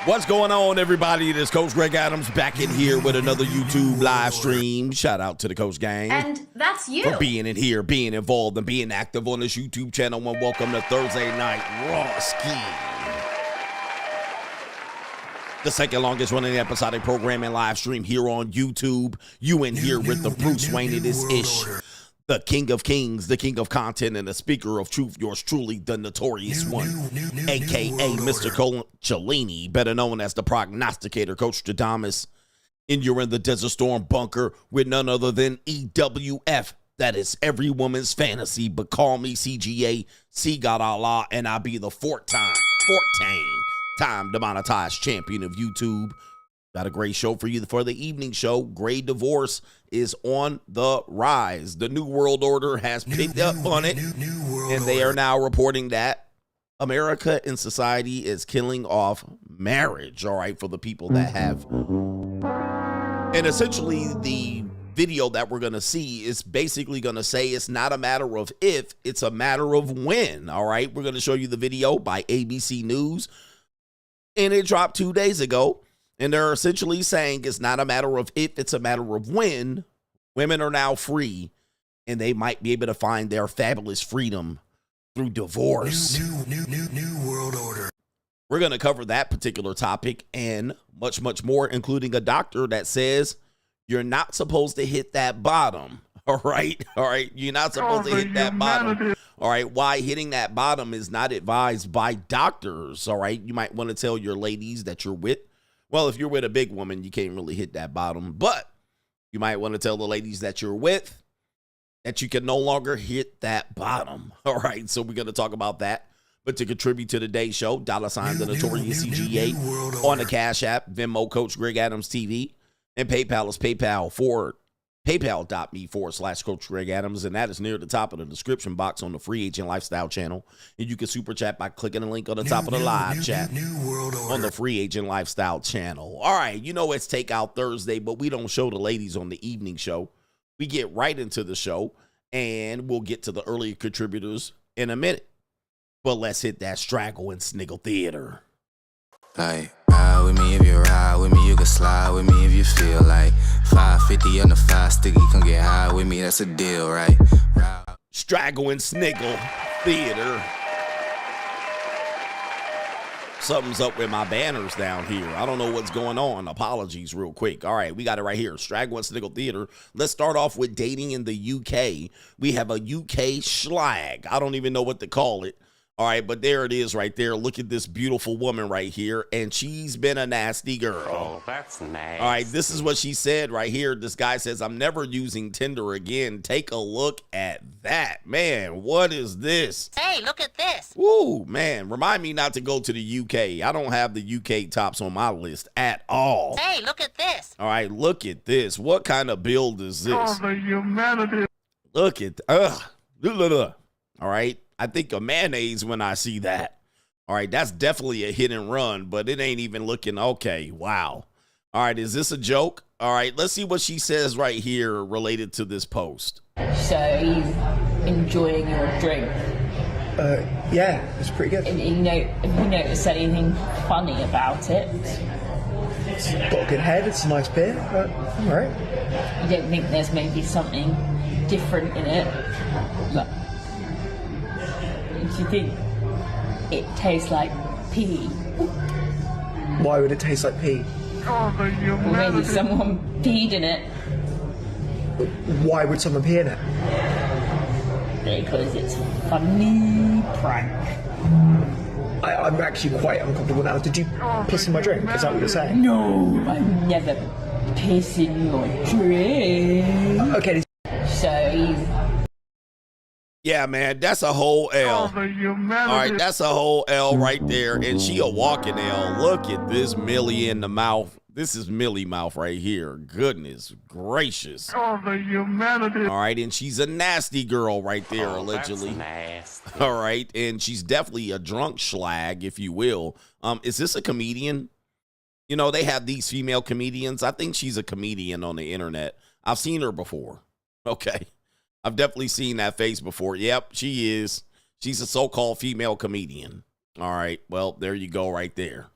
What's going on, everybody? It is Coach Greg Adams back in here with another YouTube live stream. Shout out to the Coach Gang. And that's you. For being in here, being involved, and being active on this YouTube channel. And welcome to Thursday Night Raw Ski. The second longest running episodic program and live stream here on YouTube. You in here with the Bruce Wayne of this ish. The King of Kings, the King of Content, and the Speaker of Truth, yours truly, the Notorious One, a.k.a. Mr. Cellini, better known as the Prognosticator, Coach Stradamus. And you're in the Desert Storm bunker with none other than EWF. That is every woman's fantasy, but call me CGA, C God Allah, and I'll be the 14-time demonetized champion of YouTube. Got a great show for you for the evening show. Great divorce is on the rise. The New World Order has picked up on it, and they are now reporting that America and society is killing off marriage, all right, for the people that have. And essentially, the video that we're going to see is basically going to say it's not a matter of if, it's a matter of when, all right? We're going to show you the video by ABC News, and it dropped 2 days ago. And they're essentially saying it's not a matter of if, it's a matter of when. Women are now free, and they might be able to find their fabulous freedom through divorce. New world order. We're going to cover that particular topic and much, much more, including a doctor that says you're not supposed to hit that bottom. All right. All right. You're not supposed to hit that bottom. All right. Why hitting that bottom is not advised by doctors. All right. You might want to tell your ladies that you're with. Well, if you're with a big woman, you can't really hit that bottom, but you might want to tell the ladies that you're with that you can no longer hit that bottom. All right, so we're going to talk about that. But to contribute to today's show, $ the Notorious CGA on the Cash App, Venmo, Coach Greg Adams TV, and PayPal is paypal.me/Coach Greg Adams, and that is near the top of the description box on the Free Agent Lifestyle channel. And you can super chat by clicking the link on the top of the live chat on the Free Agent Lifestyle channel. All right, you know it's Takeout Thursday, but we don't show the ladies on the evening show. We get right into the show, and we'll get to the earlier contributors in a minute. But let's hit that Straggle and Sniggle theater. Like, ride with me if you ride with me, you can slide with me if you feel like 550 on the 5 sticky, come get high with me, that's a deal, right? Straggle and Sniggle theater. Something's up with my banners down here. I don't know what's going on. Apologies real quick. All right, we got it right here. Straggle and Sniggle theater. let's start off with dating in the UK. We have a UK schlag. I don't even know what to call it. All right, but there it is right there. Look at this beautiful woman right here, and she's been a nasty girl. Oh, that's nice. All right, this is what she said right here. This guy says, I'm never using Tinder again. Take a look at that. Man, what is this? Hey, look at this. Ooh, man, remind me not to go to the UK. I don't have the UK tops on my list at all. Hey, look at this. All right, look at this. What kind of build is this? Oh, the humanity. Look at, all right. I think of mayonnaise when I see that. All right, that's definitely a hit and run, but it ain't even looking okay. Wow. All right, is this a joke? All right, let's see what she says right here related to this post. So you enjoying your drink? Yeah, it's pretty good. And, have you noticed anything funny about it? It's got a good head, it's a nice beer, but I'm all right. You don't think there's maybe something different in it? Like, do you think it tastes like pee? Why would it taste like pee? Oh, the Or humanity. maybe someone peed in it? Why would someone pee in it? Because it's a funny prank. I'm actually quite uncomfortable now. Did you piss in my drink? Is that what you're saying? No, I never piss in your drink. Okay. So you... Yeah, man, that's a whole L. Oh, the humanity. All right, that's a whole L right there, and she a walking L. Look at this Millie in the mouth. This is Millie mouth right here. Goodness gracious. Oh, the humanity. All right, and she's a nasty girl right there, allegedly. That's nasty. All right, and she's definitely a drunk schlag, if you will. Is this a comedian? You know, they have these female comedians. I think she's a comedian on the internet. I've seen her before. Okay. I've definitely seen that face before. Yep, she is. She's a so-called female comedian. All right, well, there you go right there.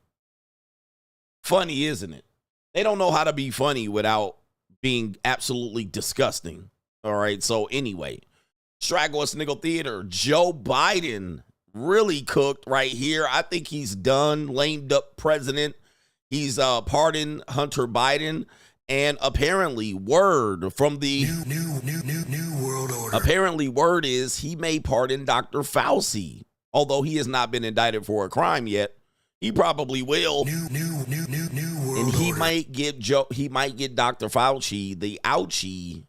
Funny, isn't it? They don't know how to be funny without being absolutely disgusting. All right. So anyway, Straggle and Sniggle Theater. Joe Biden really cooked right here. I think he's done. Lamed up president. He's pardoned Hunter Biden. And apparently word from the new world order. Apparently word is he may pardon Dr. Fauci. Although he has not been indicted for a crime yet. He probably will. New world and he order. Might get Dr. Fauci the ouchie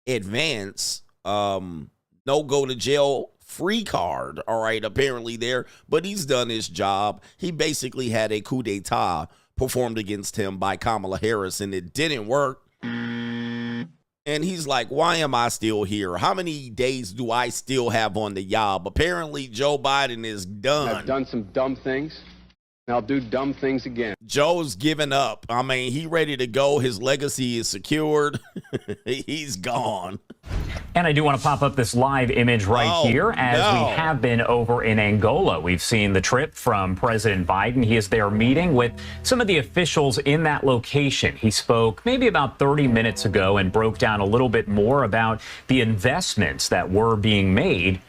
advance no go to jail free card. All right, apparently there, but he's done his job. He basically had a coup d'etat performed against him by Kamala Harris, and it didn't work. And he's like, why am I still here? How many days do I still have on the job? Apparently, Joe Biden is done. I've done some dumb things, and I'll do dumb things again. Joe's given up. I mean, he ready to go. His legacy is secured. He's gone. And I do want to pop up this live image right here as we have been over in Angola. We've seen the trip from President Biden. He is there meeting with some of the officials in that location. He spoke maybe about 30 minutes ago and broke down a little bit more about the investments that were being made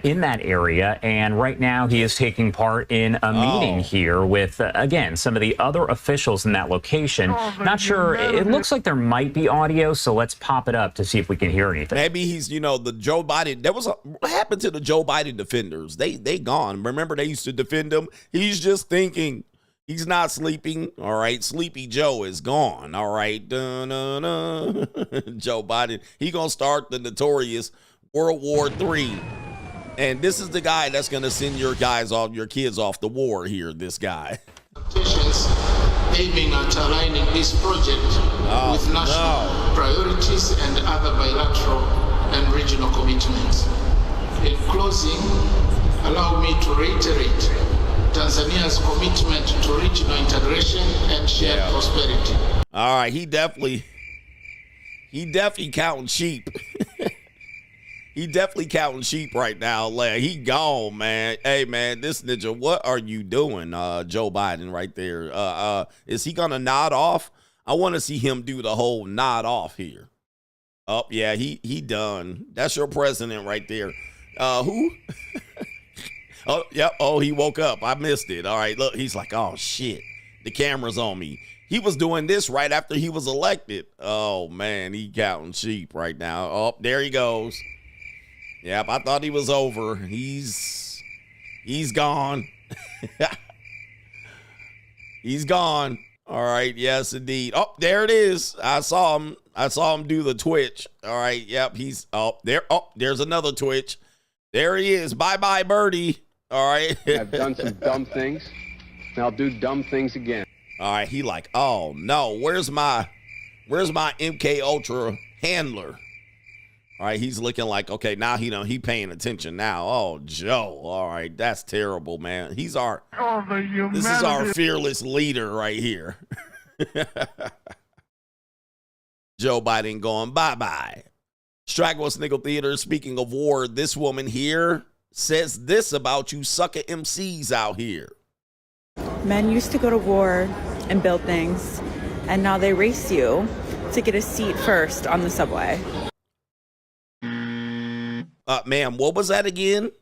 in that area. And right now he is taking part in a meeting here with, again, some of the other officials in that location. Not sure. It looks like there might be audio, so let's pop it up to see if we can hear anything. Maybe he's, the Joe Biden. What happened to the Joe Biden defenders? They gone. Remember, they used to defend him. He's just thinking. He's not sleeping. All right. Sleepy Joe is gone. All right. Joe Biden. He going to start the notorious World War III. And this is the guy that's going to send your kids off the war here, this guy. Aiming at aligning this project with national priorities and other bilateral and regional commitments. In closing, allow me to reiterate Tanzania's commitment to regional integration and shared prosperity. All right, he definitely counting sheep. He definitely counting sheep right now. He gone, man. Hey, man, this ninja, what are you doing, Joe Biden right there? Is he going to nod off? I want to see him do the whole nod off here. Oh, yeah, he done. That's your president right there. Who? Oh, yep. Oh, he woke up. I missed it. All right, look, he's like, oh, shit. The camera's on me. He was doing this right after he was elected. Oh, man, he counting sheep right now. Oh, there he goes. Yep, I thought he was over. He's gone. He's gone. All right, yes, indeed. Oh, there it is. I saw him do the twitch. All right, yep, he's there. Oh, there's another twitch. There he is. Bye-bye, birdie. All right. I've done some dumb things, and I'll do dumb things again. All right, he like, oh no, where's my MK Ultra handler? All right, he's looking like, okay, now he paying attention now. Oh, Joe. All right, that's terrible, man. This is our fearless leader right here. Joe Biden going bye-bye. Straggle Sniggle Theater, speaking of war, this woman here says this about you sucker MCs out here. Men used to go to war and build things, and now they race you to get a seat first on the subway. Ma'am, what was that again?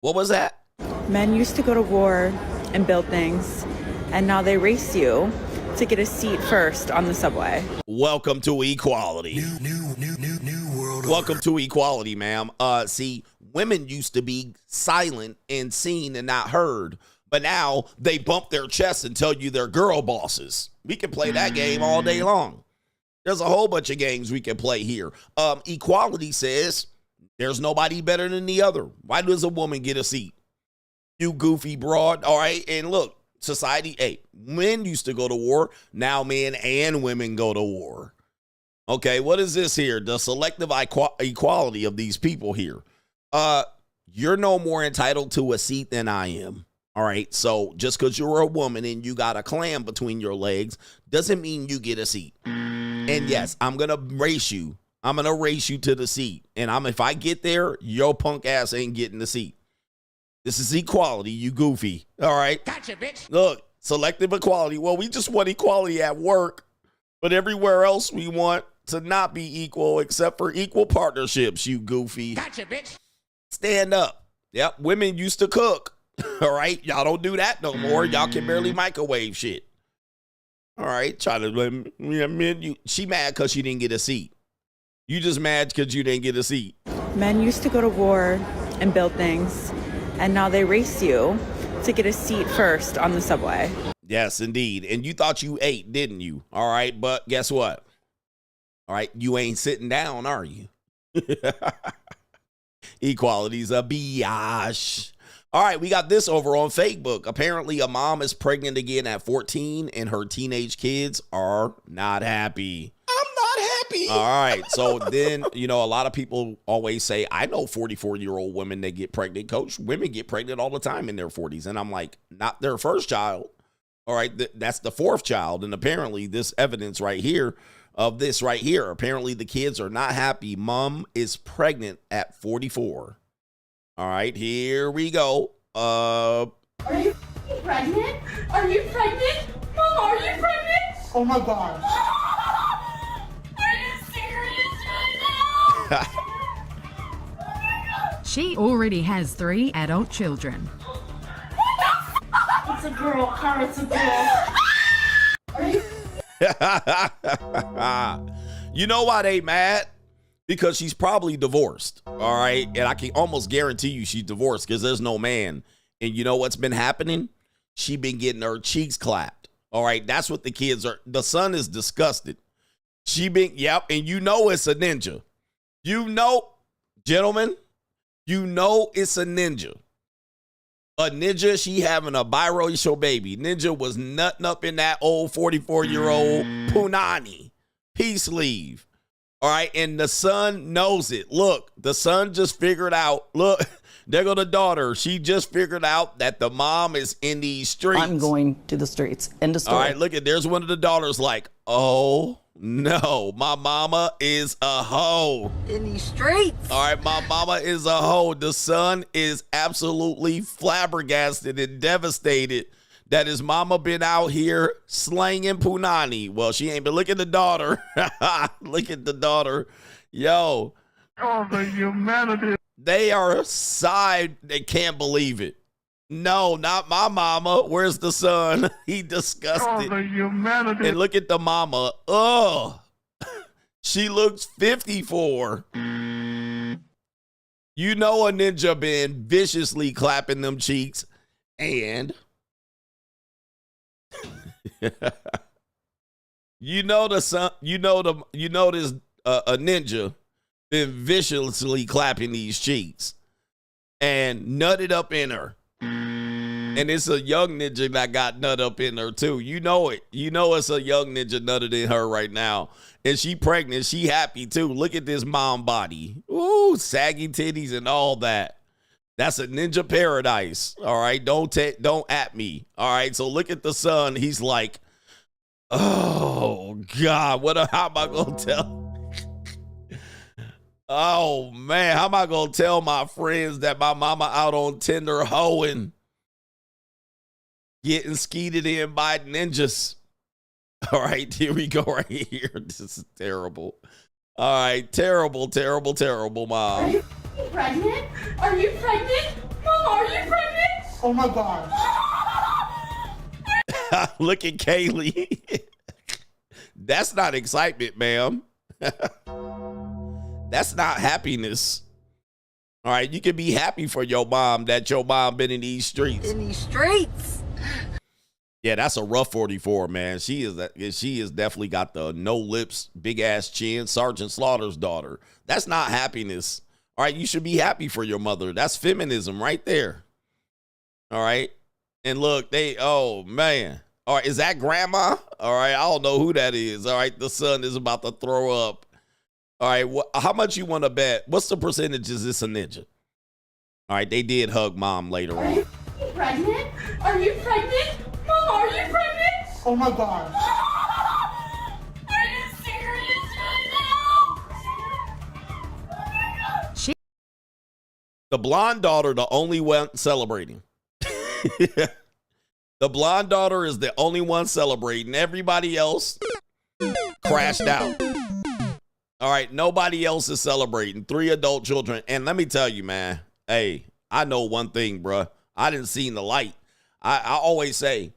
What was that? Men used to go to war and build things, and now they race you to get a seat first on the subway. Welcome to equality. New world order. Welcome to equality, ma'am. See, women used to be silent and seen and not heard, but now they bump their chests and tell you they're girl bosses. We can play that game all day long. There's a whole bunch of games we can play here. Equality says there's nobody better than the other. Why does a woman get a seat? You goofy broad. All right. And look, society, hey, men used to go to war. Now men and women go to war. Okay. What is this here? The selective equality of these people here. You're no more entitled to a seat than I am. All right. So just because you're a woman and you got a clam between your legs doesn't mean you get a seat. And yes, I'm going to race you. I'm going to race you to the seat. And if I get there, your punk ass ain't getting the seat. This is equality, you goofy. All right. Gotcha, bitch. Look, selective equality. Well, we just want equality at work, but everywhere else we want to not be equal except for equal partnerships, you goofy. Gotcha, bitch. Stand up. Yep, women used to cook. All right, y'all don't do that no more. Y'all can barely microwave shit. All right, try to, she mad because she didn't get a seat. You just mad because you didn't get a seat. Men used to go to war and build things, and now they race you to get a seat first on the subway. Yes, indeed. And you thought you ate, didn't you? All right, but guess what? All right, you ain't sitting down, are you? Equality's a biatch. All right, we got this over on Facebook. Apparently, a mom is pregnant again at 14, and her teenage kids are not happy. I'm not happy. All right, so then, a lot of people always say, I know 44-year-old women that get pregnant. Coach, women get pregnant all the time in their 40s. And I'm like, not their first child. All right, that's the fourth child. And apparently, this evidence right here of this right here, apparently the kids are not happy. Mom is pregnant at 44. All right, here we go. Are you pregnant? Are you pregnant? Mom, are you pregnant? Oh my God. Are you serious right now? She already has 3 adult children. It's a girl, Cara, it's a girl. Are you? You know why they mad? Because she's probably divorced, all right? And I can almost guarantee you she's divorced because there's no man. And you know what's been happening? She been getting her cheeks clapped, all right? That's what the kids are. The son is disgusted. And you know it's a ninja. Gentlemen, it's a ninja. A ninja, she having a biracial baby. Ninja was nutting up in that old 44-year-old punani peace sleeve. All right, and the son knows it. Look, the son just figured out. Look, there go the daughter. She just figured out that the mom is in these streets. I'm going to the streets. End of story. All right, look at, there's one of the daughters like, oh, no, my mama is a hoe. In these streets. All right, my mama is a hoe. The son is absolutely flabbergasted and devastated that his mama been out here slanging punani. Well, she ain't been. Look at the daughter. Look at the daughter. Yo. Oh, the humanity. They are side. They can't believe it. No, not my mama. Where's the son? He disgusted. Oh, the humanity. And look at the mama. Ugh. She looks 54. You know a ninja been viciously clapping them cheeks. And you know this a ninja been viciously clapping these cheeks and nutted up in her. And it's a young ninja that got nut up in her too. You know it. You know it's a young ninja nutted in her right now. And she pregnant. She happy too. Look at this mom body. Ooh, saggy titties and all that. That's a ninja paradise. All right. Don't at me. All right. So look at the son. He's like, oh God, how am I gonna tell? Oh man, how am I gonna tell my friends that my mama out on Tinder hoeing, getting skeeted in by ninjas? All right, here we go right here. This is terrible. All right, terrible, terrible, terrible, mom. Are you pregnant? Are you pregnant? Mom, are you pregnant? Oh my God. Look at Kaylee. That's not excitement, ma'am. That's not happiness. All right, you can be happy for your mom that your mom been in these streets. In these streets. Yeah, that's a rough 44, man. She is definitely got the no lips, big ass chin, Sergeant Slaughter's daughter. That's not happiness. All right, you should be happy for your mother. That's feminism right there. All right. And look, oh man. All right, is that grandma? All right, I don't know who that is. All right, the son is about to throw up. All right, how much you want to bet? What's the percentage? Is this a ninja? All right, they did hug mom later on. Are you pregnant? Are you pregnant? Mom, are you pregnant? Oh my God. Are you serious right now? The blonde daughter, the only one celebrating. The blonde daughter is the only one celebrating. Everybody else crashed out. All right, nobody else is celebrating. 3 adult children. And let me tell you, man, hey, I know one thing, bruh. I didn't see the light. I always say,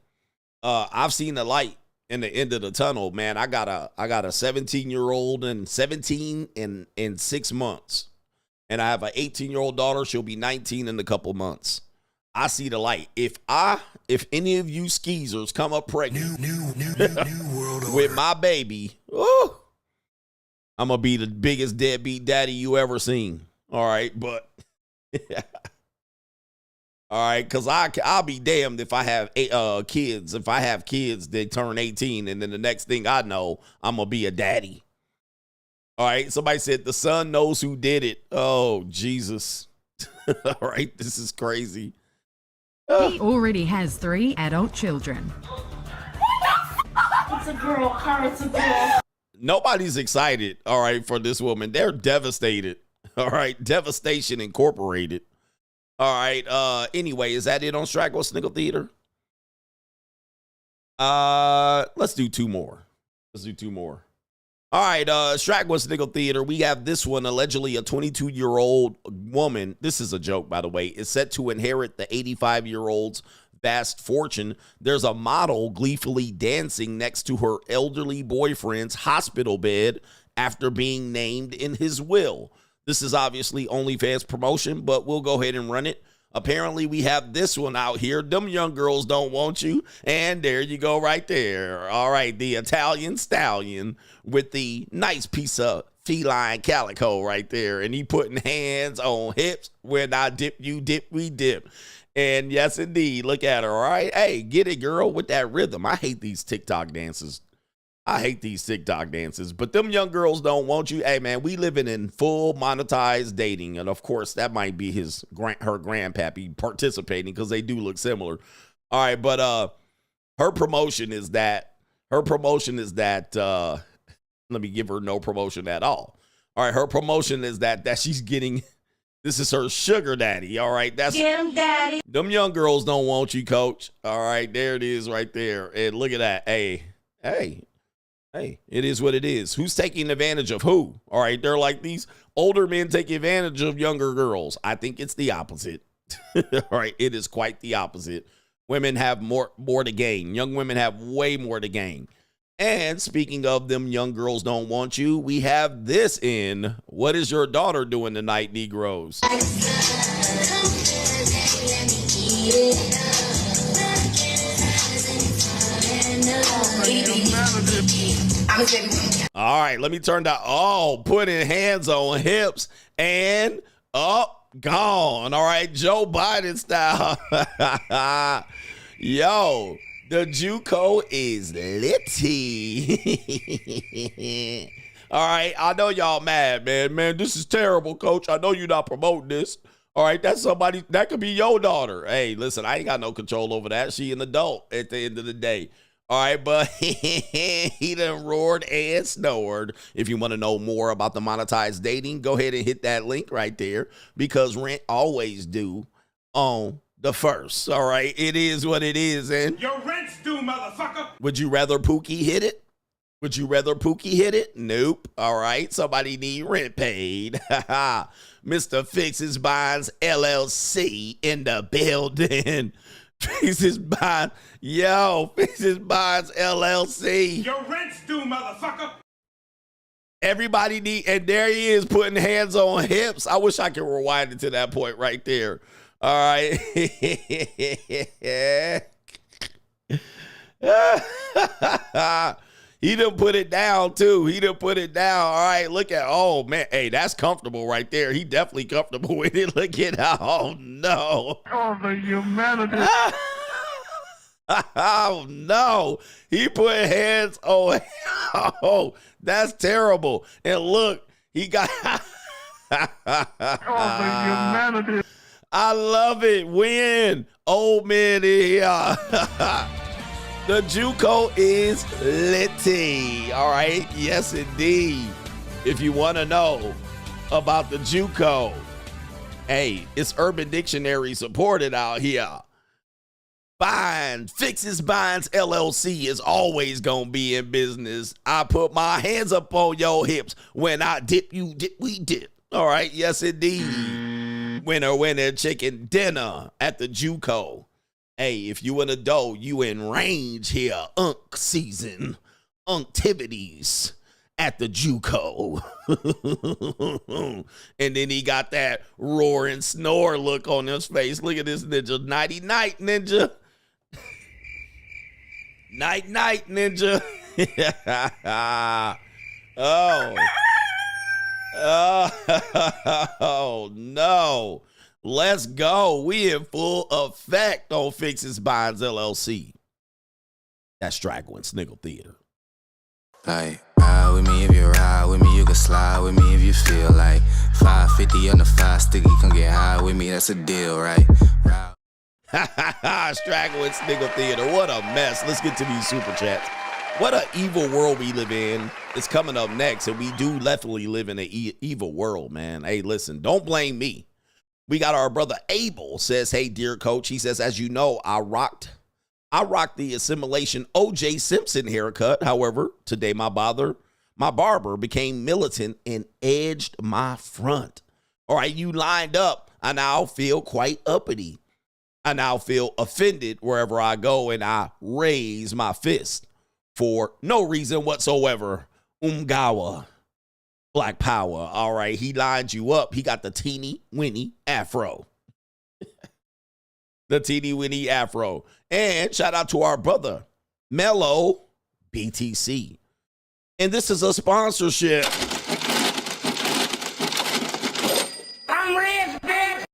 I've seen the light in the end of the tunnel, man. I got a 17-year-old and 17 in 6 months. And I have an 18-year-old daughter. She'll be 19 in a couple months. I see the light. If any of you skeezers come up pregnant new world with my baby, ooh, I'm going to be the biggest deadbeat daddy you ever seen. All right, but all right, because I'll be damned if I have kids. If I have kids that turn 18, and then the next thing I know, I'm going to be a daddy. All right, somebody said the son knows who did it. Oh, Jesus. All right, this is crazy. He already has 3 adult children. It's a girl, car, it's a girl. Nobody's excited, all right, for this woman. They're devastated. All right, Devastation Incorporated. All right, anyway, is that it on Straggle Sniggle Theater? Let's do 2 more. All right, Straggle Sniggle Theater. We have this one, allegedly a 22-year-old woman. This is a joke, by the way. Is set to inherit the 85-year-old's vast fortune. There's a model gleefully dancing next to her elderly boyfriend's hospital bed after being named in his will. This is obviously OnlyFans promotion, but we'll go ahead and run it. Apparently, we have this one out here. Them young girls don't want you. And there you go right there. All right, the Italian stallion with the nice piece of feline calico right there. And he putting hands on hips. When I dip, you dip, we dip. And yes, indeed, look at her, all right? Hey, get it, girl, with that rhythm. I hate these TikTok dances. But them young girls don't want you. Hey, man, we living in full monetized dating. And, of course, that might be her grandpappy participating because they do look similar. All right, but her promotion is that, let me give her no promotion at all. All right, her promotion is that she's getting, this is her sugar daddy, all right? That's Get him, daddy. Them young girls don't want you, coach. All right, there it is right there. And look at that. Hey, it is what it is. Who's taking advantage of who? All right, they're like these older men take advantage of younger girls. I think it's the opposite. All right, it is quite the opposite. Women have more to gain. Young women have way more to gain. And speaking of them young girls don't want you, we have this in What Is Your Daughter Doing Tonight, Negroes? All right, let me turn that. Oh, putting hands on hips and up, gone. All right, Joe Biden style. Yo, the JUCO is litty. All right, I know y'all mad, man. Man, this is terrible, coach. I know you're not promoting this. All right, that's somebody, that could be your daughter. Hey, listen, I ain't got no control over that. She an adult at the end of the day. All right, but he done roared and snored. If you want to know more about the monetized dating, go ahead and hit that link right there because rent always due on the first. All right, it is what it is. And your rent's due, motherfucker. Would you rather Pookie hit it? Nope. All right, somebody need rent paid. Mr. Fixes Bonds LLC in the building. Fixes Bonds. Yo, Fixes Bonds LLC. Your rent's due, motherfucker. Everybody need, and there he is putting hands on hips. I wish I could rewind it to that point right there. All right. He done put it down, too. All right, look at, oh, man. Hey, that's comfortable right there. He definitely comfortable with it. Look at, oh, no. Oh, the humanity. Oh, no. He put hands on, oh, that's terrible. And look, he got. Oh, the humanity. I love it. When old man in here. The JUCO is litty. All right. Yes, indeed. If you want to know about the JUCO, hey, it's Urban Dictionary supported out here. Fixes Binds LLC is always gonna be in business. I put my hands up on your hips. When I dip, you dip, we dip. All right, yes indeed. Winner, chicken dinner at the JUCO. Hey, if you an adult, you in range here. Unk season, unctivities at the JUCO. And then he got that roar and snore look on his face. Look at this ninja. Nighty night, ninja. Night night, ninja. Oh no. Let's go. We in full effect on Fixes Binds LLC. That's Straggle and Sniggle Theater. Like, ride with me if you ride with me, you can slide with me if you feel like 550 on the 5 sticky, come get high with me, that's a deal, right? Straggle and Sniggle Theater. What a mess. Let's get to these super chats. What an evil world we live in. It's coming up next, and we do definitely live in an evil world, man. Hey, listen, don't blame me. We got our brother Abel says, hey, dear coach. He says, as you know, I rocked the assimilation O.J. Simpson haircut. However, today my barber became militant and edged my front. All right, you lined up. I now feel quite uppity. I now feel offended wherever I go, and I raise my fist for no reason whatsoever. Umgawa. Black power. All right, he lined you up. He got the teeny winny afro. The teeny winny afro. And shout out to our brother, Mello BTC. And this is a sponsorship. I'm rich, bitch.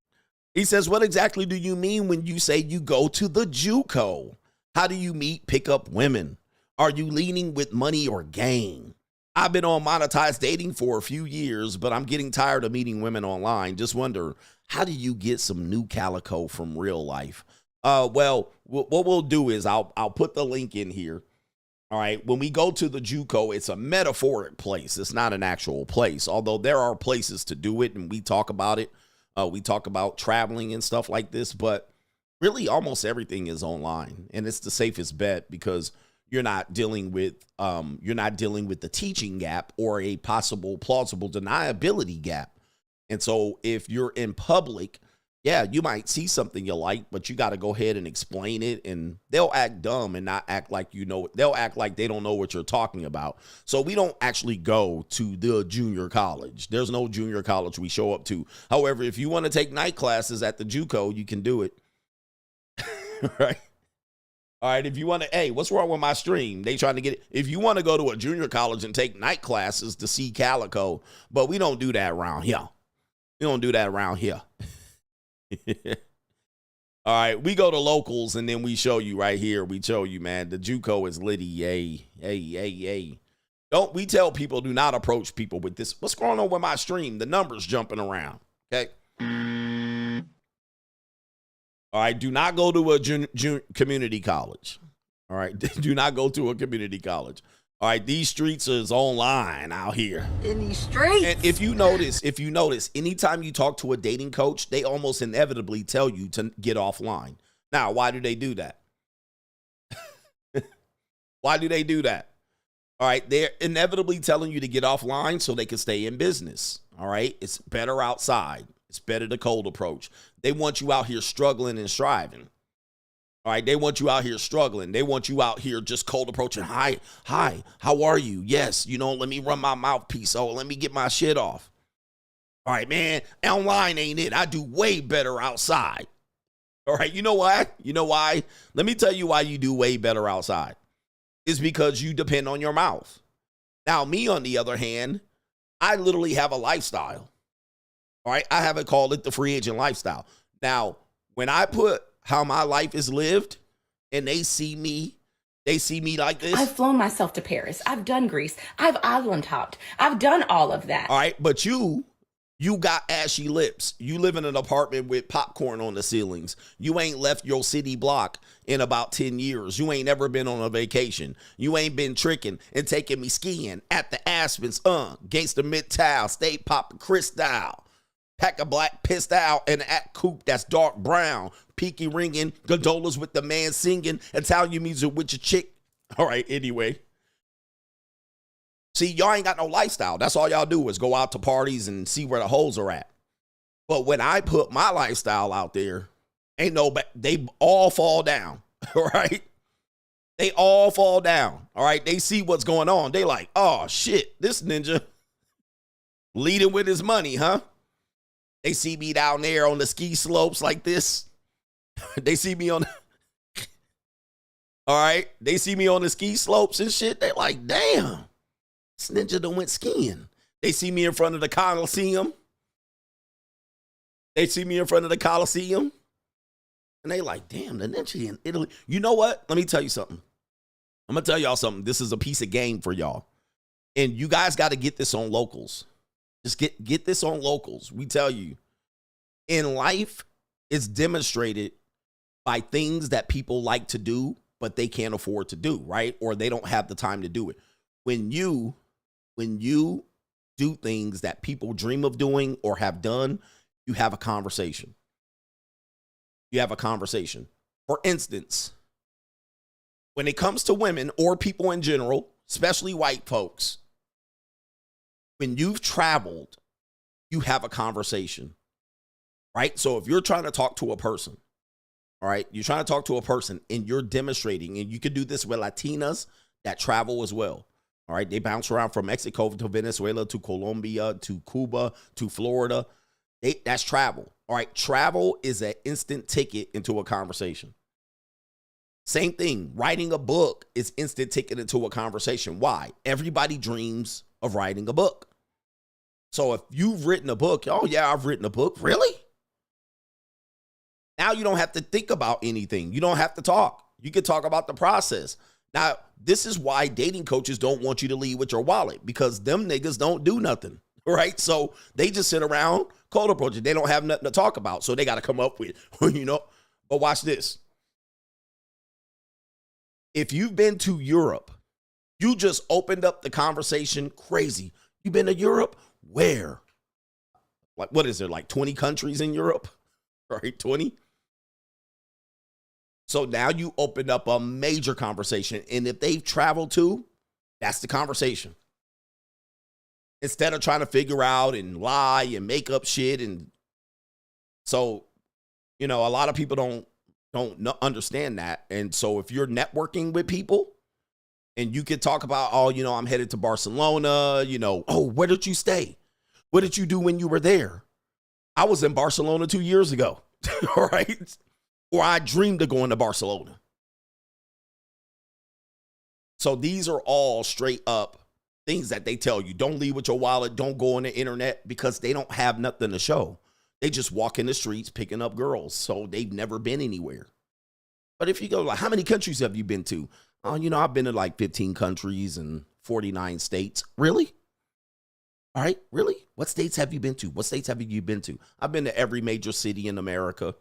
He says, what exactly do you mean when you say you go to the JUCO? How do you meet, pick up women? Are you leaning with money or gang? I've been on monetized dating for a few years, but I'm getting tired of meeting women online. Just wonder, how do you get some new calico from real life? Well, what we'll do is I'll put the link in here. All right. When we go to the JUCO, it's a metaphoric place. It's not an actual place, although there are places to do it, and we talk about it. We talk about traveling and stuff like this, but really almost everything is online, and it's the safest bet because you're not dealing with the teaching gap or a possible plausible deniability gap. And so if you're in public, yeah, you might see something you like, but you got to go ahead and explain it, and they'll act dumb and not act like you know. They'll act like they don't know what you're talking about. So we don't actually go to the junior college. There's no junior college we show up to. However, if you want to take night classes at the JUCO, you can do it. Right? All right, if you want to, hey, what's wrong with my stream? They trying to get it. If you want to go to a junior college and take night classes to see calico, but we don't do that around here. We don't do that around here. All right, we go to locals and then we show you right here. We show you, man, the JUCO is litty. Hey. Don't we tell people, do not approach people with this. What's going on with my stream? The numbers jumping around. Okay. All right, do not go to a community college. All right, do not go to a community college. All right, these streets is online out here. In these streets. And if you notice, anytime you talk to a dating coach, they almost inevitably tell you to get offline. Now, why do they do that? Why do they do that? All right, they're inevitably telling you to get offline so they can stay in business. All right, it's better outside. It's better the cold approach. They want you out here struggling and striving. All right, they want you out here struggling. They want you out here just cold approaching. Hi, how are you? Yes, let me run my mouthpiece. Oh, let me get my shit off. All right, man, online ain't it. I do way better outside. All right, you know why? Let me tell you why you do way better outside. It's because you depend on your mouth. Now, me, on the other hand, I literally have a lifestyle. All right, I haven't called it the free agent lifestyle. Now, when I put how my life is lived and they see me like this. I've flown myself to Paris. I've done Greece. I've island hopped. I've done all of that. All right, but you got ashy lips. You live in an apartment with popcorn on the ceilings. You ain't left your city block in about 10 years. You ain't never been on a vacation. You ain't been tricking and taking me skiing at the Aspens, against the Midtown, State popping crystal. Pack of black, pissed out, and at coupe that's dark brown. Peaky ringing, gondolas with the man singing, Italian music with your chick. All right, anyway. See, y'all ain't got no lifestyle. That's all y'all do is go out to parties and see where the hoes are at. But when I put my lifestyle out there, they all fall down, all right? They all fall down, all right? They see what's going on. They like, oh, shit, this ninja leading with his money, huh? They see me down there on the ski slopes like this. They see me on, all right? They see me on the ski slopes and shit. They like, damn, this ninja done went skiing. They see me in front of the Coliseum. They see me in front of the Coliseum. And they like, damn, the ninja in Italy. You know what? Let me tell you something. I'm going to tell y'all something. This is a piece of game for y'all. And you guys got to get this on locals. Just get this on locals. We tell you, in life, it's demonstrated by things that people like to do, but they can't afford to do, right? Or they don't have the time to do it. When you do things that people dream of doing or have done, you have a conversation. You have a conversation. For instance, when it comes to women or people in general, especially white folks, when you've traveled, you have a conversation, right? So if you're trying to talk to a person, all right, you're trying to talk to a person and you're demonstrating, and you can do this with Latinas that travel as well, all right? They bounce around from Mexico to Venezuela to Colombia to Cuba to Florida. That's travel, all right? Travel is an instant ticket into a conversation. Same thing, writing a book is instant ticket into a conversation. Why? Everybody dreams of writing a book. So if you've written a book, oh yeah, I've written a book. Really? Now you don't have to think about anything. You don't have to talk. You can talk about the process. Now, this is why dating coaches don't want you to lead with your wallet, because them niggas don't do nothing, right? So they just sit around, cold approach it. They don't have nothing to talk about. So they got to come up with, you know, but watch this. If you've been to Europe, you just opened up the conversation crazy. You've been to Europe? Where? Like, what is there, like 20 countries in Europe? Right, 20? So now you opened up a major conversation. And if they've traveled too, that's the conversation. Instead of trying to figure out and lie and make up shit. And so, you know, a lot of people don't understand that. And so if you're networking with people and you could talk about, oh, you know, I'm headed to Barcelona, you know, oh, where did you stay? What did you do when you were there? I was in Barcelona 2 years ago, all right? Or I dreamed of going to Barcelona. So these are all straight up things that they tell you. Don't leave with your wallet. Don't go on the internet, because they don't have nothing to show. They just walk in the streets picking up girls. So they've never been anywhere. But if you go, like, how many countries have you been to? Oh, you know, I've been to like 15 countries and 49 states. Really? All right, really? What states have you been to? What states have you been to? I've been to every major city in America.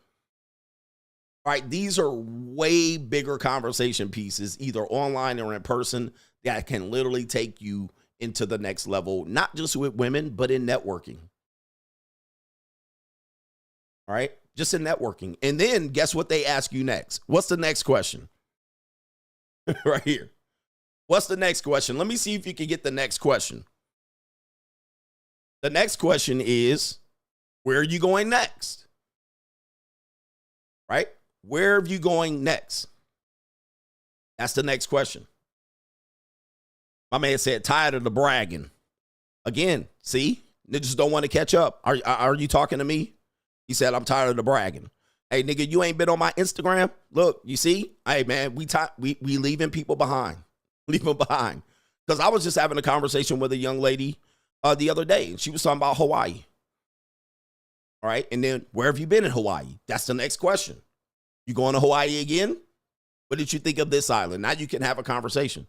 All right, these are way bigger conversation pieces, either online or in person, that can literally take you into the next level, not just with women, but in networking. All right, just in networking. And then guess what they ask you next? What's the next question? Right here. What's the next question? Let me see if you can get the next question. The next question is, where are you going next? Right? Where are you going next? That's the next question. My man said, tired of the bragging. Again, see? Niggas don't want to catch up. Are you talking to me? He said, I'm tired of the bragging. Hey, nigga, you ain't been on my Instagram? Look, you see? Hey, man, we leaving people behind. Leave them behind. Because I was just having a conversation with a young lady the other day, and she was talking about Hawaii. All right, and then where have you been in Hawaii? That's the next question. You going to Hawaii again? What did you think of this island? Now you can have a conversation.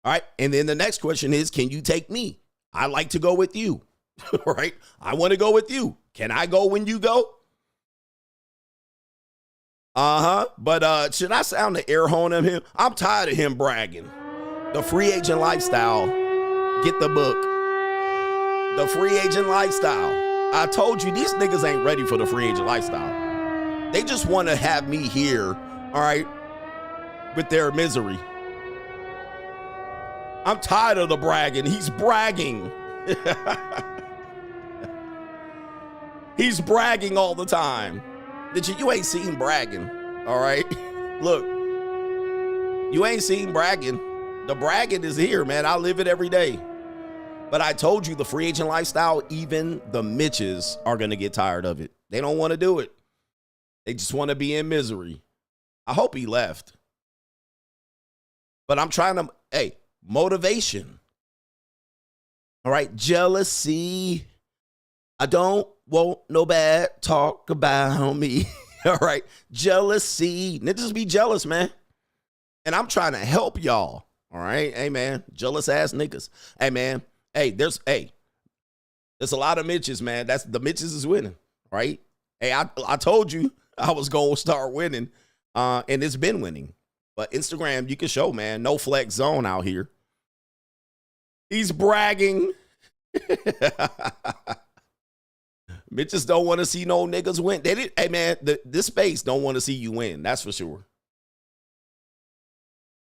All right, and then the next question is, can you take me? I like to go with you. All right, I want to go with you. Can I go when you go? But should I sound the air horn of him? I'm tired of him bragging. The Free Agent Lifestyle. Get the book. The Free Agent Lifestyle. I told you, these niggas ain't ready for the free agent lifestyle. They just want to have me here, all right, with their misery. I'm tired of the bragging. He's bragging. He's bragging all the time. You ain't seen bragging, all right? Look, you ain't seen bragging. The bragging is here, man. I live it every day. But I told you the free agent lifestyle, even the Mitches are going to get tired of it. They don't want to do it. They just want to be in misery. I hope he left. But I'm trying to, hey, motivation. All right, jealousy. I don't want no bad talk about me. All right, jealousy. Niggas be jealous, man. And I'm trying to help y'all. All right, hey, man, jealous ass niggas. Hey, man. Hey, there's a lot of Mitches, man. That's the Mitches is winning, right? Hey, I told you I was going to start winning, and it's been winning. But Instagram, you can show, man, no flex zone out here. He's bragging. Mitches don't want to see no niggas win. They didn't. Hey, man, this space don't want to see you win. That's for sure.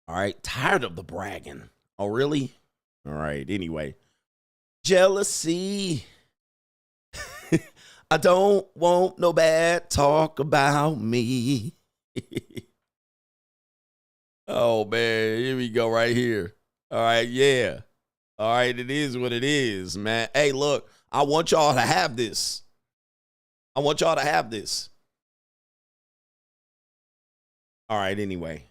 All right, tired of the bragging. Oh, really? All right, anyway. Jealousy. I don't want no bad talk about me. Oh, man. Here we go right here. All right, yeah. All right, it is what it is, man. Hey, look, I want y'all to have this. I want y'all to have this. All right, anyway.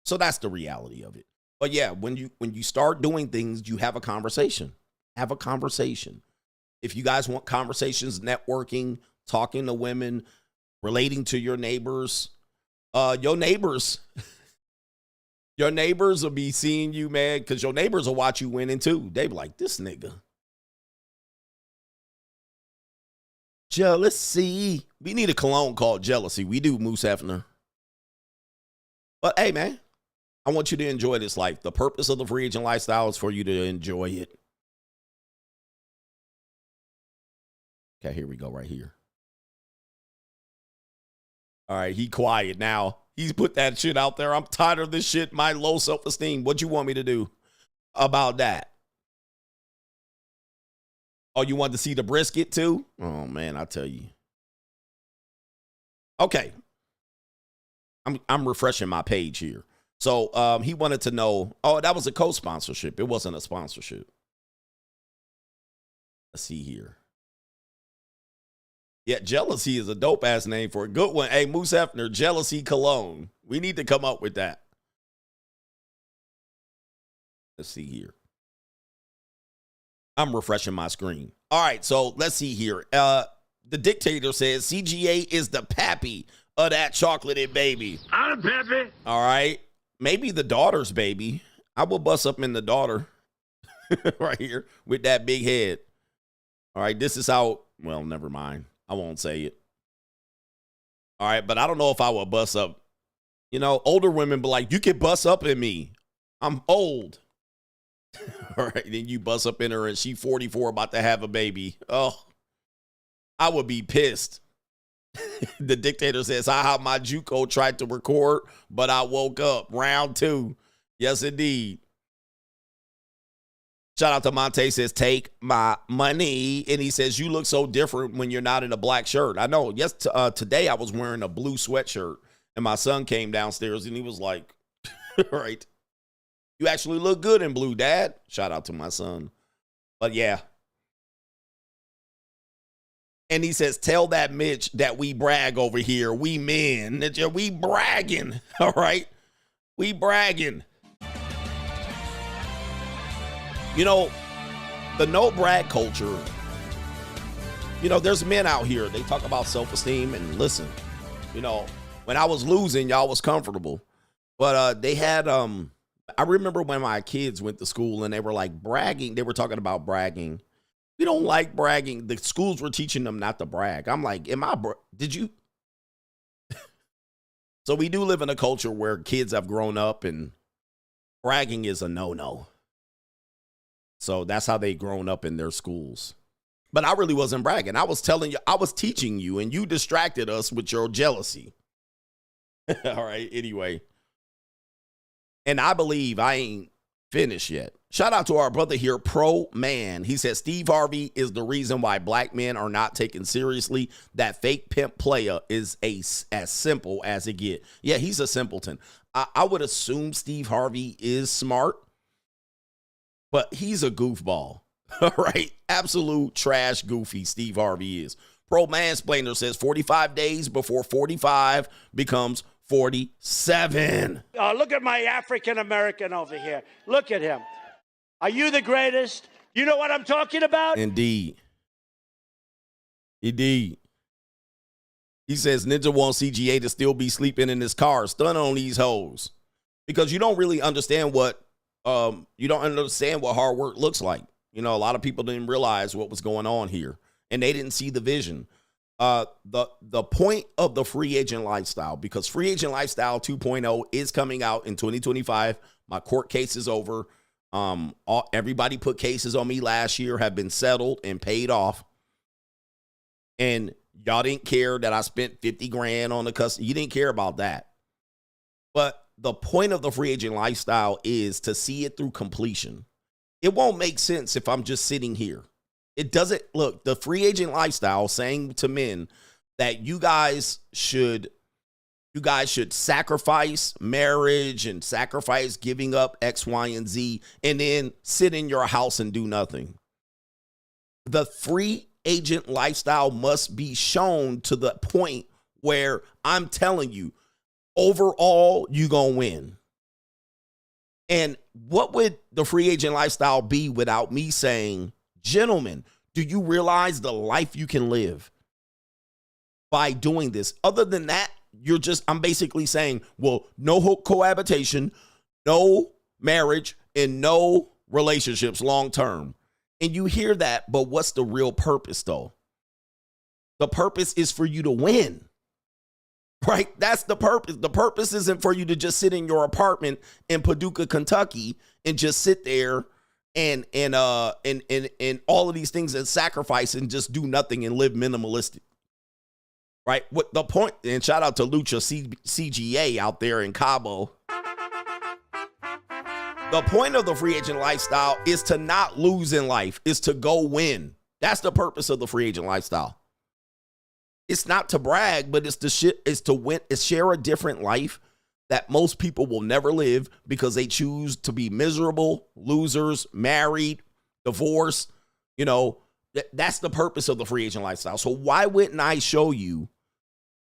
So that's the reality of it. But yeah, when you start doing things, you have a conversation. Have a conversation. If you guys want conversations, networking, talking to women, relating to your neighbors, your neighbors will be seeing you, man, because your neighbors will watch you winning too. They be like, this nigga. Jealousy. We need a cologne called Jealousy. We do, Moose Hefner. But hey, man. I want you to enjoy this life. The purpose of the free agent lifestyle is for you to enjoy it. Okay, here we go right here. All right, he quiet now. He's put that shit out there. I'm tired of this shit. My low self-esteem. What you want me to do about that? Oh, you want to see the brisket too? Oh, man, I tell you. Okay. I'm refreshing my page here. So he wanted to know, oh, that was a co-sponsorship. It wasn't a sponsorship. Let's see here. Yeah, Jealousy is a dope-ass name for a good one. Hey, Moose Hefner, Jealousy Cologne. We need to come up with that. Let's see here. I'm refreshing my screen. All right, so let's see here. The dictator says CGA is the pappy of that chocolated baby. I'm pappy. All right. Maybe the daughter's baby. I will bust up in the daughter right here with that big head. All right, this is how, well, never mind. I won't say it. All right, but I don't know if I will bust up. You know, older women be like, you can bust up in me. I'm old. All right, then you bust up in her and she 44 about to have a baby. Oh, I would be pissed. The dictator says, how my JUCO tried to record, but I woke up. Round 2. Yes, indeed. Shout out to Monte, says, take my money. And he says, you look so different when you're not in a black shirt. I know. Yes, today I was wearing a blue sweatshirt, and my son came downstairs, and he was like, right, you actually look good in blue, Dad. Shout out to my son. But yeah. And he says, tell that Mitch that we brag over here. We men. We bragging. All right? We bragging. You know, the no brag culture, you know, there's men out here. They talk about self-esteem, and listen, you know, when I was losing, y'all was comfortable. But they had, I remember when my kids went to school and they were like bragging. They were talking about bragging. We don't like bragging. The schools were teaching them not to brag. I'm like, did you? So we do live in a culture where kids have grown up and bragging is a no-no. So that's how they grown up in their schools. But I really wasn't bragging. I was telling you, I was teaching you, and you distracted us with your jealousy. All right, anyway. And I believe I ain't finished yet. Shout out to our brother here, Pro Man. He said Steve Harvey is the reason why black men are not taken seriously. That fake pimp player is as simple as it get. Yeah, he's a simpleton. I would assume Steve Harvey is smart, but he's a goofball. All right, absolute trash goofy Steve Harvey is. Pro Mansplainer says 45 days before 45 becomes 47. Look at my African American over here. Look at him. Are you the greatest? You know what I'm talking about? Indeed. Indeed. He says Ninja wants CGA to still be sleeping in his car, stunning on these hoes. Because you don't really understand what hard work looks like. You know, a lot of people didn't realize what was going on here, and they didn't see the vision. The point of the free agent lifestyle, because free agent lifestyle 2.0 is coming out in 2025. My court case is over. Everybody put cases on me last year have been settled and paid off. And y'all didn't care that I spent 50 grand on the custody. You didn't care about that. But the point of the free agent lifestyle is to see it through completion. It won't make sense if I'm just sitting here. It doesn't. Look, the free agent lifestyle saying to men that you guys should sacrifice marriage and sacrifice giving up X, Y, and Z, and then sit in your house and do nothing. The free agent lifestyle must be shown to the point where I'm telling you, overall, you gonna win. And what would the free agent lifestyle be without me saying, gentlemen, do you realize the life you can live by doing this? Other than that, I'm basically saying, well, no cohabitation, no marriage, and no relationships long term. And you hear that, but what's the real purpose though? The purpose is for you to win. Right? That's the purpose. The purpose isn't for you to just sit in your apartment in Paducah, Kentucky, and just sit there and all of these things and sacrifice and just do nothing and live minimalistic. Right? What the point, and shout out to Lucha CGA out there in Cabo. The point of the free agent lifestyle is to not lose in life, is to go win. That's the purpose of the free agent lifestyle. It's not to brag, but it's to win, it's share a different life that most people will never live because they choose to be miserable, losers, married, divorced. You know, that's the purpose of the free agent lifestyle. So why wouldn't I show you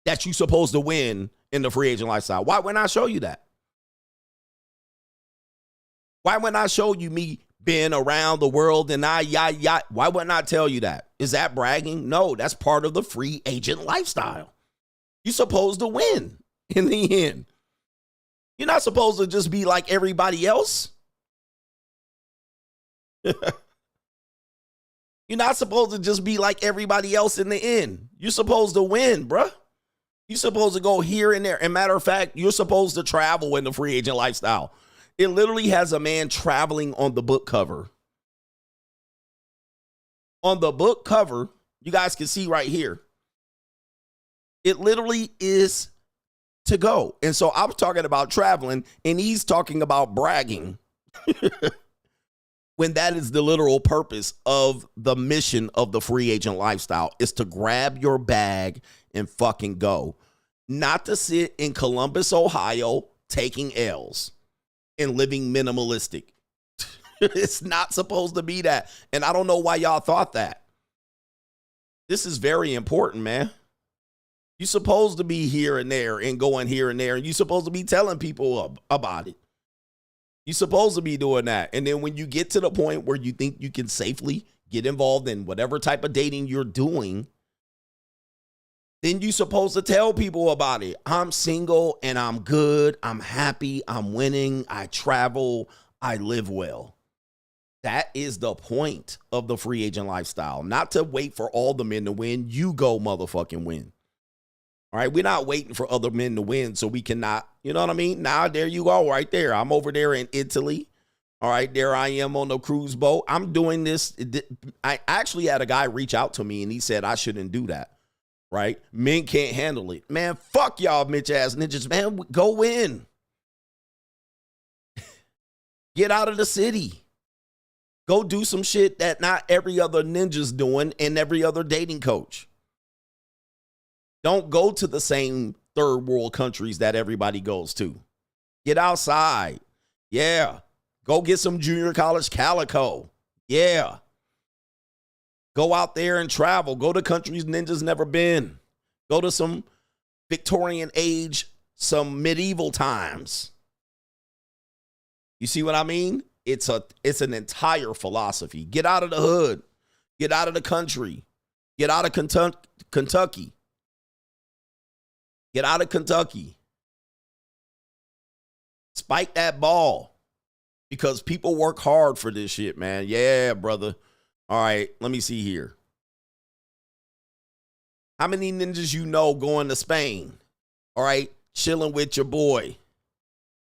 that you're supposed to win in the free agent lifestyle? Why wouldn't I show you that? Why wouldn't I show you me being around the world and why wouldn't I tell you that? Is that bragging? No, that's part of the free agent lifestyle. You're supposed to win in the end. You're not supposed to just be like everybody else. You're not supposed to just be like everybody else in the end. You're supposed to win, bruh. You're supposed to go here and there. And matter of fact, you're supposed to travel in the free agent lifestyle. It literally has a man traveling on the book cover. On the book cover, you guys can see right here. It literally is to go. And so I was talking about traveling, and he's talking about bragging. When that is the literal purpose of the mission of the free agent lifestyle, is to grab your bag and fucking go. Not to sit in Columbus, Ohio, taking L's and living minimalistic. It's not supposed to be that. And I don't know why y'all thought that. This is very important, man. You're supposed to be here and there and going here and there. And you're supposed to be telling people about it. You're supposed to be doing that. And then when you get to the point where you think you can safely get involved in whatever type of dating you're doing, then you're supposed to tell people about it. I'm single and I'm good. I'm happy. I'm winning. I travel. I live well. That is the point of the free agent lifestyle. Not to wait for all the men to win. You go motherfucking win. All right. We're not waiting for other men to win so we cannot, you know what I mean? Now, there you go right there. I'm over there in Italy. All right, there I am on the cruise boat. I'm doing this. I actually had a guy reach out to me and he said I shouldn't do that, right? Men can't handle it. Man, fuck y'all Mitch ass ninjas, man. Go in. Get out of the city. Go do some shit that not every other ninja's doing and every other dating coach. Don't go to the same third world countries that everybody goes to. Get outside. Yeah. Go get some junior college calico. Yeah. Go out there and travel. Go to countries ninjas never been. Go to some Victorian age, some medieval times. You see what I mean? It's an entire philosophy. Get out of the hood. Get out of the country. Get out of Kentucky. Get out of Kentucky. Spike that ball. Because people work hard for this shit, man. Yeah, brother. All right, let me see here. How many ninjas you know going to Spain? All right, chilling with your boy.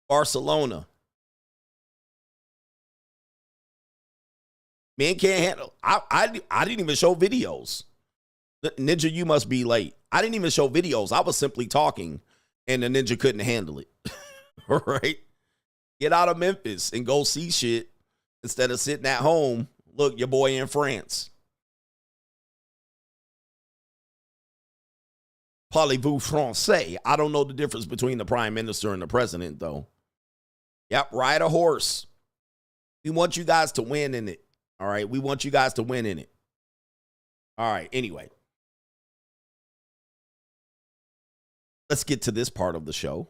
Barcelona. Men can't handle. I didn't even show videos. Ninja, you must be late. I didn't even show videos. I was simply talking, and the ninja couldn't handle it. All right. Get out of Memphis and go see shit instead of sitting at home. Look, your boy in France. Parlez-vous français? I don't know the difference between the prime minister and the president, though. Yep, ride a horse. We want you guys to win in it. All right, we want you guys to win in it. All right, anyway. Let's get to this part of the show.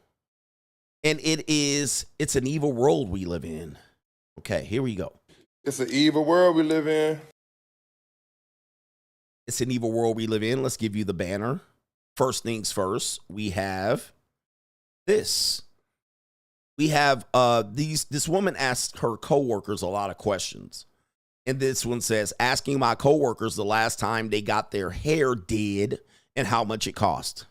And it's an evil world we live in. Okay, here we go. It's an evil world we live in. It's an evil world we live in. Let's give you the banner. First things first, we have this. We have this woman asked her coworkers a lot of questions. And this one says, asking my coworkers the last time they got their hair did and how much it cost.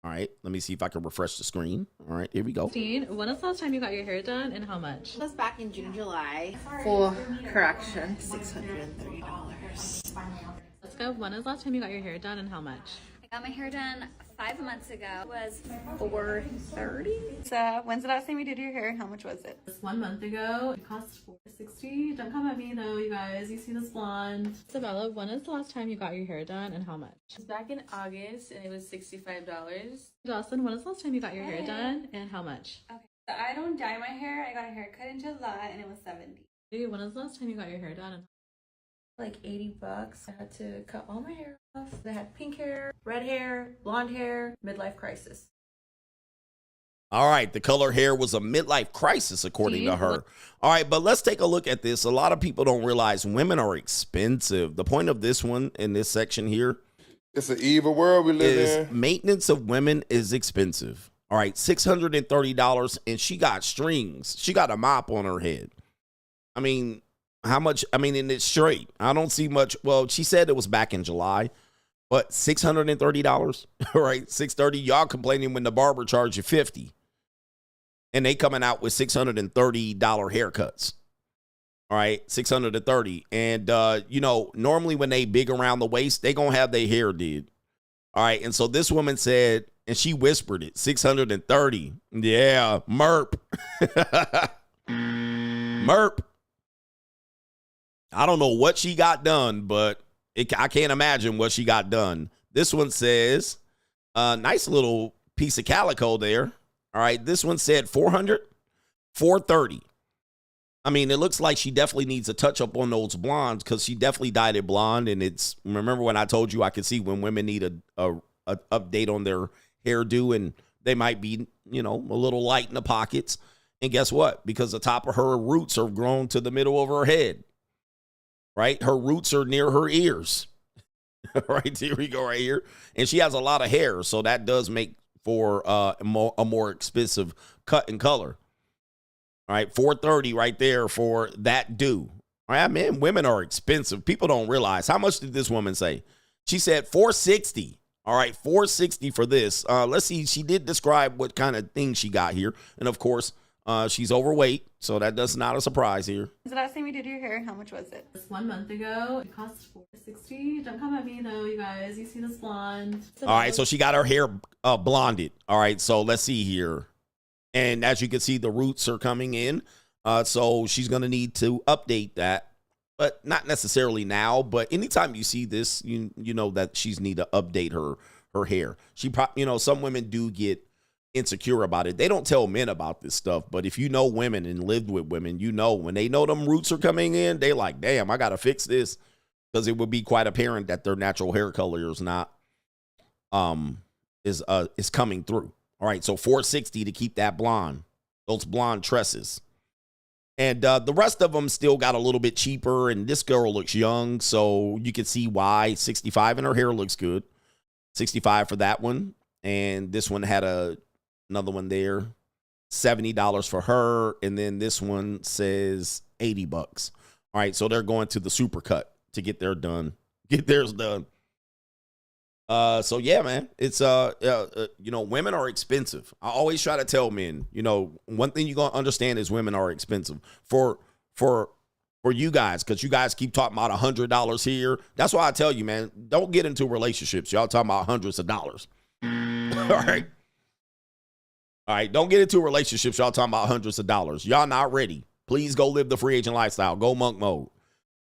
All right, let me see if I can refresh the screen. All right, here we go. Christine, when was the last time you got your hair done and how much? It was back in June, July. Full correction, $630. Let's go. When was the last time you got your hair done and how much? I got my hair done 5 months ago. It was $430. So, when's the last time you did your hair and how much was it? Just 1 month ago. It cost $460. Don't come at me though, you guys. You see this blonde. Isabella, when is the last time you got your hair done and how much? It was back in August and it was $65. Jocelyn, when is the last time you got your hair done and how much? Okay, so I don't dye my hair. I got a haircut in July and it was $70. When is the last time you got your hair done and like $80. I had to cut all my hair off. I had pink hair, red hair, blonde hair, midlife crisis. All right, the color hair was a midlife crisis, according to her. All right, but let's take a look at this. A lot of people don't realize women are expensive. The point of this one in this section here, it's an evil world we live in. Maintenance of women is expensive. All right, $630, and she got strings. She got a mop on her head. I mean, how much? I mean, and it's straight. I don't see much. Well, she said it was back in July, but $630. All right, $630. Y'all complaining when the barber charged you $50, and they coming out with $630 haircuts. All right, $630, and you know, normally when they big around the waist, they gonna have their hair did. All right, and so this woman said, and she whispered it, $630. Yeah, merp, merp. I don't know what she got done, but I can't imagine what she got done. This one says, nice little piece of calico there. All right, this one said $400, $430. I mean, it looks like she definitely needs a touch up on those blondes because she definitely dyed it blonde. And it's, remember when I told you I could see when women need a update on their hairdo and they might be, you know, a little light in the pockets. And guess what? Because the top of her roots are grown to the middle of her head. Right? Her roots are near her ears. Right? Here we go right here. And she has a lot of hair. So that does make for a more expensive cut and color. All right. $430 right there for that do. All right, man, women are expensive. People don't realize. How much did this woman say? She said $460. All right, $460 for this. Let's see. She did describe what kind of thing she got here. And of course, She's overweight, so that's not a surprise here. The last time you did your hair, how much was it? Just 1 month ago. It cost $460. Don't come at me though, you guys. You see this blonde. All right, so she got her hair blonded. All right, so let's see here. And as you can see, the roots are coming in. So she's going to need to update that, but not necessarily now. But anytime you see this, you know that she's need to update her hair. Some women do get insecure about it. They don't tell men about this stuff, but if you know women and lived with women, you know when they know them roots are coming in, they like, damn, I got to fix this, because it would be quite apparent that their natural hair color is not is coming through. All right, so $460 to keep that blonde, those blonde tresses. And the rest of them still got a little bit cheaper, and this girl looks young, so you can see why. 65, and her hair looks good. 65 for that one. And this one had another one there. $70 for her, and then this one says $80. All right, so they're going to the Supercut to get theirs done. So yeah, man, it's women are expensive. I always try to tell men, one thing you're gonna understand is women are expensive for you guys, because you guys keep talking about $100 here. That's why I tell you, man, don't get into relationships. Y'all talking about hundreds of dollars. All right, don't get into relationships. Y'all talking about hundreds of dollars. Y'all not ready. Please go live the free agent lifestyle. Go monk mode.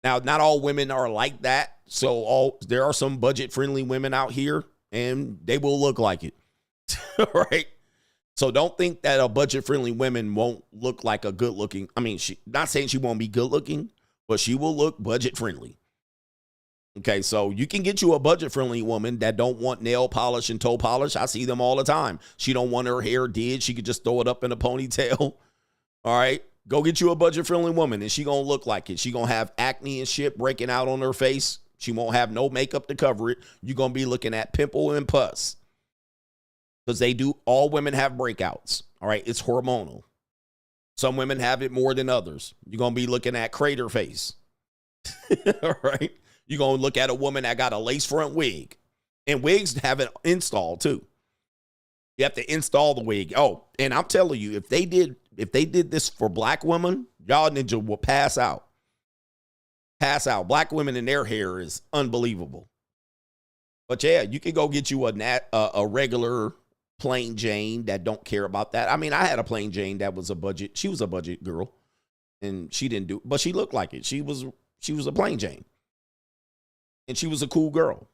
Now, not all women are like that. So there are some budget-friendly women out here, and they will look like it. Right? So don't think that a budget-friendly woman won't look like a good-looking. I mean, not saying she won't be good-looking, but she will look budget-friendly. Okay, so you can get you a budget-friendly woman that don't want nail polish and toe polish. I see them all the time. She don't want her hair did. She could just throw it up in a ponytail. All right? Go get you a budget-friendly woman, and she going to look like it. She going to have acne and shit breaking out on her face. She won't have no makeup to cover it. You're going to be looking at pimple and pus. Because all women have breakouts. All right? It's hormonal. Some women have it more than others. You're going to be looking at crater face. All right? You're going to look at a woman that got a lace front wig. And wigs have an install, too. You have to install the wig. Oh, and I'm telling you, if they did this for black women, y'all ninja will pass out. Pass out. Black women in their hair is unbelievable. But yeah, you can go get you a regular plain Jane that don't care about that. I mean, I had a plain Jane that was she was a budget girl, and she didn't do, but she looked like it. She was a plain Jane, and she was a cool girl.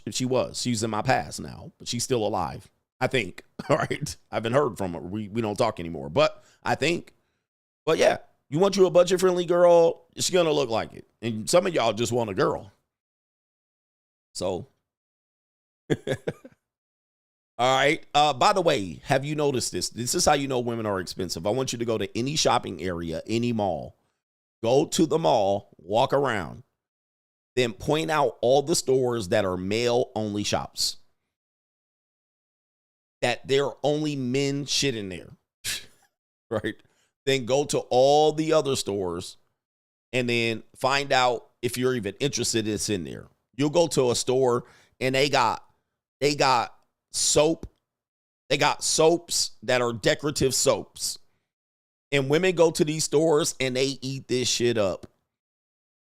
She's in my past now, but she's still alive, I think. All right. I haven't heard from her. We don't talk anymore, but I think. But yeah, you want you a budget-friendly girl, she's going to look like it. And some of y'all just want a girl. So. All right. By the way, have you noticed this? This is how you know women are expensive. I want you to go to any shopping area, any mall. Go to the mall, walk around. Then point out all the stores that are male-only shops. That there are only men shit in there. Right? Then go to all the other stores and then find out if you're even interested in it's in there. You'll go to a store and they got soap. They got soaps that are decorative soaps. And women go to these stores and they eat this shit up.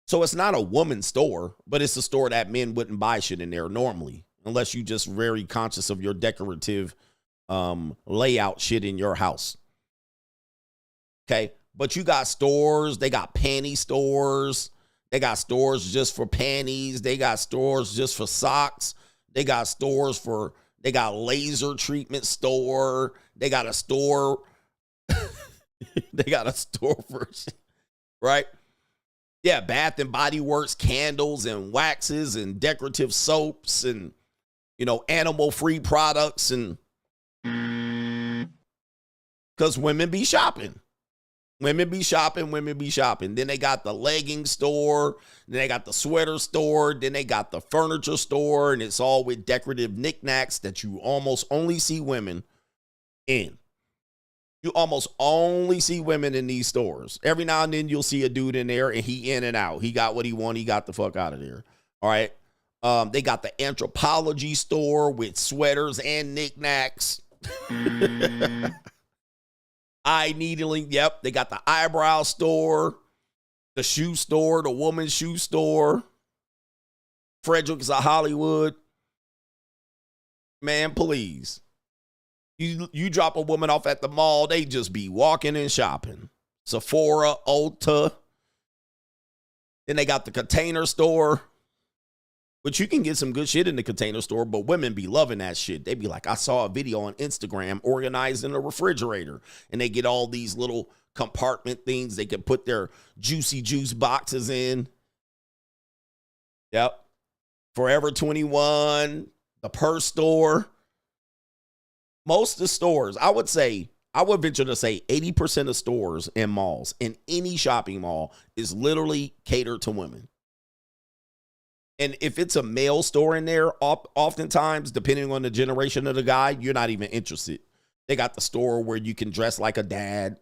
So it's not a woman's store, but it's a store that men wouldn't buy shit in there normally, unless you just very conscious of your decorative layout shit in your house. Okay, but you got stores, they got panty stores, they got stores just for panties, they got stores just for socks, they got laser treatment store, they got a store, for, right? Yeah, Bath and Body Works candles and waxes and decorative soaps and, animal-free products, and because women be shopping. Women be shopping. Then they got the legging store. Then they got the sweater store. Then they got the furniture store. And it's all with decorative knickknacks that you almost only see women in. You almost only see women in these stores. Every now and then you'll see a dude in there and he in and out. He got what he wanted. He got the fuck out of there. All right. They got the Anthropology store with sweaters and knickknacks. eye needling. Yep, they got the eyebrow store, the shoe store, the woman's shoe store. Frederick's of Hollywood. Man, please. You drop a woman off at the mall, they just be walking and shopping. Sephora, Ulta. Then they got the Container Store, which you can get some good shit in the Container Store, but women be loving that shit. They be like, I saw a video on Instagram organized in a refrigerator, and they get all these little compartment things they can put their juicy juice boxes in. Yep. Forever 21, the Purse Store. Most of the stores, I would venture to say 80% of stores and malls in any shopping mall is literally catered to women. And if it's a male store in there, oftentimes, depending on the generation of the guy, you're not even interested. They got the store where you can dress like a dad.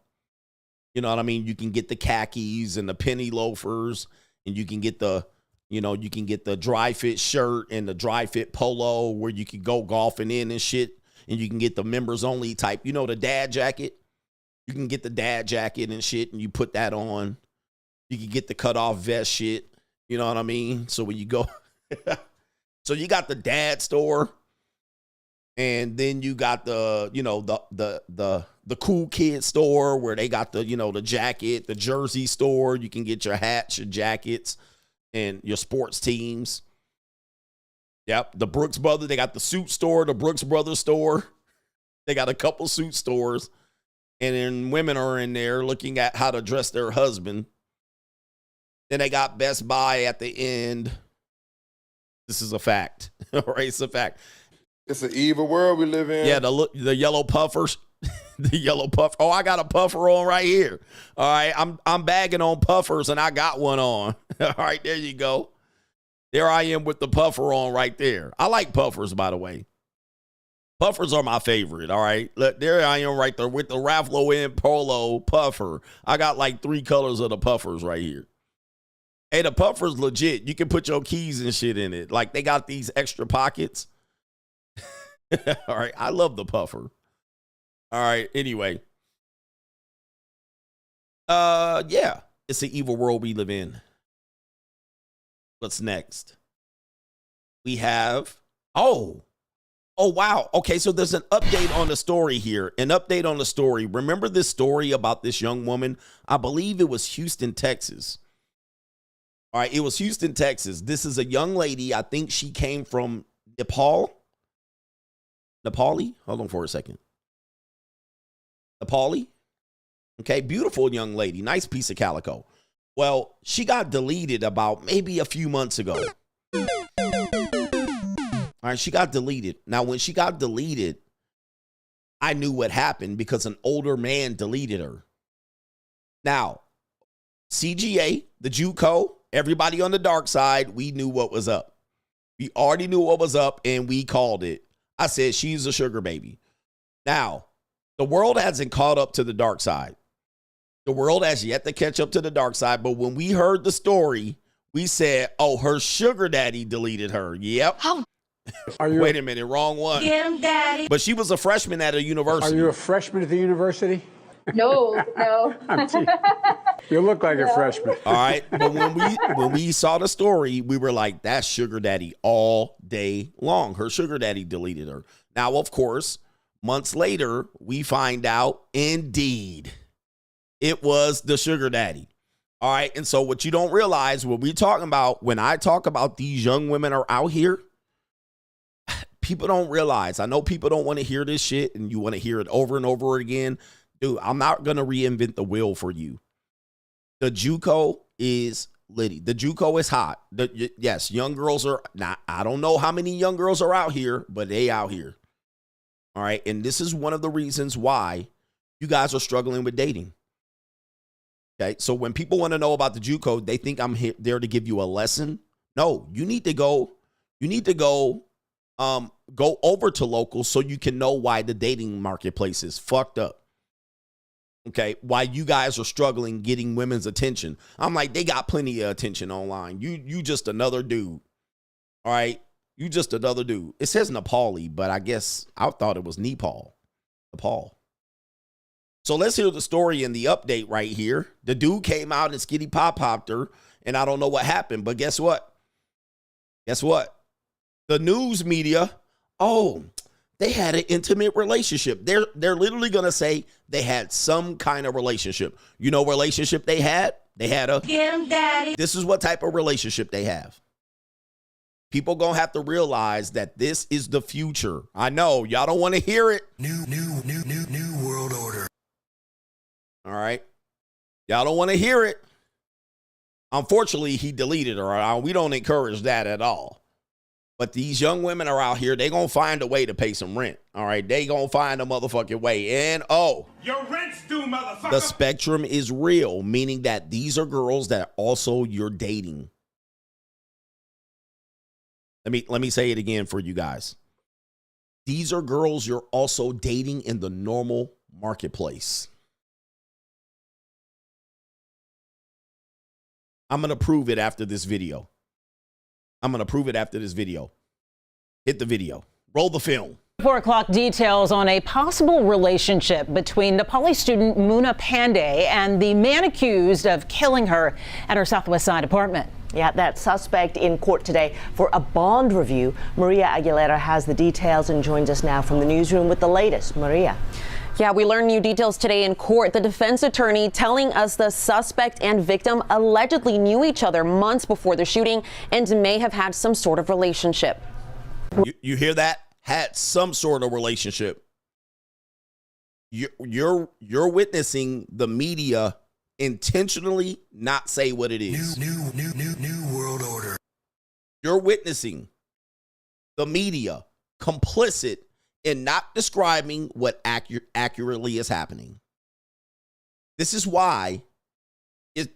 You know what I mean? You can get the khakis and the penny loafers, and you can get the dry fit shirt and the dry fit polo where you can go golfing in and shit. And you can get the members only type, the dad jacket. You can get the dad jacket and shit, and you put that on. You can get the cutoff vest shit. You know what I mean? So when you go, so you got the dad store, and then you got the cool kid store where they got the jacket, the jersey store. You can get your hats, your jackets, and your sports teams. Yep, the Brooks Brothers, they got the suit store, the Brooks Brothers store. They got a couple suit stores. And then women are in there looking at how to dress their husband. Then they got Best Buy at the end. This is a fact. All right, it's a fact. It's an evil world we live in. Yeah, the yellow puffers. The yellow puffer. Oh, I got a puffer on right here. All right, I'm bagging on puffers, and I got one on. All right, there you go. There I am with the puffer on right there. I like puffers, by the way. Puffers are my favorite, all right? Look, there I am right there with the Ralph Lauren polo puffer. I got like 3 colors of the puffers right here. Hey, the puffer's legit. You can put your keys and shit in it. Like, they got these extra pockets. All right, I love the puffer. All right, anyway. Yeah, it's the evil world we live in. What's next? We have, oh, wow. Okay, so there's an update on the story here. An update on the story. Remember this story about this young woman? I believe it was Houston, Texas. All right, it was Houston, Texas. This is a young lady. I think she came from Nepali? Hold on for a second. Nepali? Okay, beautiful young lady. Nice piece of calico. Well, she got deleted about maybe a few months ago. All right, she got deleted. Now, when she got deleted, I knew what happened because an older man deleted her. Now, CGA, the JUCO, everybody on the dark side, we knew what was up. We already knew what was up, and we called it. I said, she's a sugar baby. Now, the world hasn't caught up to the dark side. The world has yet to catch up to the dark side, but when we heard the story, we said, oh, her sugar daddy deleted her. Yep. Wait a minute, wrong one. Get him, daddy. But she was a freshman at a university. Are you a freshman at the university? No. You look like a freshman. All right, but when we saw the story, we were like, that's sugar daddy all day long. Her sugar daddy deleted her. Now, of course, months later, we find out, indeed, it was the sugar daddy. All right. And so what you don't realize, when I talk about these young women are out here, people don't realize. I know people don't want to hear this shit and you want to hear it over and over again. Dude, I'm not going to reinvent the wheel for you. The JUCO is litty. The JUCO is hot. Yes, young girls are not. I don't know how many young girls are out here, but they out here. All right. And this is one of the reasons why you guys are struggling with dating. Okay, so when people want to know about the JUCO, they think I'm there to give you a lesson. No, you need to go over to local so you can know why the dating marketplace is fucked up. Okay, why you guys are struggling getting women's attention. I'm like, they got plenty of attention online. You just another dude. All right, you just another dude. It says Nepali, but I guess I thought it was Nepal. So let's hear the story in the update right here. The dude came out and skitty popped her, and I don't know what happened, but guess what? Guess what? The news media, they had an intimate relationship. They're literally going to say they had some kind of relationship. You know what relationship they had? They had a... Get him, daddy. This is what type of relationship they have. People going to have to realize that this is the future. I know. Y'all don't want to hear it. New world order. All right. Y'all don't want to hear it. Unfortunately, he deleted her. We don't encourage that at all. But these young women are out here. They going to find a way to pay some rent. All right. They going to find a motherfucking way. And your rent's due, motherfucker. The spectrum is real, meaning that these are girls that also you're dating. Let me say it again for you guys. These are girls you're also dating in the normal marketplace. I'm going to prove it after this video. Hit the video. Roll the film. 4 o'clock details on a possible relationship between Nepali student Muna Pandey and the man accused of killing her at her Southwest Side apartment. Yeah, that suspect in court today for a bond review. Maria Aguilera has the details and joins us now from the newsroom with the latest. Maria. Yeah, we learned new details today in court. The defense attorney telling us the suspect and victim allegedly knew each other months before the shooting and may have had some sort of relationship. You hear that? Had some sort of relationship. You're witnessing the media intentionally not say what it is. New world order. You're witnessing the media complicit in not describing what accurately is happening. This is why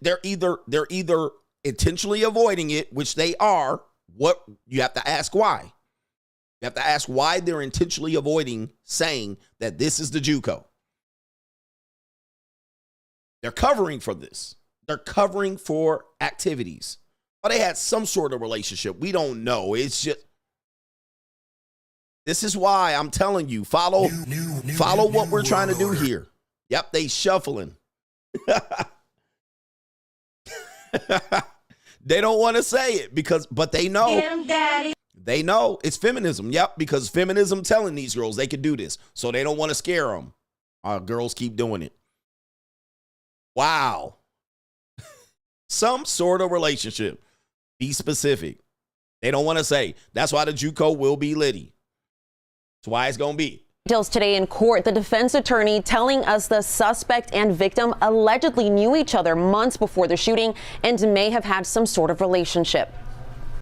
they're either intentionally avoiding it, which they are. What you have to ask why. You have to ask why they're intentionally avoiding saying that this is the JUCO. They're covering for this. They're covering for activities. Or they had some sort of relationship. We don't know. It's just, this is why I'm telling you, follow what we're trying to do here. Yep, they shuffling. They don't want to say it but they know. Get him, daddy. They know it's feminism. Yep, because feminism telling these girls they could do this. So they don't want to scare them. Our girls keep doing it. Wow. Some sort of relationship. Be specific. They don't want to say. That's why the JUCO will be litty. That's why it's going to be. Details today in court. The defense attorney telling us the suspect and victim allegedly knew each other months before the shooting and may have had some sort of relationship.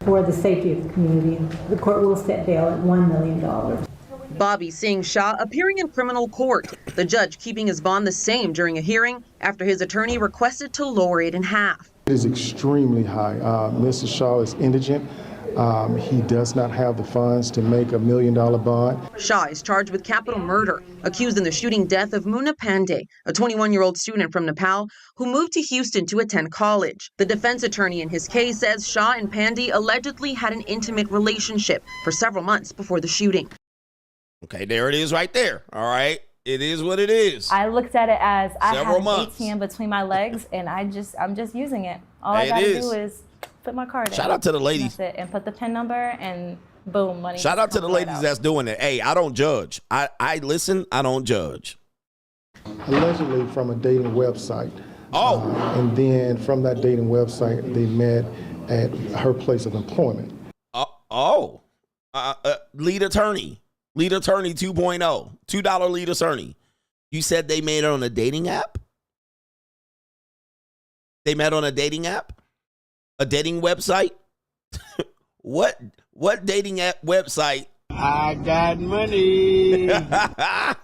For the safety of the community, the court will set bail at $1 million. Bobby Singh Shah appearing in criminal court. The judge keeping his bond the same during a hearing after his attorney requested to lower it in half. It is extremely high. Mr. Shaw is indigent. He does not have the funds to make $1 million bond. Shah is charged with capital murder, accused in the shooting death of Muna Pandey, a 21-year-old student from Nepal who moved to Houston to attend college. The defense attorney in his case says Shah and Pandey allegedly had an intimate relationship for several months before the shooting. Okay, there it is right there. All right. It is what it is. I looked at it as I have an months. ATM between my legs and I'm just using it. All I gotta do is put my card in. Shout out to the ladies. That's it. And put the PIN number and boom, money. Shout out to the ladies that's doing it. Hey, I don't judge. I listen, I don't judge. Allegedly from a dating website. And then from that dating website, they met at her place of employment. Lead attorney. Lead attorney 2.0. $2 lead attorney. You said they met on a dating app? They met on a dating app? A dating website? What dating app website? I got money. They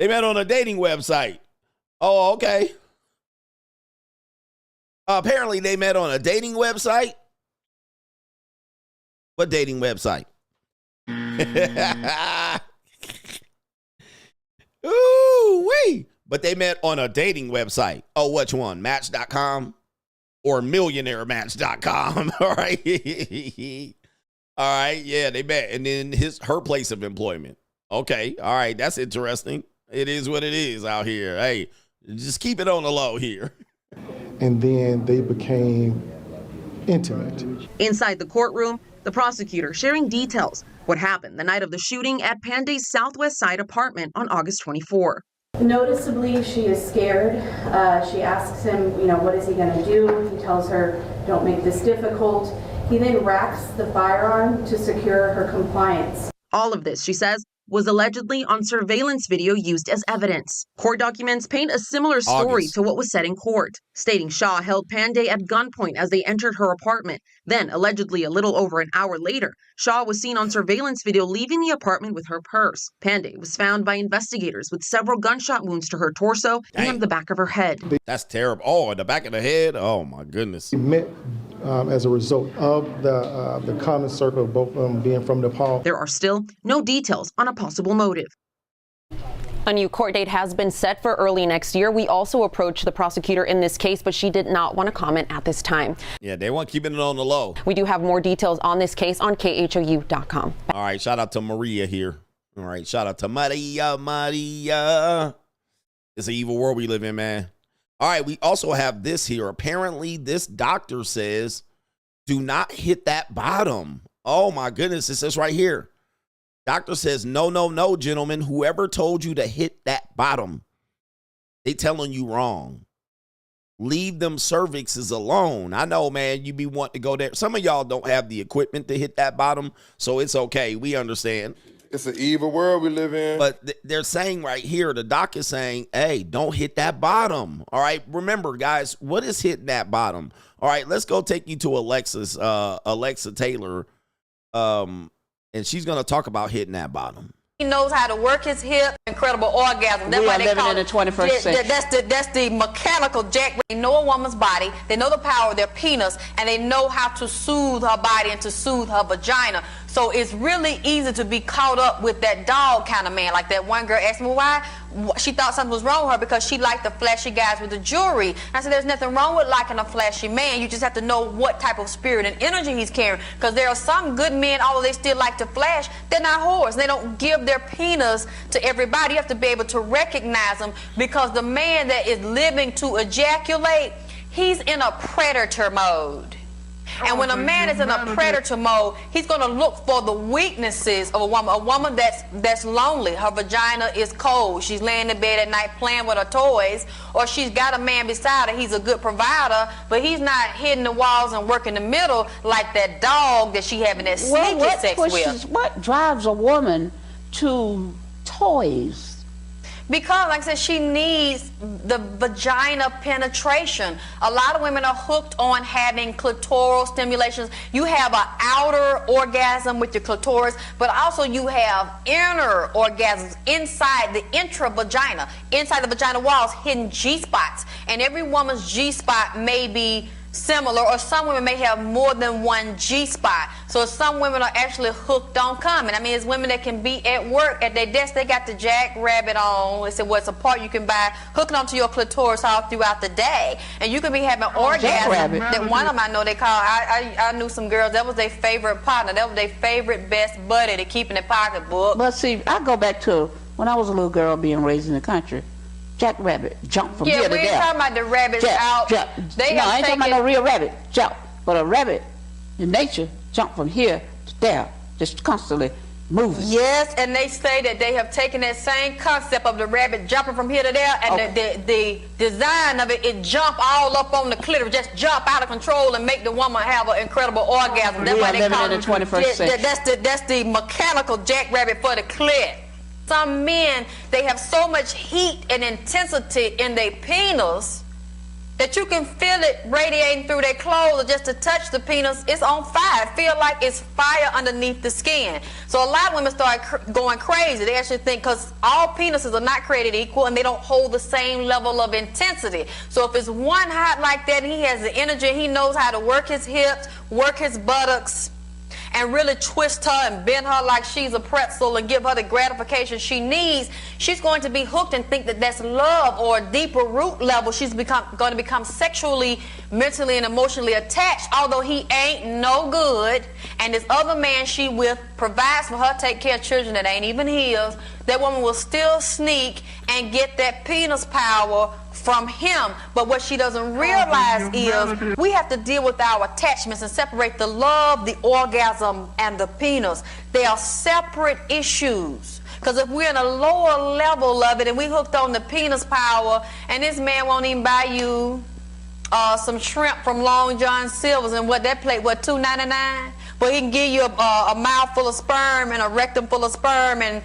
met on a dating website. Oh, okay. Apparently they met on a dating website. What dating website? Ooh-wee. But they met on a dating website. Oh, which one? Match.com or millionairematch.com. All right. All right. Yeah, they met. And then her place of employment. Okay. All right. That's interesting. It is what it is out here. Hey, just keep it on the low here. And then they became intimate. Inside the courtroom, the prosecutor sharing details what happened the night of the shooting at Pandey's Southwest Side apartment on August 24. Noticeably, she is scared. She asks him, what is he going to do? He tells her, don't make this difficult. He then racks the firearm to secure her compliance. All of this, she says, was allegedly on surveillance video used as evidence. Court documents paint a similar story to what was said in court, stating Shaw held Pandey at gunpoint as they entered her apartment. Then, allegedly a little over an hour later, Shaw was seen on surveillance video leaving the apartment with her purse. Pandey was found by investigators with several gunshot wounds to her torso and the back of her head. That's terrible. Oh, the back of the head? Oh, my goodness. We met as a result of the common circle of both of them being from Nepal. There are still no details on a possible motive. A new court date has been set for early next year. We also approached the prosecutor in this case, but she did not want to comment at this time. Yeah, they want keeping it on the low. We do have more details on this case on KHOU.com. All right, shout out to Maria here. All right, shout out to Maria. It's an evil world we live in, man. All right, we also have this here. Apparently, this doctor says, do not hit that bottom. Oh, my goodness. It says right here. Doctor says, no, no, no, gentlemen. Whoever told you to hit that bottom, they telling you wrong. Leave them cervixes alone. I know, man, you be wanting to go there. Some of y'all don't have the equipment to hit that bottom, so it's okay. We understand. It's an evil world we live in. But they're saying right here, the doc is saying, hey, don't hit that bottom. All right, remember, guys, what is hitting that bottom? All right, let's go take you to Alexa Taylor, and she's going to talk about hitting that bottom. He knows how to work his hip, incredible orgasm. That's why they call it. We are living in the 21st century. That's the mechanical jack. They know a woman's body, they know the power of their penis, and they know how to soothe her body and to soothe her vagina. So it's really easy to be caught up with that dog kind of man. Like that one girl asked me why she thought something was wrong with her because she liked the flashy guys with the jewelry. I said there's nothing wrong with liking a flashy man. You just have to know what type of spirit and energy he's carrying. Because there are some good men, although they still like to flash, they're not whores. They don't give their penis to everybody. You have to be able to recognize them, because the man that is living to ejaculate, he's in a predator mode. And when a man is in a predator mode, he's going to look for the weaknesses of a woman that's lonely. Her vagina is cold. She's laying in bed at night playing with her toys, or she's got a man beside her. He's a good provider, but he's not hitting the walls and working the middle like that dog that she having that sneaky sex with. What drives a woman to toys? Because, like I said, she needs the vagina penetration. A lot of women are hooked on having clitoral stimulations. You have an outer orgasm with your clitoris, but also you have inner orgasms inside the intravagina, inside the vagina walls, hidden G-spots. And every woman's G-spot may be similar, or some women may have more than one G-spot. So some women are actually hooked on coming. I mean, it's women that can be at work at their desk, they got the jackrabbit on. They said, well, it's a part you can buy, hooking onto your clitoris all throughout the day. And you can be having orgasms. That one of them I know they call, I knew some girls, that was their favorite partner. That was their favorite best buddy to keep in their pocketbook. But see, I go back to when I was a little girl being raised in the country. Jackrabbit jump from here to there. Yeah, we ain't talking about the rabbits out. I ain't talking about no real rabbit jump, but a rabbit in nature jump from here to there, just constantly moving. Yes, and they say that they have taken that same concept of the rabbit jumping from here to there, and the design of it jump all up on the clitoris, just jump out of control and make the woman have an incredible orgasm. That's why they call it. We are living in the 21st century. That's the mechanical jackrabbit for the clit. Some men, they have so much heat and intensity in their penis that you can feel it radiating through their clothes, or just to touch the penis, it's on fire. It feel like it's fire underneath the skin. So a lot of women start going crazy. They actually think, because all penises are not created equal and they don't hold the same level of intensity. So if it's one hot like that and he has the energy, he knows how to work his hips, work his buttocks, and really twist her and bend her like she's a pretzel and give her the gratification she needs, she's going to be hooked and think that that's love, or a deeper root level. She's going to become sexually, mentally, and emotionally attached, although he ain't no good, and this other man she with provides for her, take care of children that ain't even his. That woman will still sneak and get that penis power from him. But what she doesn't realize is we have to deal with our attachments and separate the love, the orgasm, and the penis. They are separate issues. Because if we're in a lower level of it and we hooked on the penis power, and this man won't even buy you some shrimp from Long John Silver's, and what that plate, what, $2.99? But he can give you a mouthful of sperm and a rectum full of sperm, and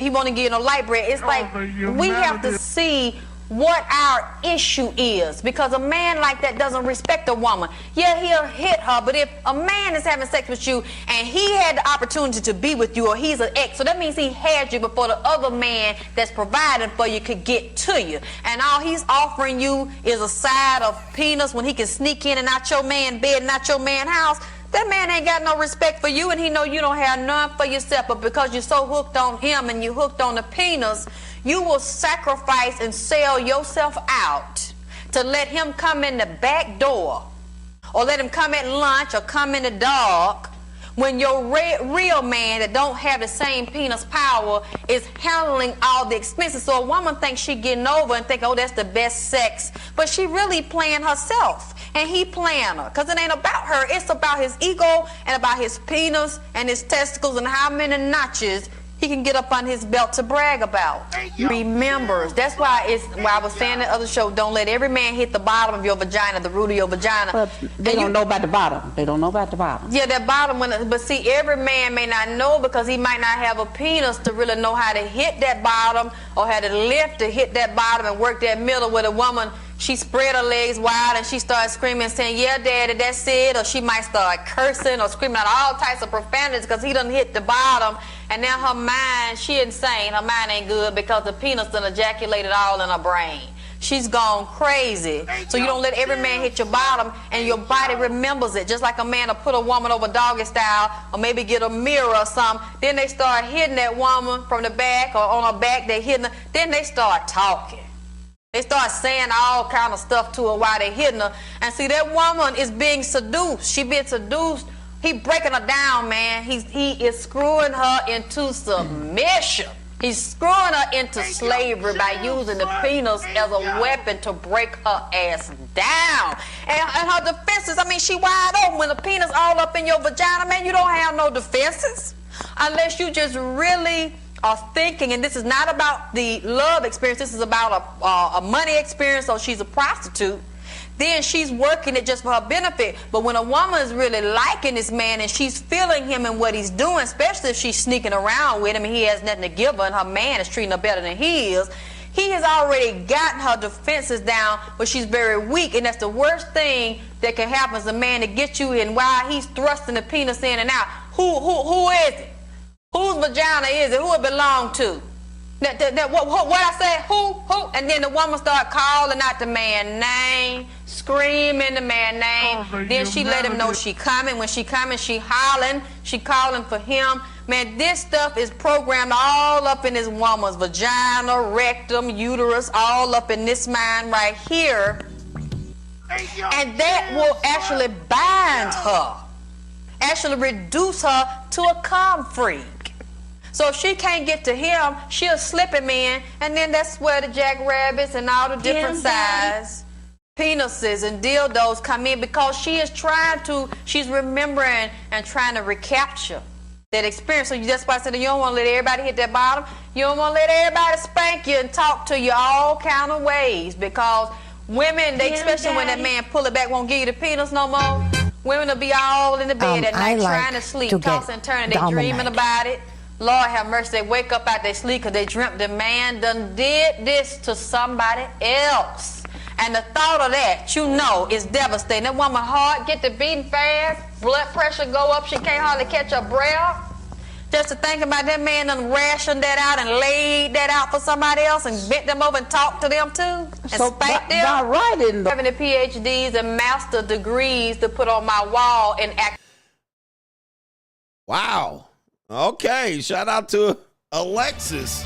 he won't even give you no light bread. It's like we have to see what our issue is, because a man like that doesn't respect a woman. Yeah, he'll hit her, but if a man is having sex with you and he had the opportunity to be with you, or he's an ex, so that means he had you before the other man that's providing for you could get to you. And all he's offering you is a side of penis when he can sneak in and out your man bed and out your man house. That man ain't got no respect for you, and he know you don't have none for yourself. But because you're so hooked on him and you hooked on the penis, you will sacrifice and sell yourself out to let him come in the back door, or let him come at lunch, or come in the dark, when your real man that don't have the same penis power is handling all the expenses. So a woman thinks she getting over and think, oh, that's the best sex. But she really playing herself, and he playing her. Because it ain't about her. It's about his ego and about his penis and his testicles and how many notches he can get up on his belt to brag about. Remembers. That's why I was saying in the other show, don't let every man hit the bottom of your vagina, the root of your vagina. But they don't know about the bottom. They don't know about the bottom. Yeah, that bottom one. But see, every man may not know, because he might not have a penis to really know how to hit that bottom, or how to lift to hit that bottom and work that middle. With a woman, she spread her legs wide and she started screaming and saying, yeah, daddy, that's it. Or she might start cursing or screaming out all types of profanities because he done hit the bottom. And now her mind, she insane. Her mind ain't good because the penis done ejaculated all in her brain. She's gone crazy. So you don't let every man hit your bottom, and your body remembers it. Just like a man will put a woman over doggy style, or maybe get a mirror or something. Then they start hitting that woman from the back, or on her back, they hitting her. Then they start talking. They start saying all kind of stuff to her while they hitting her. And see, that woman is being seduced. She being seduced. He breaking her down, man. He is screwing her into submission. He's screwing her into slavery by using the penis as a weapon to break her ass down. And her defenses, I mean, she wide open. When the penis all up in your vagina, man, you don't have no defenses. Unless you just really are thinking, and this is not about the love experience, this is about a money experience, so she's a prostitute. Then she's working it just for her benefit. But when a woman is really liking this man and she's feeling him and what he's doing, especially if she's sneaking around with him and he has nothing to give her and her man is treating her better than he has already gotten her defenses down, but she's very weak. And that's the worst thing that can happen, is a man to get you in while he's thrusting the penis in and out. Who is it? Whose vagina is it? Who it belong to? What I say? Who? And then the woman start calling out the man's name, screaming the man's name. Then she let him know she coming. When she coming, she hollering. She calling for him. Man, this stuff is programmed all up in this woman's vagina, rectum, uterus, all up in this mind right here. And that will actually bind her, actually reduce her to a calm freak. So if she can't get to him, she'll slip him in, and then that's where the jackrabbits and all the different size penises and dildos come in, because she's remembering and trying to recapture that experience. So that's why I said you don't want to let everybody hit that bottom. You don't want to let everybody spank you and talk to you all kind of ways, because women, especially when that man pull it back, won't give you the penis no more. Women will be all in the bed at night trying to sleep, tossing and turning, they dreaming about it. Lord have mercy, they wake up out their sleep because they dreamt the man done did this to somebody else. And the thought of that, is devastating. That woman's heart get to beating fast, blood pressure go up, she can't hardly catch her breath. Just to think about that man done rationed that out and laid that out for somebody else and bent them over and talked to them too and spanked them. Having the PhDs and master degrees to put on my wall and act Wow. Okay. Shout out to Alexis.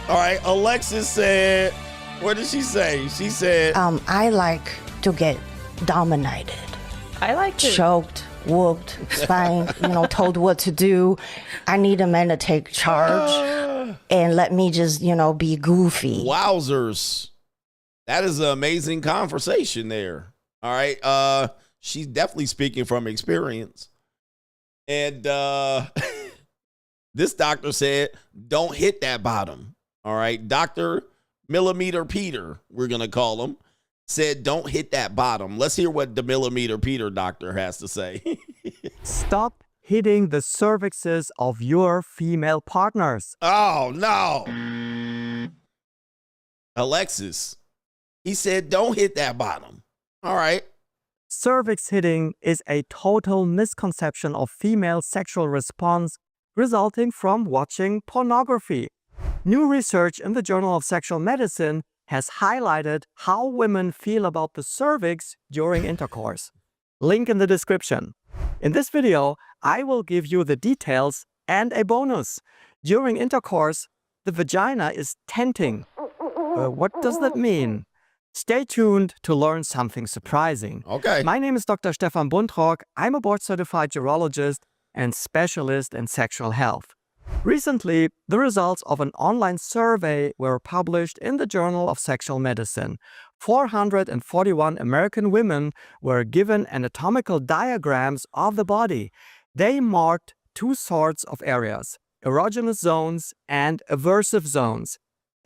All right. Alexis said, what did she say? She said, I like to get dominated. I like to choked, whooped, spanked, told what to do. I need a man to take charge and let me just, be goofy. Wowzers. That is an amazing conversation there. All right. She's definitely speaking from experience. And this doctor said, don't hit that bottom. All right. Dr. Millimeter Peter, we're going to call him, said, don't hit that bottom. Let's hear what the Millimeter Peter doctor has to say. Stop hitting the cervixes of your female partners. Oh, no. Alexis, he said, don't hit that bottom. All right. Cervix hitting is a total misconception of female sexual response resulting from watching pornography. New research in the Journal of Sexual Medicine has highlighted how women feel about the cervix during intercourse. Link in the description. In this video, I will give you the details and a bonus. During intercourse, the vagina is tenting. What does that mean? Stay tuned to learn something surprising. Okay. My name is Dr. Stefan Buntrock. I'm a board-certified urologist and specialist in sexual health. Recently, the results of an online survey were published in the Journal of Sexual Medicine. 441 American women were given anatomical diagrams of the body. They marked two sorts of areas, erogenous zones and aversive zones.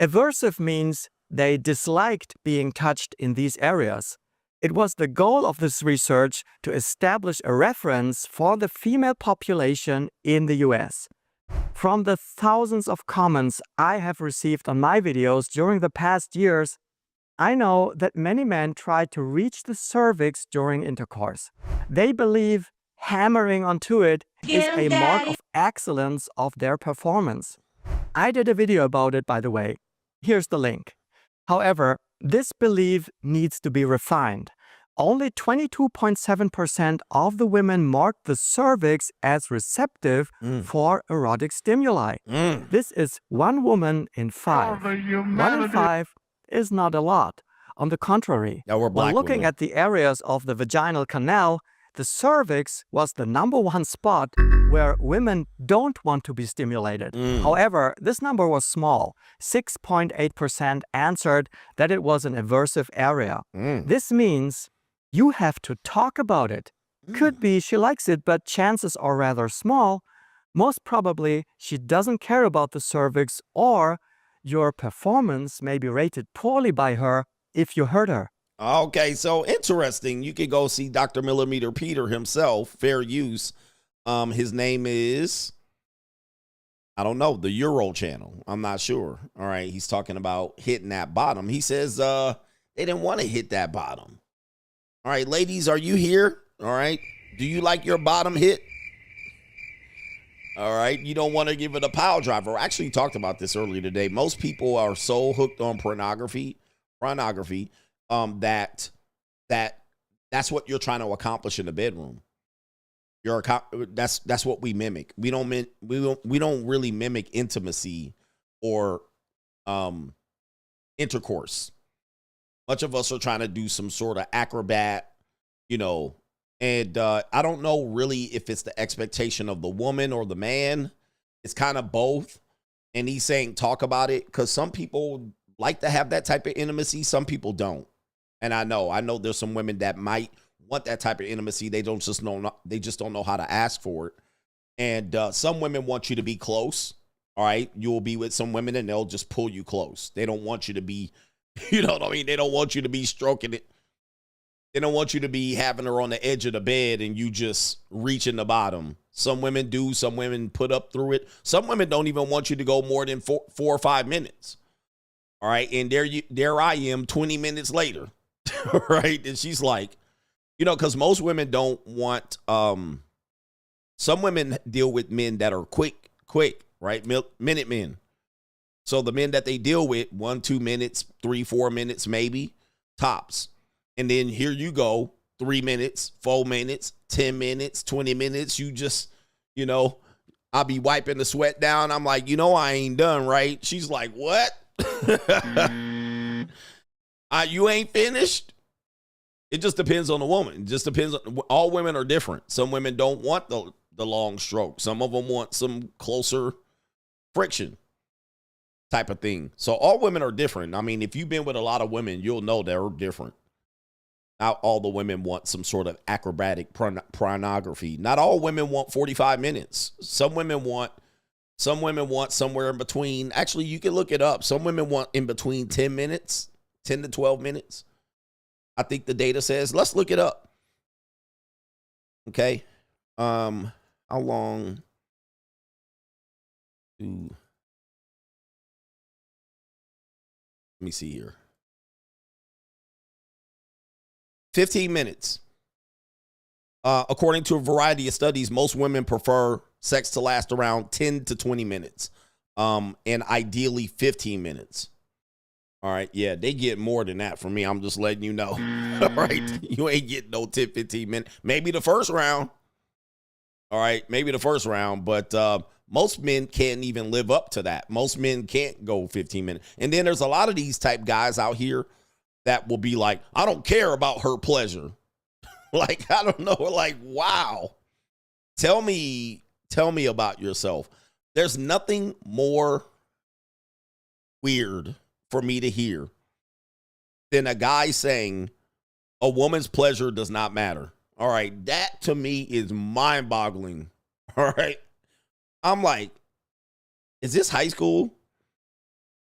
Aversive means they disliked being touched in these areas. It was the goal of this research to establish a reference for the female population in the US. From the thousands of comments I have received on my videos during the past years, I know that many men try to reach the cervix during intercourse. They believe hammering onto it is a mark of excellence of their performance. I did a video about it, by the way. Here's the link. However, this belief needs to be refined. Only 22.7% of the women marked the cervix as receptive for erotic stimuli. This is 1 woman in 5. 1 in 5 is not a lot. On the contrary, when looking at the areas of the vaginal canal, the cervix was the #1 spot where women don't want to be stimulated. However, this number was small. 6.8% answered that it was an aversive area. This means you have to talk about it. Could be she likes it, but chances are rather small. Most probably, she doesn't care about the cervix, or your performance may be rated poorly by her if you hurt her. Okay, so interesting. You can go see Dr. Millimeter Peter himself, fair use. His name is, I don't know, the Euro channel. I'm not sure. All right, he's talking about hitting that bottom. He says they didn't want to hit that bottom. All right, ladies, are you here? All right, do you like your bottom hit? All right, you don't want to give it a pile driver. I actually talked about this earlier today. Most people are so hooked on pornography, that's what you're trying to accomplish in the bedroom. That's what we mimic. We don't really mimic intimacy or intercourse. Much of us are trying to do some sort of acrobat, and I don't know really if it's the expectation of the woman or the man. It's kind of both. And he's saying talk about it because some people like to have that type of intimacy. Some people don't. And I know there's some women that might want that type of intimacy. They just don't know how to ask for it. And some women want you to be close. All right. You'll be with some women and they'll just pull you close. They don't want you to be, you know what I mean? They don't want you to be stroking it. They don't want you to be having her on the edge of the bed and you just reaching the bottom. Some women do. Some women put up through it. Some women don't even want you to go more than 4 or 5 minutes. All right. And there I am 20 minutes later. Right. And she's like, because most women don't want, some women deal with men that are quick, right? Minute men. So the men that they deal with, 1, 2 minutes, 3, 4 minutes, maybe tops. And then here you go, 3 minutes, 4 minutes, 10 minutes, 20 minutes. You just, I'll be wiping the sweat down. I'm like, you know, I ain't done, right? She's like, what? You ain't finished? It just depends on the woman. It just depends. All women are different. Some women don't want the long stroke. Some of them want some closer friction type of thing. So all women are different. I mean, if you've been with a lot of women, you'll know they're different. Not all the women want some sort of acrobatic pornography. Not all women want 45 minutes. Some women want somewhere in between. Actually, you can look it up. Some women want in between 10 minutes, 10 to 12 minutes. I think the data says, let's look it up. Okay. How long do, let me see here. 15 minutes. According to a variety of studies, most women prefer sex to last around 10 to 20 minutes. And ideally 15 minutes. All right. Yeah, they get more than that from me. I'm just letting you know. All right. You ain't getting no 10, 15 minutes. Maybe the first round. All right. Maybe the first round. But most men can't even live up to that. Most men can't go 15 minutes. And then there's a lot of these type guys out here that will be like, I don't care about her pleasure. Like, I don't know. Like, wow. Tell me about yourself. There's nothing more weird for me to hear than a guy saying a woman's pleasure does not matter. All right. That to me is mind boggling. All right. I'm like, is this high school?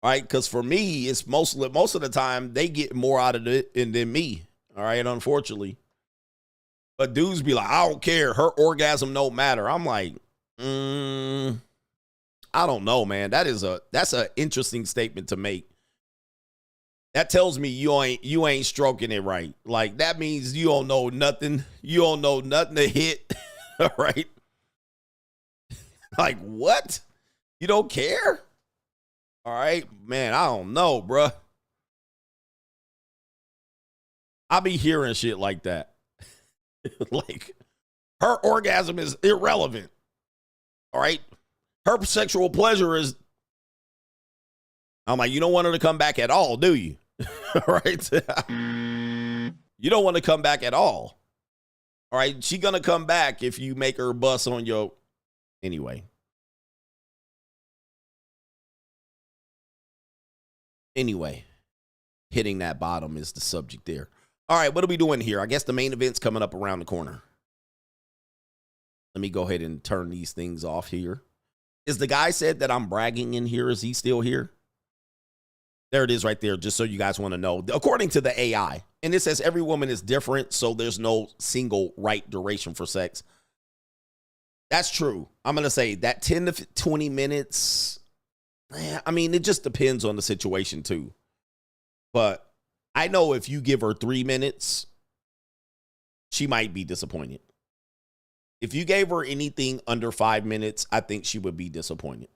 All right. Because for me, it's most of the time they get more out of it than me. All right. Unfortunately. But dudes be like, I don't care. Her orgasm don't matter. I'm like, I don't know, man. That's an interesting statement to make. That tells me you ain't stroking it right. Like, that means you don't know nothing. You don't know nothing to hit. All right. Like, what? You don't care? All right, man. I don't know, bruh. I be hearing shit like that. Like, her orgasm is irrelevant. All right. Her sexual pleasure is. I'm like, you don't want her to come back at all, do you? All right. You don't want to come back at all. All right. She going to come back if you make her bust on your. Anyway. Hitting that bottom is the subject there. All right. What are we doing here? I guess the main event's coming up around the corner. Let me go ahead and turn these things off here. Is the guy said that I'm bragging in here? Is he still here? There it is right there, just so you guys want to know. According to the AI, and it says every woman is different, so there's no single right duration for sex. That's true. I'm going to say that 10 to 20 minutes, I mean, it just depends on the situation too. But I know if you give her 3 minutes, she might be disappointed. If you gave her anything under 5 minutes, I think she would be disappointed.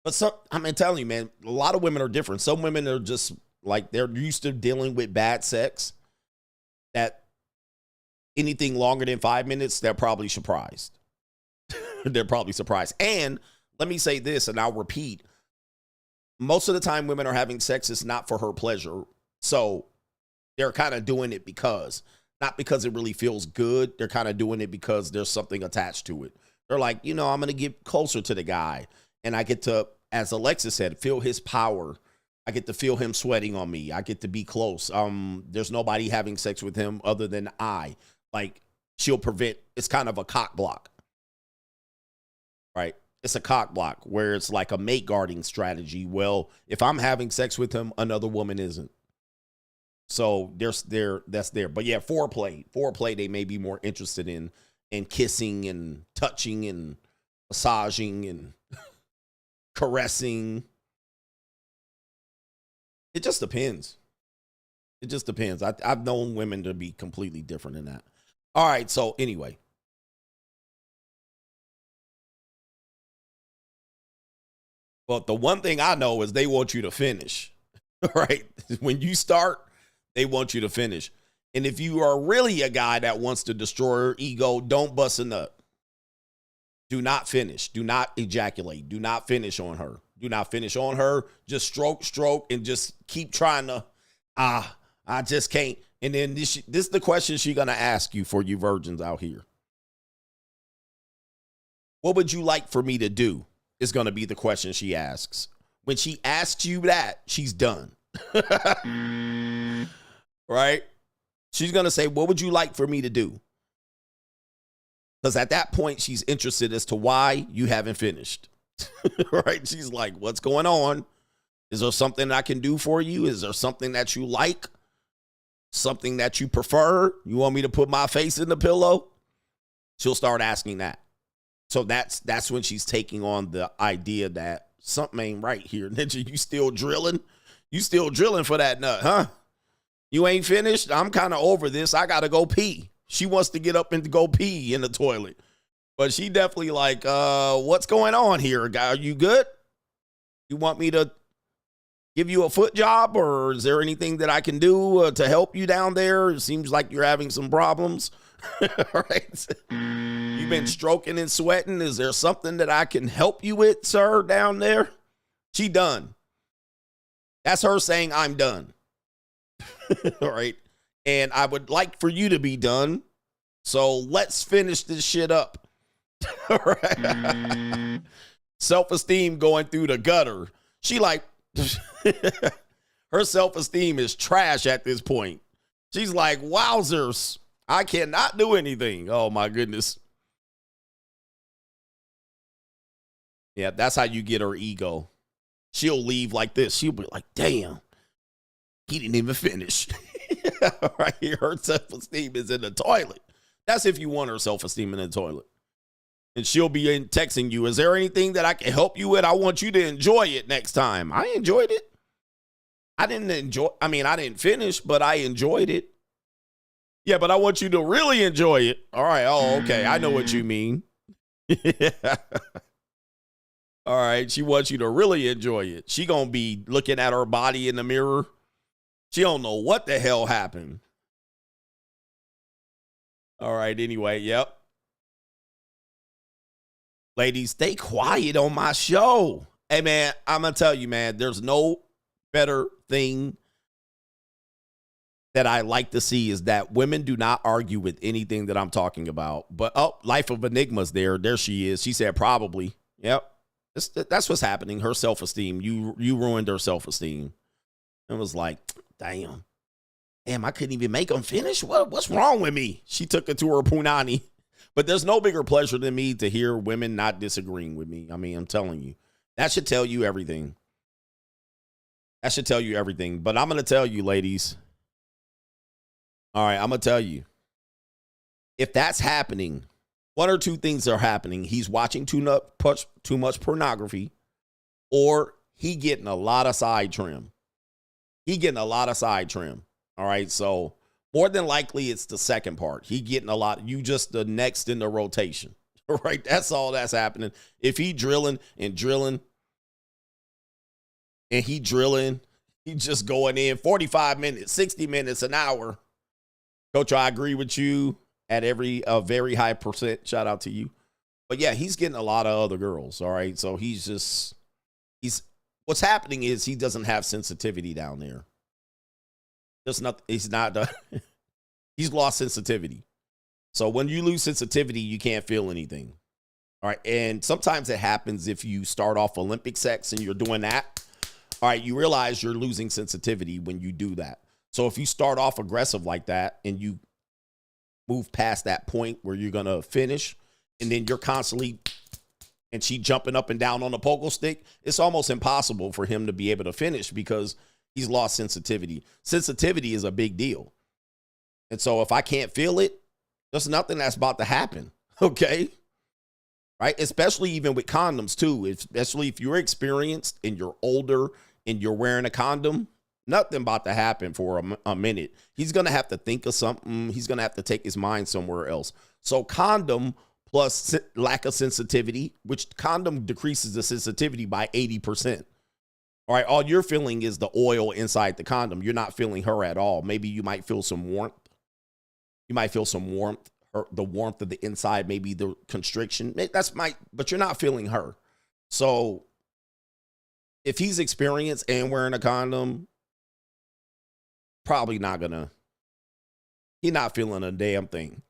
But I'm telling you, man, a lot of women are different. Some women are just like, they're used to dealing with bad sex, that anything longer than 5 minutes, they're probably surprised. They're probably surprised. And let me say this, and I'll repeat. Most of the time women are having sex, it's not for her pleasure. So they're kind of doing it because, not because it really feels good. They're kind of doing it because there's something attached to it. They're like, you know, I'm going to get closer to the guy. And I get to, as Alexis said, feel his power. I get to feel him sweating on me. I get to be close. There's nobody having sex with him other than I. Like, she'll prevent, it's kind of a cock block. Right? It's a cock block where it's like a mate guarding strategy. Well, if I'm having sex with him, another woman isn't. So that's there. But yeah, foreplay, they may be more interested in kissing and touching and massaging and caressing. It just depends. I've known women to be completely different in that. All right. So anyway. But the one thing I know is they want you to finish. Right? When you start, they want you to finish. And if you are really a guy that wants to destroy her ego, don't bust a nut. Do not finish. Do not ejaculate. Do not finish on her. Do not finish on her. Just stroke, and just keep trying to, I just can't. And then this is the question she's going to ask you for you virgins out here. What would you like for me to do is going to be the question she asks. When she asks you that, she's done. Right? She's going to say, what would you like for me to do? Because at that point, she's interested as to why you haven't finished. Right? She's like, what's going on? Is there something I can do for you? Is there something that you like? Something that you prefer? You want me to put my face in the pillow? She'll start asking that. So that's when she's taking on the idea that something ain't right here. Ninja, you still drilling? You still drilling for that nut, huh? You ain't finished? I'm kind of over this. I got to go pee. She wants to get up and go pee in the toilet. But she definitely like, what's going on here, guy? Are you good? You want me to give you a foot job, or is there anything that I can do to help you down there? It seems like you're having some problems. Right? You've been stroking and sweating. Is there something that I can help you with, sir, down there? She done. That's her saying, I'm done. All right. And I would like for you to be done. So let's finish this shit up. All right. Self-esteem going through the gutter. She like, her self-esteem is trash at this point. She's like, wowzers, I cannot do anything. Oh my goodness. Yeah, that's how you get her ego. She'll leave like this. She'll be like, damn, he didn't even finish. Right here, her self-esteem is in the toilet. That's if you want her self-esteem in the toilet. And she'll be texting you, is there anything that I can help you with? I want you to enjoy it next time. I enjoyed it. I didn't finish, but I enjoyed it. Yeah, but I want you to really enjoy it. All right. Oh, okay. I know what you mean. All right. She wants you to really enjoy it. She going to be looking at her body in the mirror. She don't know what the hell happened. All right. Anyway, yep. Ladies, stay quiet on my show. Hey, man, I'm going to tell you, man, there's no better thing that I like to see is that women do not argue with anything that I'm talking about. But, oh, Life of Enigma's there. There she is. She said probably. Yep. That's what's happening. Her self-esteem. You ruined her self-esteem. It was like, damn, I couldn't even make them finish. What's wrong with me? She took it to her punani. But there's no bigger pleasure than me to hear women not disagreeing with me. I mean, I'm telling you, that should tell you everything. That should tell you everything. But I'm going to tell you, ladies. All right, I'm going to tell you. If that's happening, one or two things are happening. He's watching too much pornography, or he getting a lot of side trim. All right, so more than likely it's the second part. He getting a lot. You just the next in the rotation. All right, that's all that's happening. If he drilling, and he just going in 45 minutes, 60 minutes, an hour. Coach, I agree with you at a very high percent. Shout out to you. But yeah, he's getting a lot of other girls. All right, so what's happening is he doesn't have sensitivity down there. He's lost sensitivity. So when you lose sensitivity, you can't feel anything. All right. And sometimes it happens if you start off Olympic sex and you're doing that. All right. You realize you're losing sensitivity when you do that. So if you start off aggressive like that and you move past that point where you're going to finish, and then you're constantly, and she jumping up and down on the pogo stick, it's almost impossible for him to be able to finish because he's lost sensitivity. Sensitivity is a big deal. And so if I can't feel it, there's nothing that's about to happen. Okay. Right. Especially even with condoms too. Especially if you're experienced and you're older and you're wearing a condom, nothing about to happen for a minute. He's going to have to think of something. He's going to have to take his mind somewhere else. So condom plus lack of sensitivity, which condom decreases the sensitivity by 80%. All right, all you're feeling is the oil inside the condom. You're not feeling her at all. Maybe you might feel some warmth. the warmth of the inside, maybe the constriction. But you're not feeling her. So if he's experienced and wearing a condom, probably not gonna, he's not feeling a damn thing.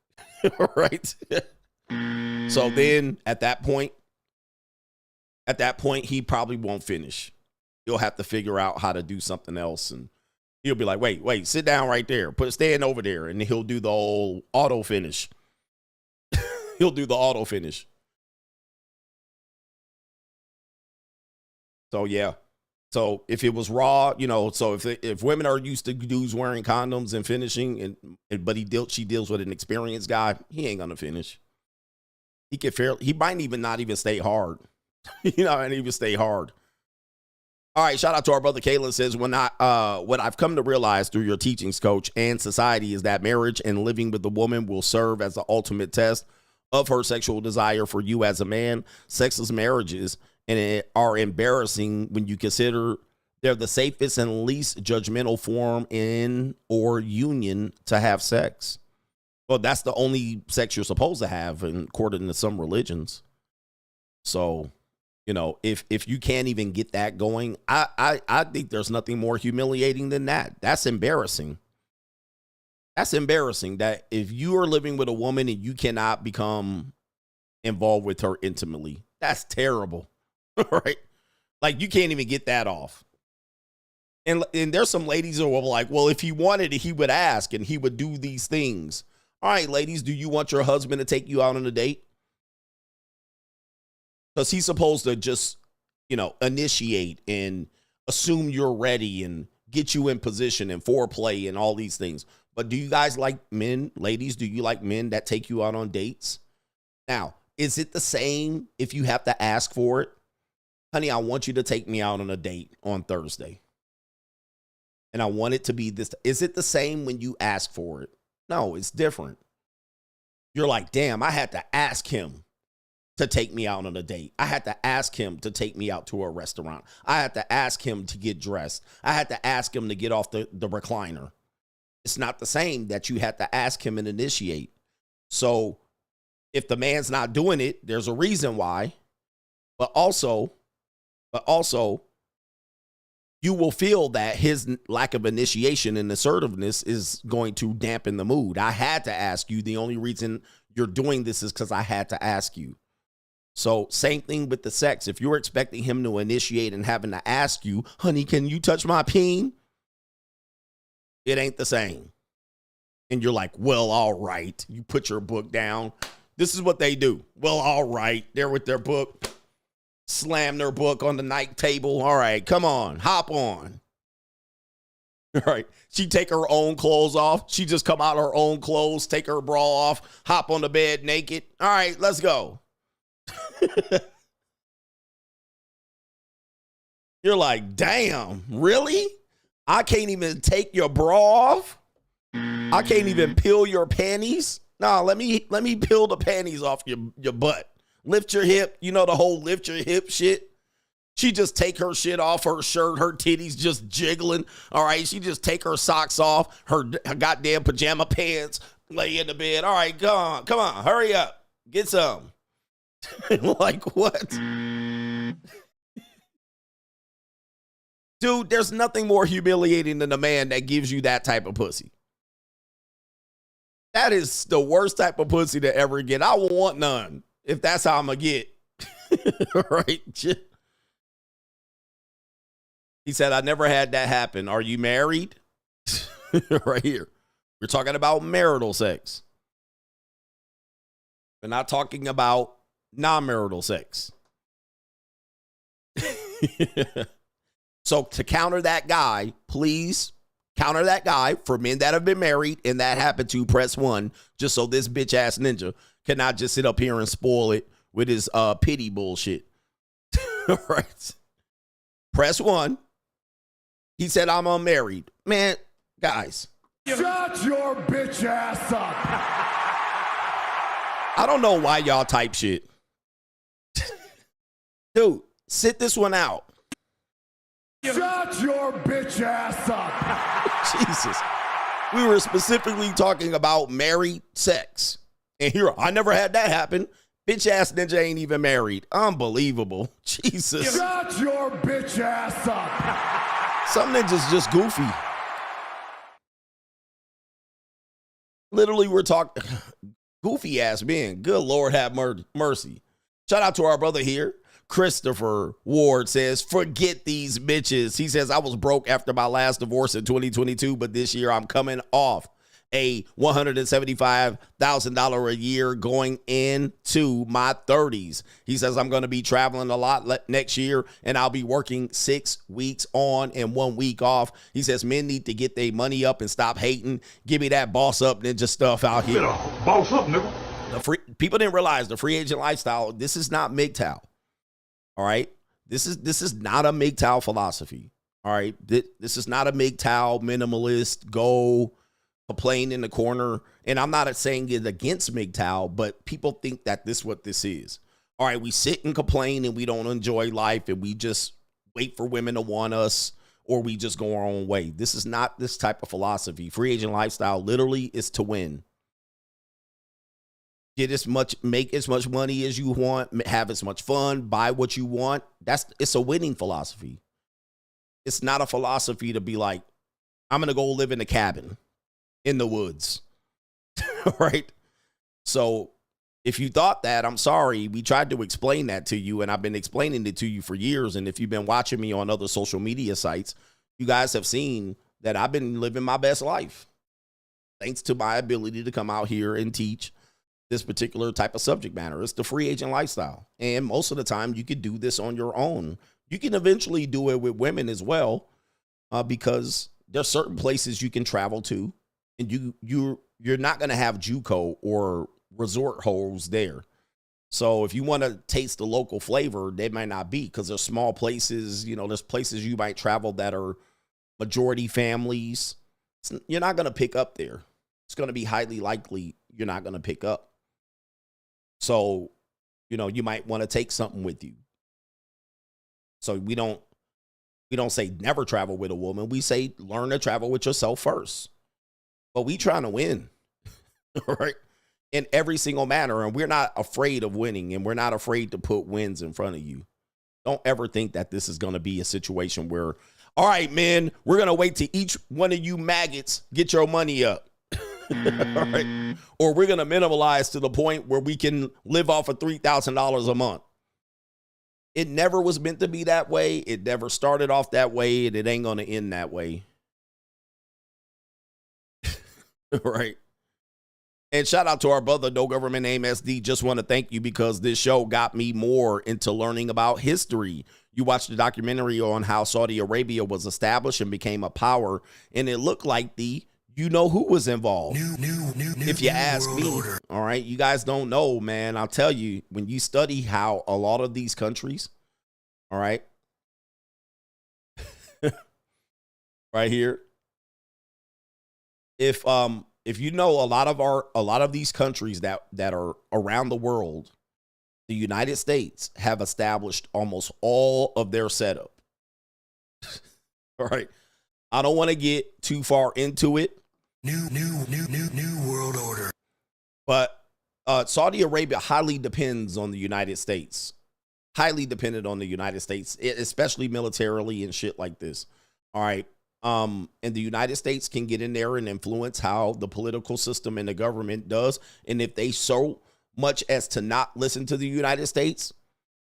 Right? So then at that point, he probably won't finish. He'll have to figure out how to do something else, and he'll be like, wait, sit down right there. Stand over there, and he'll do the old auto finish. He'll do the auto finish. So yeah. So if it was raw, so if women are used to dudes wearing condoms and finishing, but she deals with an experienced guy, he ain't gonna finish. He might even not even stay hard. And even stay hard. All right, shout out to our brother Kalen says, what I've come to realize through your teachings, coach, and society is that marriage and living with a woman will serve as the ultimate test of her sexual desire for you as a man. Sexless marriages are embarrassing when you consider they're the safest and least judgmental form in or union to have sex. Well, that's the only sex you're supposed to have, according to some religions. So, if you can't even get that going, I think there's nothing more humiliating than that. That's embarrassing. That's embarrassing that if you are living with a woman and you cannot become involved with her intimately, that's terrible. Right? Like, you can't even get that off. And there's some ladies who are like, well, if he wanted it, he would ask and he would do these things. All right, ladies, do you want your husband to take you out on a date? Because he's supposed to just, initiate and assume you're ready and get you in position and foreplay and all these things. But do you guys like men, ladies, do you like men that take you out on dates? Now, is it the same if you have to ask for it? Honey, I want you to take me out on a date on Thursday. And I want it to be this. Is it the same when you ask for it? No, it's different. You're like, damn, I had to ask him to take me out on a date. I had to ask him to take me out to a restaurant. I had to ask him to get dressed. I had to ask him to get off the recliner. It's not the same that you had to ask him and initiate. So if the man's not doing it, there's a reason why. But also, you will feel that his lack of initiation and assertiveness is going to dampen the mood. I had to ask you. The only reason you're doing this is because I had to ask you. So same thing with the sex. If you're expecting him to initiate and having to ask you, honey, can you touch my peen? It ain't the same. And you're like, well, all right. You put your book down. This is what they do. Well, all right. They're with their book. Slam their book on the night table. All right, come on, hop on. All right, she take her own clothes off. She just come out her own clothes, take her bra off, hop on the bed naked. All right, let's go. You're like, damn, really? I can't even take your bra off? I can't even peel your panties? Nah, let me peel the panties off your butt. Lift your hip, the whole lift your hip shit. She just take her shit off, her shirt, her titties just jiggling. All right, she just take her socks off, her goddamn pajama pants, lay in the bed. All right, come on, hurry up, get some. Like what? Dude, there's nothing more humiliating than a man that gives you that type of pussy. That is the worst type of pussy to ever get. I won't want none. If that's how I'm going to get. Right? He said, I never had that happen. Are you married? Right here. We're talking about marital sex. We're not talking about non-marital sex. So to counter that guy, please counter that guy. For men that have been married and that happened to, press 1, just so this bitch ass ninja cannot just sit up here and spoil it with his pity bullshit. Right? Press 1. He said, I'm unmarried. Man, guys. Shut your bitch ass up. I don't know why y'all type shit. Dude, sit this one out. Shut your bitch ass up. Jesus. We were specifically talking about married sex. And here, I never had that happen. Bitch ass ninja ain't even married. Unbelievable. Jesus. Shut your bitch ass up. Some ninjas just goofy. Literally, we're talking goofy ass men. Good Lord have mercy. Shout out to our brother here. Christopher Ward says, forget these bitches. He says, I was broke after my last divorce in 2022, but this year I'm coming off a $175,000 a year going into my 30s. He says, I'm going to be traveling a lot next year, and I'll be working 6 weeks on and 1 week off. He says, men need to get their money up and stop hating. Give me that boss up ninja stuff out here. Boss up, nigga. People didn't realize the free agent lifestyle, this is not MGTOW. All right? This is not a MGTOW philosophy. All right? This is not a MGTOW minimalist, go complain in the corner. And I'm not saying it against MGTOW, but people think that this is what this is. All right, we sit and complain and we don't enjoy life and we just wait for women to want us or we just go our own way. This is not this type of philosophy. Free agent lifestyle literally is to win. Make as much money as you want, have as much fun, buy what you want. It's a winning philosophy. It's not a philosophy to be like, I'm going to go live in a cabin in the woods. Right? So if you thought that, I'm sorry. We tried to explain that to you, and I've been explaining it to you for years. And if you've been watching me on other social media sites, you guys have seen that I've been living my best life thanks to my ability to come out here and teach this particular type of subject matter. It's the free agent lifestyle. And most of the time you can do this on your own. You can eventually do it with women as well, because there's certain places you can travel to and you're not going to have JUCO or resort holes there. So if you want to taste the local flavor, they might not be, because there's small places, there's places you might travel that are majority families. You're not going to pick up there. It's going to be highly likely you're not going to pick up. So, you might want to take something with you. So we don't say never travel with a woman. We say learn to travel with yourself first. But we trying to win, right? In every single manner. And we're not afraid of winning, and we're not afraid to put wins in front of you. Don't ever think that this is going to be a situation where, all right, man, we're going to wait till each one of you maggots get your money up. All right. Or we're going to minimalize to the point where we can live off of $3,000 a month. It never was meant to be that way. It never started off that way, and it ain't going to end that way. Right. And shout out to our brother, No Government Name SD. Just want to thank you, because this show got me more into learning about history. You watched the documentary on how Saudi Arabia was established and became a power, and it looked like who was involved. If you ask me, all right, you guys don't know, man. I'll tell you, when you study how a lot of these countries, all right, right here, if you know a lot of these countries that are around the world, the United States have established almost all of their setup. All right, I don't want to get too far into it. New world order. But Saudi Arabia highly depends on the United States. Highly dependent on the United States, especially militarily and shit like this. All right. And the United States can get in there and influence how the political system and the government does. And if they so much as to not listen to the United States,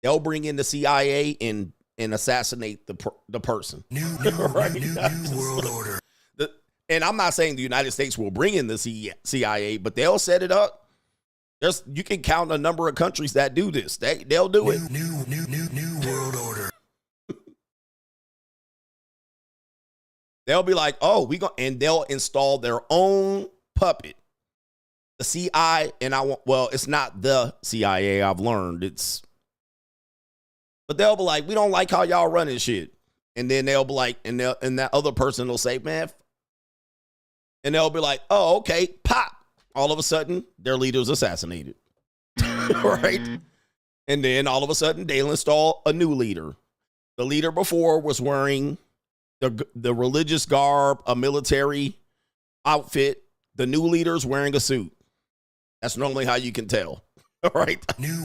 they'll bring in the CIA and assassinate the person. New world order. And I'm not saying the United States will bring in the CIA, but they'll set it up. You can count a number of countries that do this. They'll do it. New world order. They'll be like, oh, and they'll install their own puppet. The CIA, it's not the CIA, I've learned. But they'll be like, we don't like how y'all running shit. And then they'll be like, and that other person will say, man, and they'll be like, oh, okay, pop. All of a sudden, their leader's assassinated. Right? And then all of a sudden, they'll install a new leader. The leader before was wearing the religious garb, a military outfit. The new leader's wearing a suit. That's normally how you can tell. All right. New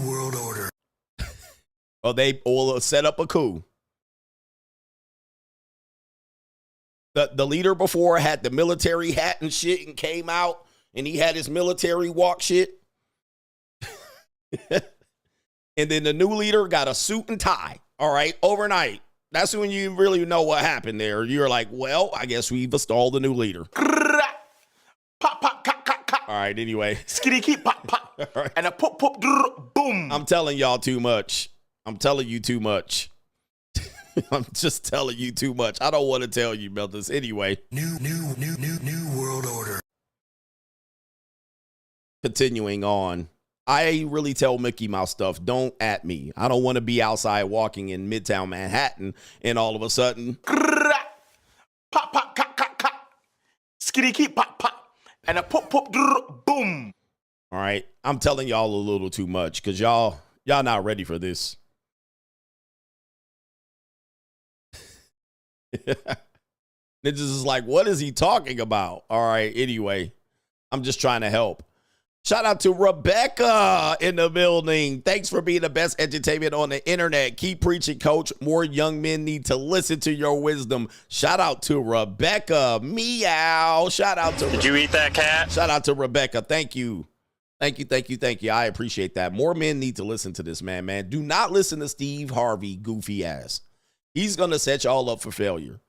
world order. Or they will set up a coup. The leader before had the military hat and shit and came out and he had his military walk shit. And then the new leader got a suit and tie. All right. Overnight. That's when you really know what happened there. You're like, well, I guess we've installed the new leader. Pop, pop, cut, cut, cut. All right. Anyway. Skitty, keep, pop, pop. Right. And a pop, pop, boom. I'm telling y'all too much. I'm telling you too much. I'm just telling you too much. I don't want to tell you about this anyway. New world order. Continuing on. I really tell Mickey Mouse stuff. Don't at me. I don't want to be outside walking in Midtown Manhattan and all of a sudden. Pop, pop, cut, cut, cut. Skitty, keep, pop, pop. And a pop, pop, boom. All right. I'm telling y'all a little too much because y'all not ready for this. Ninjas is like, what is he talking about? All right. Anyway, I'm just trying to help. Shout out to Rebecca in the building. Thanks for being the best entertainment on the internet. Keep preaching, coach. More young men need to listen to your wisdom. Shout out to Rebecca. Meow. Shout out to Did you eat that cat? Shout out to Rebecca. Thank you. Thank you, thank you, thank you. I appreciate that. More men need to listen to this man. Do not listen to Steve Harvey, goofy ass. He's going to set y'all up for failure.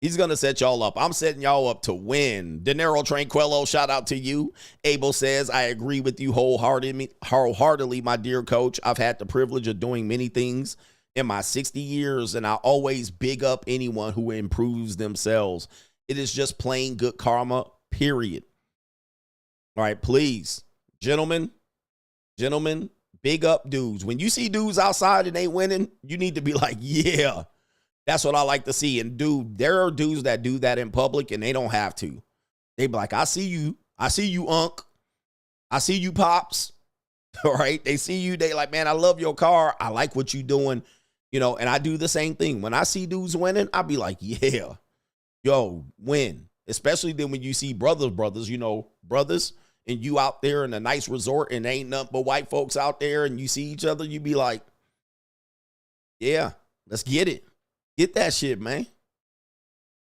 He's going to set y'all up. I'm setting y'all up to win. Dinero Tranquillo, shout out to you. Abel says, I agree with you wholeheartedly, my dear coach. I've had the privilege of doing many things in my 60 years, and I always big up anyone who improves themselves. It is just plain good karma, period. All right, please, gentlemen, big up dudes. When you see dudes outside and they winning, you need to be like, yeah. That's what I like to see. And dude, there are dudes that do that in public and they don't have to. They be like, I see you. I see you, Unc. I see you, Pops. All right. They see you. They like, man, I love your car. I like what you doing. You know, and I do the same thing. When I see dudes winning, I be like, yeah, yo, win. Especially then when you see brothers, you know, brothers, and you out there in a nice resort and ain't nothing but white folks out there and you see each other, you be like, yeah, let's get it. Get that shit, man.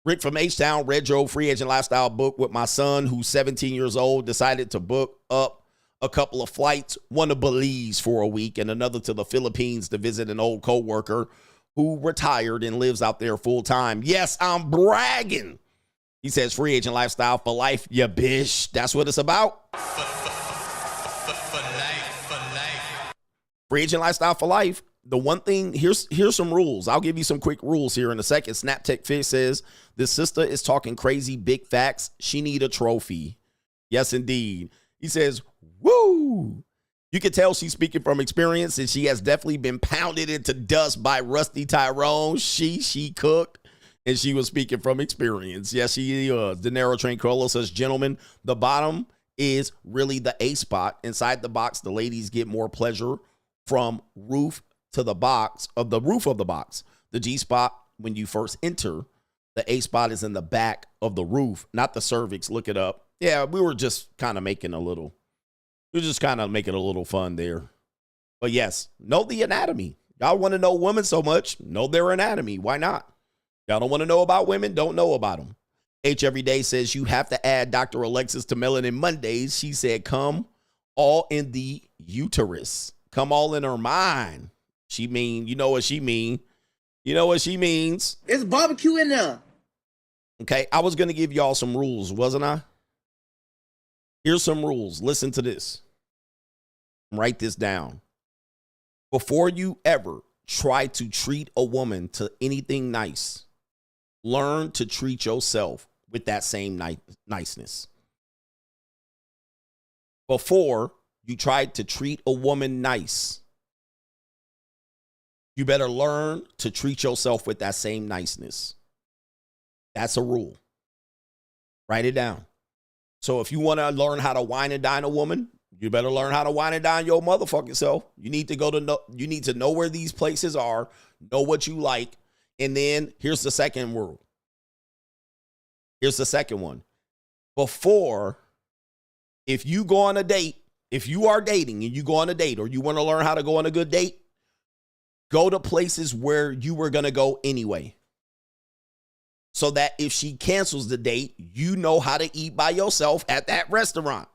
Rick from H-Town read your free agent lifestyle book with my son, who's 17 years old, decided to book up a couple of flights, one to Belize for a week and another to the Philippines to visit an old coworker who retired and lives out there full time. Yes, I'm bragging. He says free agent lifestyle for life, ya bitch. That's what it's about. For life. Free agent lifestyle for life. The one thing, here's some rules. I'll give you some quick rules here in a second. Snaptech Fish says, this sister is talking crazy big facts. She need a trophy. Yes, indeed. He says, woo. You can tell she's speaking from experience, and she has definitely been pounded into dust by Rusty Tyrone. She cooked, and she was speaking from experience. Yes, she is. Dinero Tranquillo says, gentlemen, the bottom is really the A spot. Inside the box, the ladies get more pleasure from roof to the box of the roof of the box. The G spot, when you first enter, the A spot is in the back of the roof, not the cervix. Look it up. Yeah, we were just kind of making a little fun there. But yes, know the anatomy. Y'all want to know women so much, know their anatomy. Why not? Y'all don't want to know about women, don't know about them. H Everyday says you have to add Dr. Alexis to Melanin Mondays. She said, come all in the uterus. Come all in her mind. She mean, you know what she mean. You know what she means. It's barbecue in there. Okay, I was going to give y'all some rules, wasn't I? Here's some rules. Listen to this. Write this down. Before you ever try to treat a woman to anything nice, learn to treat yourself with that same niceness. Before you try to treat a woman nice, you better learn to treat yourself with that same niceness. That's a rule. Write it down. So if you want to learn how to wine and dine a woman, you better learn how to wine and dine your motherfucking self. You need to know where these places are, know what you like, and then here's the second rule. Here's the second one. Before If you go on a date, if you are dating and you go on a date or you want to learn how to go on a good date, go to places where you were going to go anyway. So that if she cancels the date, you know how to eat by yourself at that restaurant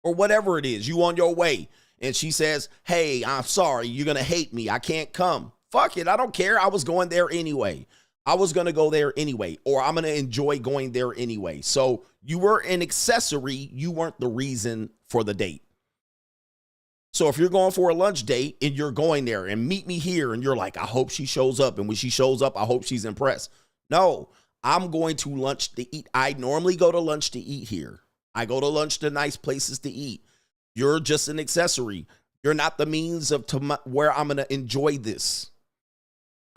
or whatever it is. You on your way and she says, hey, I'm sorry, you're going to hate me. I can't come. Fuck it. I don't care. I was going there anyway. I was going to go there anyway, or I'm going to enjoy going there anyway. So you were an accessory. You weren't the reason for the date. So if you're going for a lunch date and you're going there and meet me here and you're like, I hope she shows up. And when she shows up, I hope she's impressed. No, I'm going to lunch to eat. I normally go to lunch to eat here. I go to lunch to nice places to eat. You're just an accessory. You're not the means of where I'm going to enjoy this.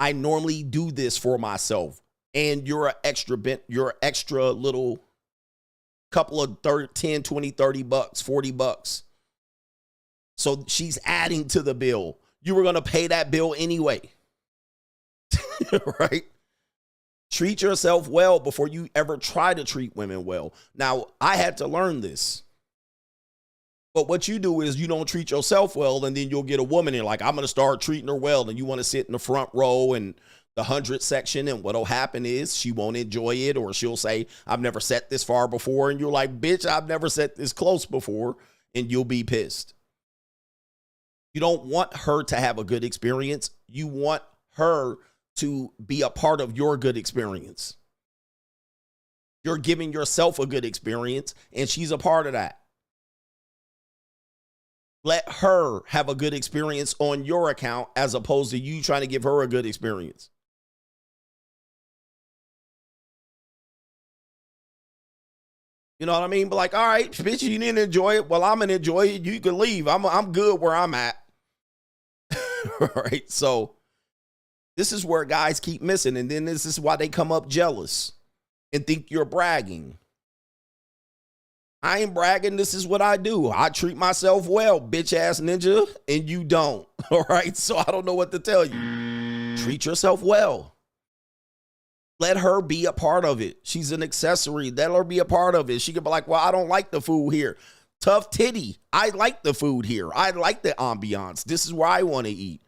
I normally do this for myself. And you're an extra bit, you're extra little couple of 10, 20, 30 bucks, 40 bucks. So she's adding to the bill. You were going to pay that bill anyway. Right? Treat yourself well before you ever try to treat women well. Now, I had to learn this. But what you do is you don't treat yourself well, and then you'll get a woman and you're like, I'm going to start treating her well. And you want to sit in the front row and the 100 section. And what'll happen is she won't enjoy it, or she'll say, I've never sat this far before. And you're like, bitch, I've never sat this close before. And you'll be pissed. You don't want her to have a good experience. You want her to be a part of your good experience. You're giving yourself a good experience, and she's a part of that. Let her have a good experience on your account as opposed to you trying to give her a good experience. You know what I mean? But like, all right, bitch, you didn't enjoy it. Well, I'm going to enjoy it. You can leave. I'm good where I'm at. All right. So this is where guys keep missing. And then this is why they come up jealous and think you're bragging. I ain't bragging. This is what I do. I treat myself well, bitch ass ninja, and you don't. All right. So I don't know what to tell you. Treat yourself well. Let her be a part of it. She's an accessory. Let her be a part of it. She can be like, well, I don't like the food here. Tough titty. I like the food here. I like the ambiance. This is where I want to eat.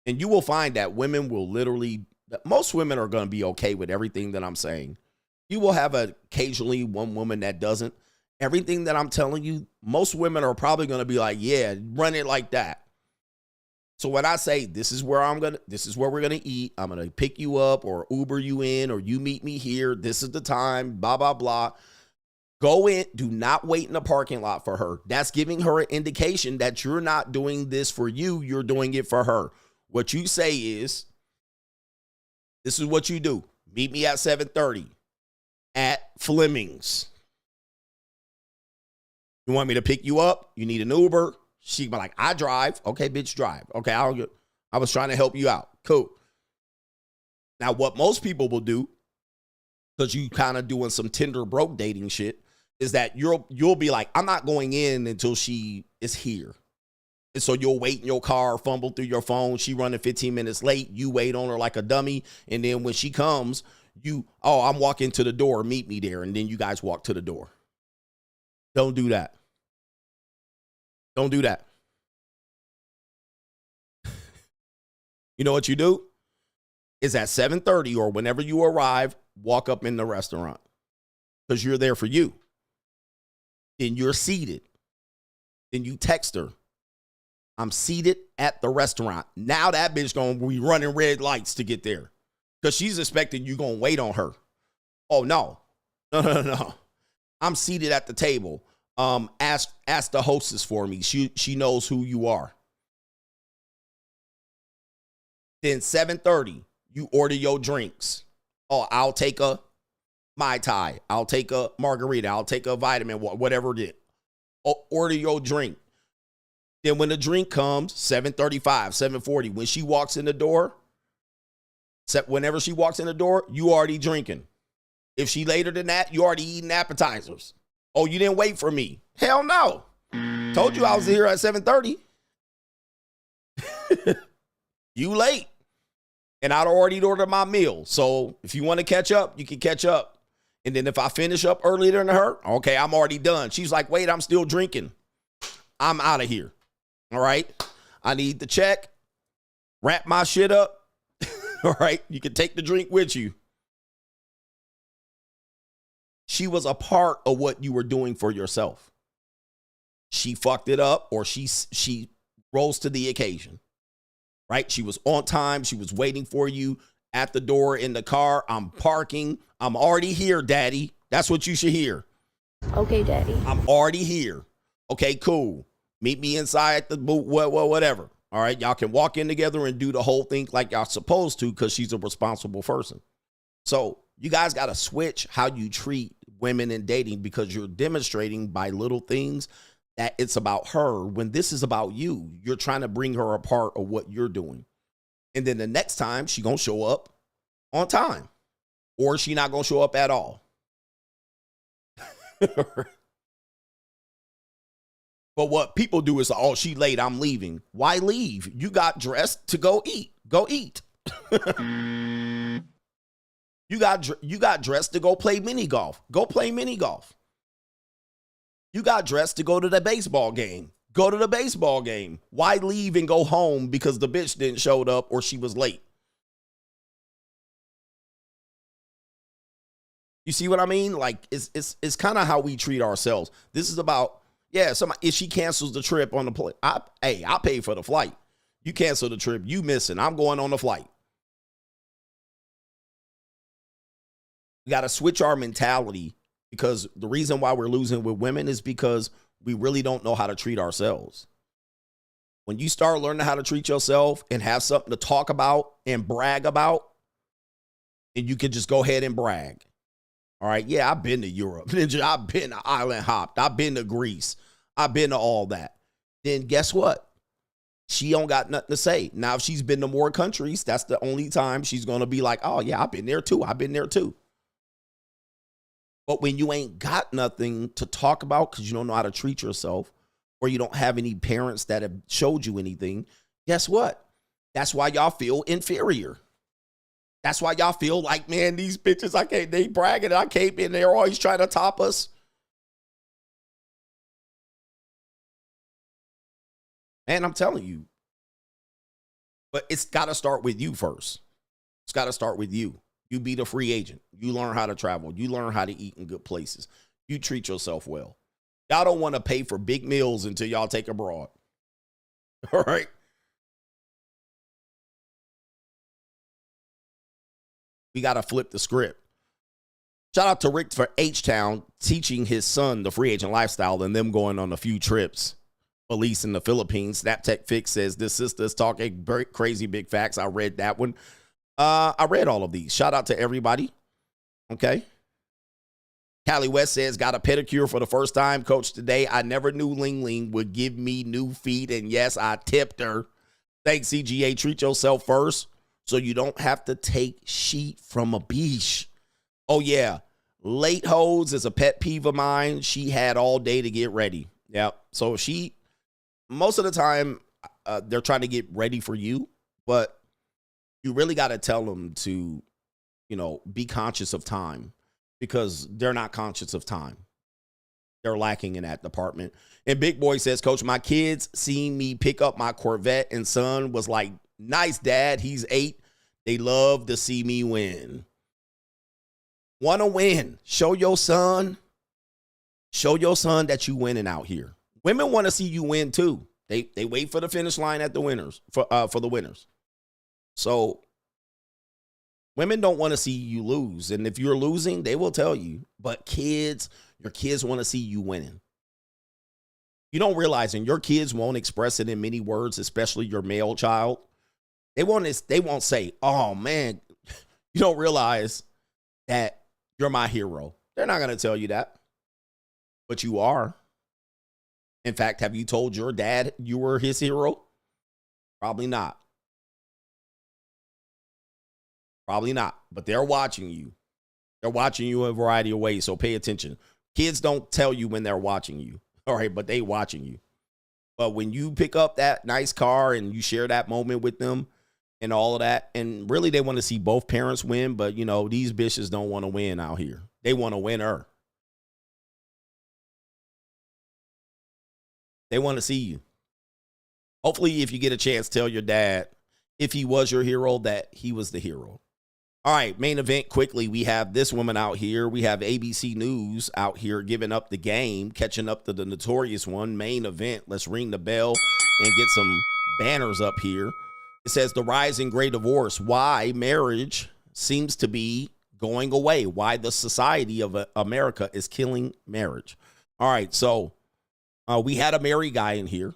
And you will find that women will literally, most women are going to be okay with everything that I'm saying. You will have occasionally one woman that doesn't. Everything that I'm telling you, most women are probably going to be like, yeah, run it like that. So when I say this is where we're going to eat, I'm going to pick you up or Uber you in, or you meet me here. This is the time, blah, blah, blah. Go in. Do not wait in the parking lot for her. That's giving her an indication that you're not doing this for you. You're doing it for her. What you say is, this is what you do. Meet me at 7:30 at Fleming's. You want me to pick you up? You need an Uber? She be like, I drive. Okay, bitch, drive. Okay, I was trying to help you out. Cool. Now, what most people will do, because you kind of doing some Tinder broke dating shit, is that you'll be like, I'm not going in until she is here. And so you'll wait in your car, fumble through your phone. She running 15 minutes late. You wait on her like a dummy. And then when she comes, I'm walking to the door. Meet me there. And then you guys walk to the door. Don't do that. Don't do that. You know what you do? Is at 7:30 or whenever you arrive, walk up in the restaurant. Because you're there for you. Then you're seated. Then you text her. I'm seated at the restaurant. Now that bitch going to be running red lights to get there. Because she's expecting you going to wait on her. Oh, no. No. I'm seated at the table. Ask the hostess for me. She knows who you are. Then 7:30, you order your drinks. Oh, I'll take a Mai Tai. I'll take a margarita. I'll take a vitamin, whatever it is. Order your drink. Then when the drink comes, 7:35, 7:40, when she walks in the door, whenever she walks in the door, you already drinking. If she later than that, you already eating appetizers. Oh, you didn't wait for me. Hell no. Told you I was here at 7:30. You late. And I'd already ordered my meal. So if you want to catch up, you can catch up. And then if I finish up earlier than her, okay, I'm already done. She's like, wait, I'm still drinking. I'm out of here. All right. I need the check. Wrap my shit up. All right. You can take the drink with you. She was a part of what you were doing for yourself. She fucked it up, or she rose to the occasion. Right? She was on time. She was waiting for you at the door in the car. I'm parking. I'm already here, Daddy. That's what you should hear. Okay, Daddy. I'm already here. Okay, cool. Meet me inside the boot, whatever. All right, y'all can walk in together and do the whole thing like y'all supposed to, because she's a responsible person. So you guys got to switch how you treat women in dating, because you're demonstrating by little things that it's about her when this is about you. You're trying to bring her a part of what you're doing. And then the next time she going to show up on time, or she not going to show up at all. But what people do is, oh, she late, I'm leaving. Why leave? You got dressed to go eat. Go eat. You got dressed to go play mini golf. Go play mini golf. You got dressed to go to the baseball game. Go to the baseball game. Why leave and go home because the bitch didn't show up or she was late? You see what I mean? Like, it's kind of how we treat ourselves. This is about, yeah, if she cancels the trip on the plane, I pay for the flight. You cancel the trip, you missing. I'm going on the flight. We got to switch our mentality, because the reason why we're losing with women is because we really don't know how to treat ourselves. When you start learning how to treat yourself and have something to talk about and brag about, and you can just go ahead and brag. All right, yeah, I've been to Europe. I've been to island hopped. I've been to Greece. I've been to all that. Then guess what? She don't got nothing to say. Now, if she's been to more countries, that's the only time she's going to be like, oh, yeah, I've been there too. I've been there too. But when you ain't got nothing to talk about because you don't know how to treat yourself, or you don't have any parents that have showed you anything, guess what? That's why y'all feel inferior. That's why y'all feel like, man, these bitches, they bragging, I can't be in there, always trying to top us. Man, I'm telling you. But it's got to start with you first. It's got to start with you. You be the free agent. You learn how to travel. You learn how to eat in good places. You treat yourself well. Y'all don't want to pay for big meals until y'all take abroad. All right? We got to flip the script. Shout out to Rick for H-Town teaching his son the free agent lifestyle and them going on a few trips. Police in the Philippines. Snaptech Fix says this sister's talking crazy big facts. I read that one. I read all of these. Shout out to everybody. Okay. Callie West says, got a pedicure for the first time, coach, today. I never knew Ling would give me new feet, and yes, I tipped her. Thanks, CGA. Treat yourself first so you don't have to take sheet from a beach. Oh, yeah. Late hoes is a pet peeve of mine. She had all day to get ready. Yeah. So most of the time, they're trying to get ready for you, but you really got to tell them to, be conscious of time, because they're not conscious of time. They're lacking in that department. And Big Boy says, Coach, my kids seen me pick up my Corvette and son was like, nice, Dad. He's 8. They love to see me win. Want to win. Show your son that you winning out here. Women want to see you win too. They wait for the finish line at the winners for the winners. So women don't want to see you lose. And if you're losing, they will tell you. But your kids want to see you winning. You don't realize, and your kids won't express it in many words, especially your male child. They won't say, oh man, you don't realize that you're my hero. They're not going to tell you that. But you are. In fact, have you told your dad you were his hero? Probably not. Probably not. But they're watching you. They're watching you in a variety of ways, so pay attention. Kids don't tell you when they're watching you. All right, but they watching you. But when you pick up that nice car and you share that moment with them and all of that, and really they want to see both parents win, but these bitches don't want to win out here. They want to win her. They want to see you. Hopefully, if you get a chance, tell your dad, if he was your hero, that he was the hero. All right, main event quickly. We have this woman out here. We have ABC News out here giving up the game, catching up to the Notorious one. Main event. Let's ring the bell and get some banners up here. It says the rise in gray divorce. Why marriage seems to be going away. Why the society of America is killing marriage. All right, so we had a married guy in here.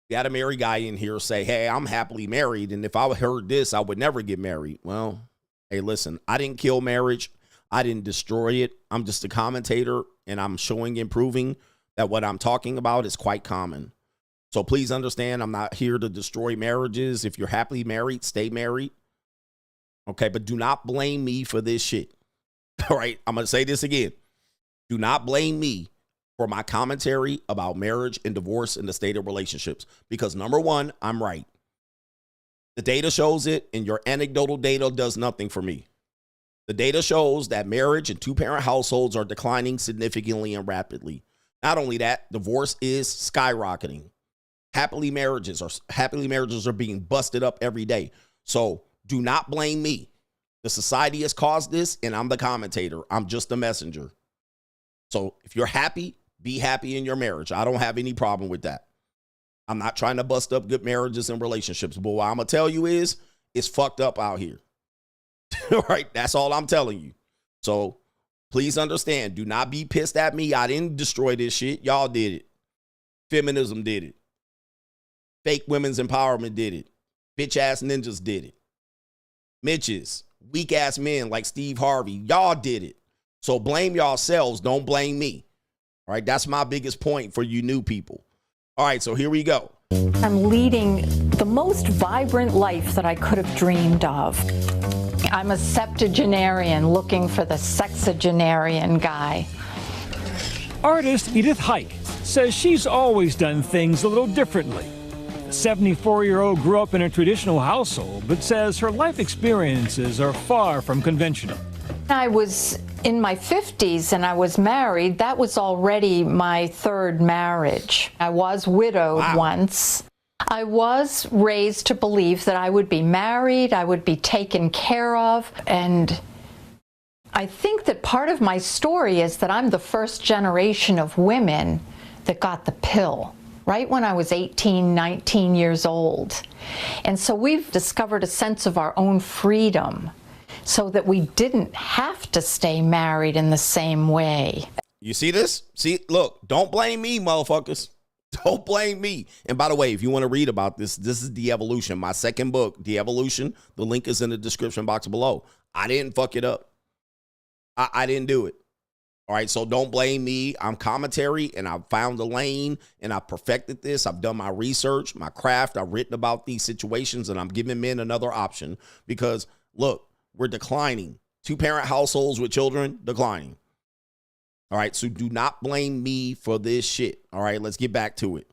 We had a married guy in here say, hey, I'm happily married, and if I heard this, I would never get married. Well, hey, listen, I didn't kill marriage. I didn't destroy it. I'm just a commentator, and I'm showing and proving that what I'm talking about is quite common. So please understand, I'm not here to destroy marriages. If you're happily married, stay married. Okay, but do not blame me for this shit. All right, I'm going to say this again. Do not blame me for my commentary about marriage and divorce and the state of relationships. Because number one, I'm right. The data shows it, and your anecdotal data does nothing for me. The data shows that marriage and two-parent households are declining significantly and rapidly. Not only that, divorce is skyrocketing. Happily marriages are being busted up every day. So do not blame me. The society has caused this, and I'm the commentator. I'm just the messenger. So if you're happy, be happy in your marriage. I don't have any problem with that. I'm not trying to bust up good marriages and relationships. But what I'm going to tell you is, it's fucked up out here. All right? That's all I'm telling you. So please understand. Do not be pissed at me. I didn't destroy this shit. Y'all did it. Feminism did it. Fake women's empowerment did it. Bitch-ass ninjas did it. Mitches, weak-ass men like Steve Harvey, y'all did it. So blame yourselves. Don't blame me. All right, that's my biggest point for you new people. All right, so here we go. I'm leading the most vibrant life that I could have dreamed of. I'm a septuagenarian looking for the sexagenarian guy. Artist Edith Hike says she's always done things a little differently. The 74-year-old grew up in a traditional household, but says her life experiences are far from conventional. I was in my 50s and I was married. That was already my third marriage. I was widowed once. I was raised to believe that I would be married, I would be taken care of, and I think that part of my story is that I'm the first generation of women that got the pill right when I was 18, 19 years old. And so we've discovered a sense of our own freedom so that we didn't have to stay married in the same way. You see this? See, look, don't blame me, motherfuckers. Don't blame me. And by the way, if you want to read about this, this is The Evolution, my second book, The Evolution. The link is in the description box below. I didn't fuck it up. I didn't do it. All right, so don't blame me. I'm commentary, and I've found the lane, and I've perfected this. I've done my research, my craft. I've written about these situations, and I'm giving men another option because, look, we're declining. Two-parent households with children, declining. All right, so do not blame me for this shit. All right, let's get back to it.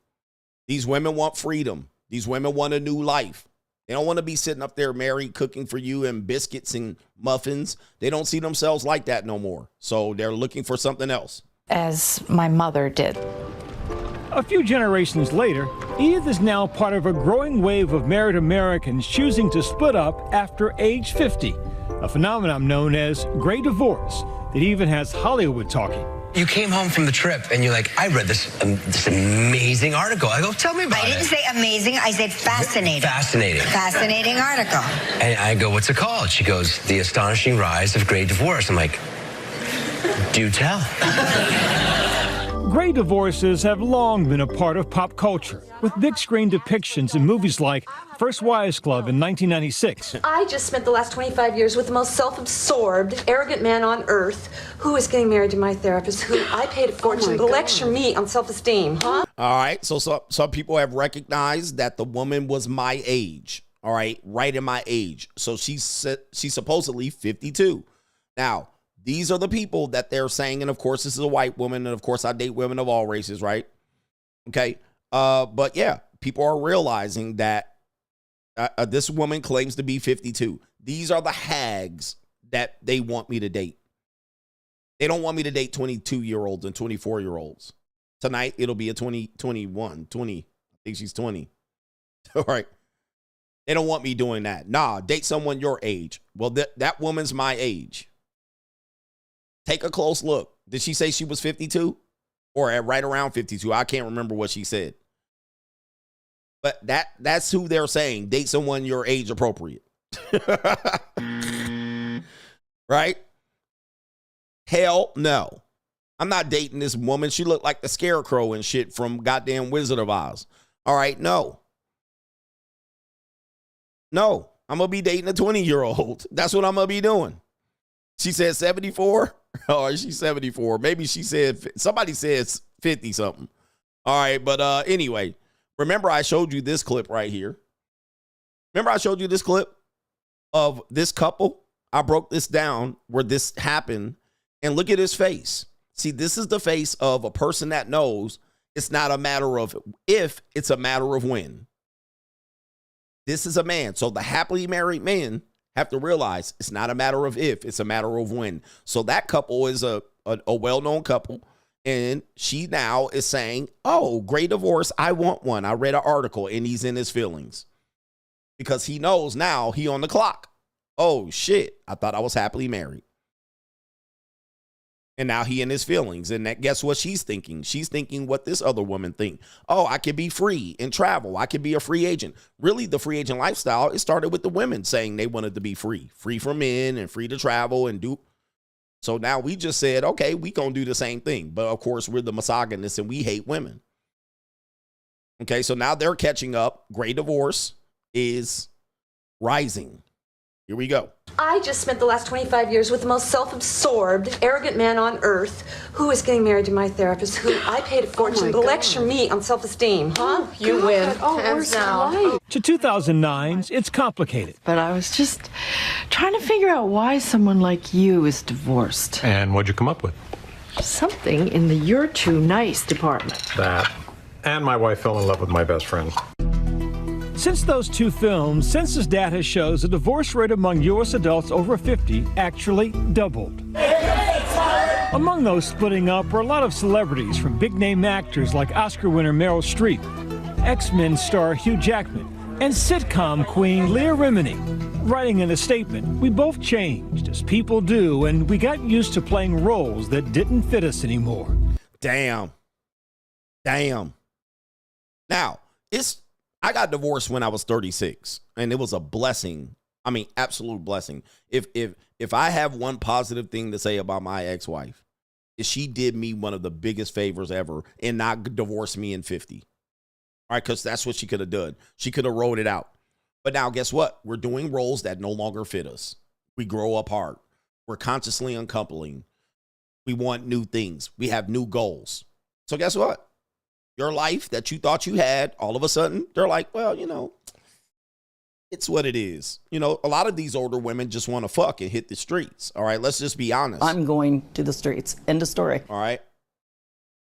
These women want freedom. These women want a new life. They don't want to be sitting up there married, cooking for you and biscuits and muffins. They don't see themselves like that no more. So they're looking for something else. As my mother did. A few generations later, Edith is now part of a growing wave of married Americans choosing to split up after age 50, a phenomenon known as gray divorce that even has Hollywood talking. You came home from the trip and you're like, I read this amazing article. I go, tell me about it. I didn't say amazing, I said fascinating. Fascinating. Fascinating article. And I go, what's it called? She goes, The Astonishing Rise of Gray Divorce. I'm like, do tell. Gray divorces have long been a part of pop culture, with big screen depictions in movies like First Wives Club in 1996. I just spent the last 25 years with the most self-absorbed, arrogant man on earth who is getting married to my therapist, who I paid a fortune to lecture me on self-esteem, huh? All right, so some people have recognized that the woman was my age, all right, right in my age. So she's supposedly 52. Now, these are the people that they're saying, and of course, this is a white woman, and of course, I date women of all races, right? Okay, but yeah, people are realizing that this woman claims to be 52. These are the hags that they want me to date. They don't want me to date 22-year-olds and 24-year-olds. Tonight, it'll be a 20. I think she's 20. All right. They don't want me doing that. Nah, date someone your age. Well, that woman's my age. Take a close look. Did she say she was 52? Or at right around 52? I can't remember what she said. But that's who they're saying. Date someone your age appropriate. Right? Hell no. I'm not dating this woman. She looked like the Scarecrow and shit from goddamn Wizard of Oz. All right, no. No, I'm going to be dating a 20-year-old. That's what I'm going to be doing. She said 74. Oh, she's 74. Maybe she said, somebody says 50-something. All right, but anyway, remember I showed you this clip right here. Remember I showed you this clip of this couple? I broke this down where this happened. And look at his face. See, this is the face of a person that knows it's not a matter of if, it's a matter of when. This is a man. So the happily married men have to realize it's not a matter of if, it's a matter of when. So that couple is a well-known couple. And she now is saying, oh, great divorce. I want one. I read an article and he's in his feelings. Because he knows now he on the clock. Oh, shit. I thought I was happily married. And now he in his feelings. And guess what she's thinking? She's thinking what this other woman think. Oh, I could be free and travel. I could be a free agent. Really, the free agent lifestyle, it started with the women saying they wanted to be free. Free from men and free to travel and do. So now we just said, okay, we gonna do the same thing. But of course, we're the misogynists and we hate women. Okay, so now they're catching up. Great divorce is rising. Here we go. I just spent the last 25 years with the most self-absorbed, arrogant man on earth who is getting married to my therapist, who I paid a fortune to lecture me on self-esteem. Huh? You win. Hands down. To 2009s, it's complicated. But I was just trying to figure out why someone like you is divorced. And what'd you come up with? Something in the "you're too nice" department. That. And my wife fell in love with my best friend. Since those two films, census data shows the divorce rate among U.S. adults over 50 actually doubled. Among those splitting up are a lot of celebrities, from big-name actors like Oscar winner Meryl Streep, X-Men star Hugh Jackman, and sitcom queen Leah Remini. Writing in a statement, we both changed, as people do, and we got used to playing roles that didn't fit us anymore. Damn. Now, I got divorced when I was 36, and it was a blessing. I mean, absolute blessing. If I have one positive thing to say about my ex-wife, is she did me one of the biggest favors ever and not divorce me in 50. All right, because that's what she could have done. She could have rolled it out. But now, guess what? We're doing roles that no longer fit us. We grow apart. We're consciously uncoupling. We want new things. We have new goals. So guess what? Your life that you thought you had, all of a sudden, they're like, well, you know, it's what it is. You know, a lot of these older women just want to fuck and hit the streets. All right, let's just be honest. I'm going to the streets. End of story. All right.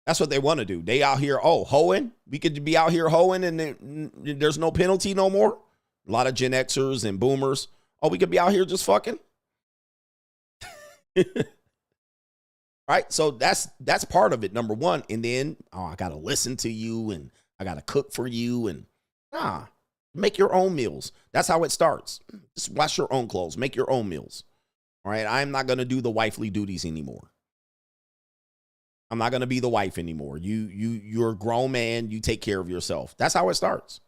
That's what they want to do. They out here, hoeing. We could be out here hoeing and there's no penalty no more. A lot of Gen Xers and boomers. Oh, we could be out here just fucking. Right, so that's part of it, number one. And then, I got to listen to you and I got to cook for you and make your own meals. That's how it starts. Just wash your own clothes, make your own meals. All right, I'm not going to do the wifely duties anymore. I'm not going to be the wife anymore. You're a grown man. You take care of yourself. That's how it starts.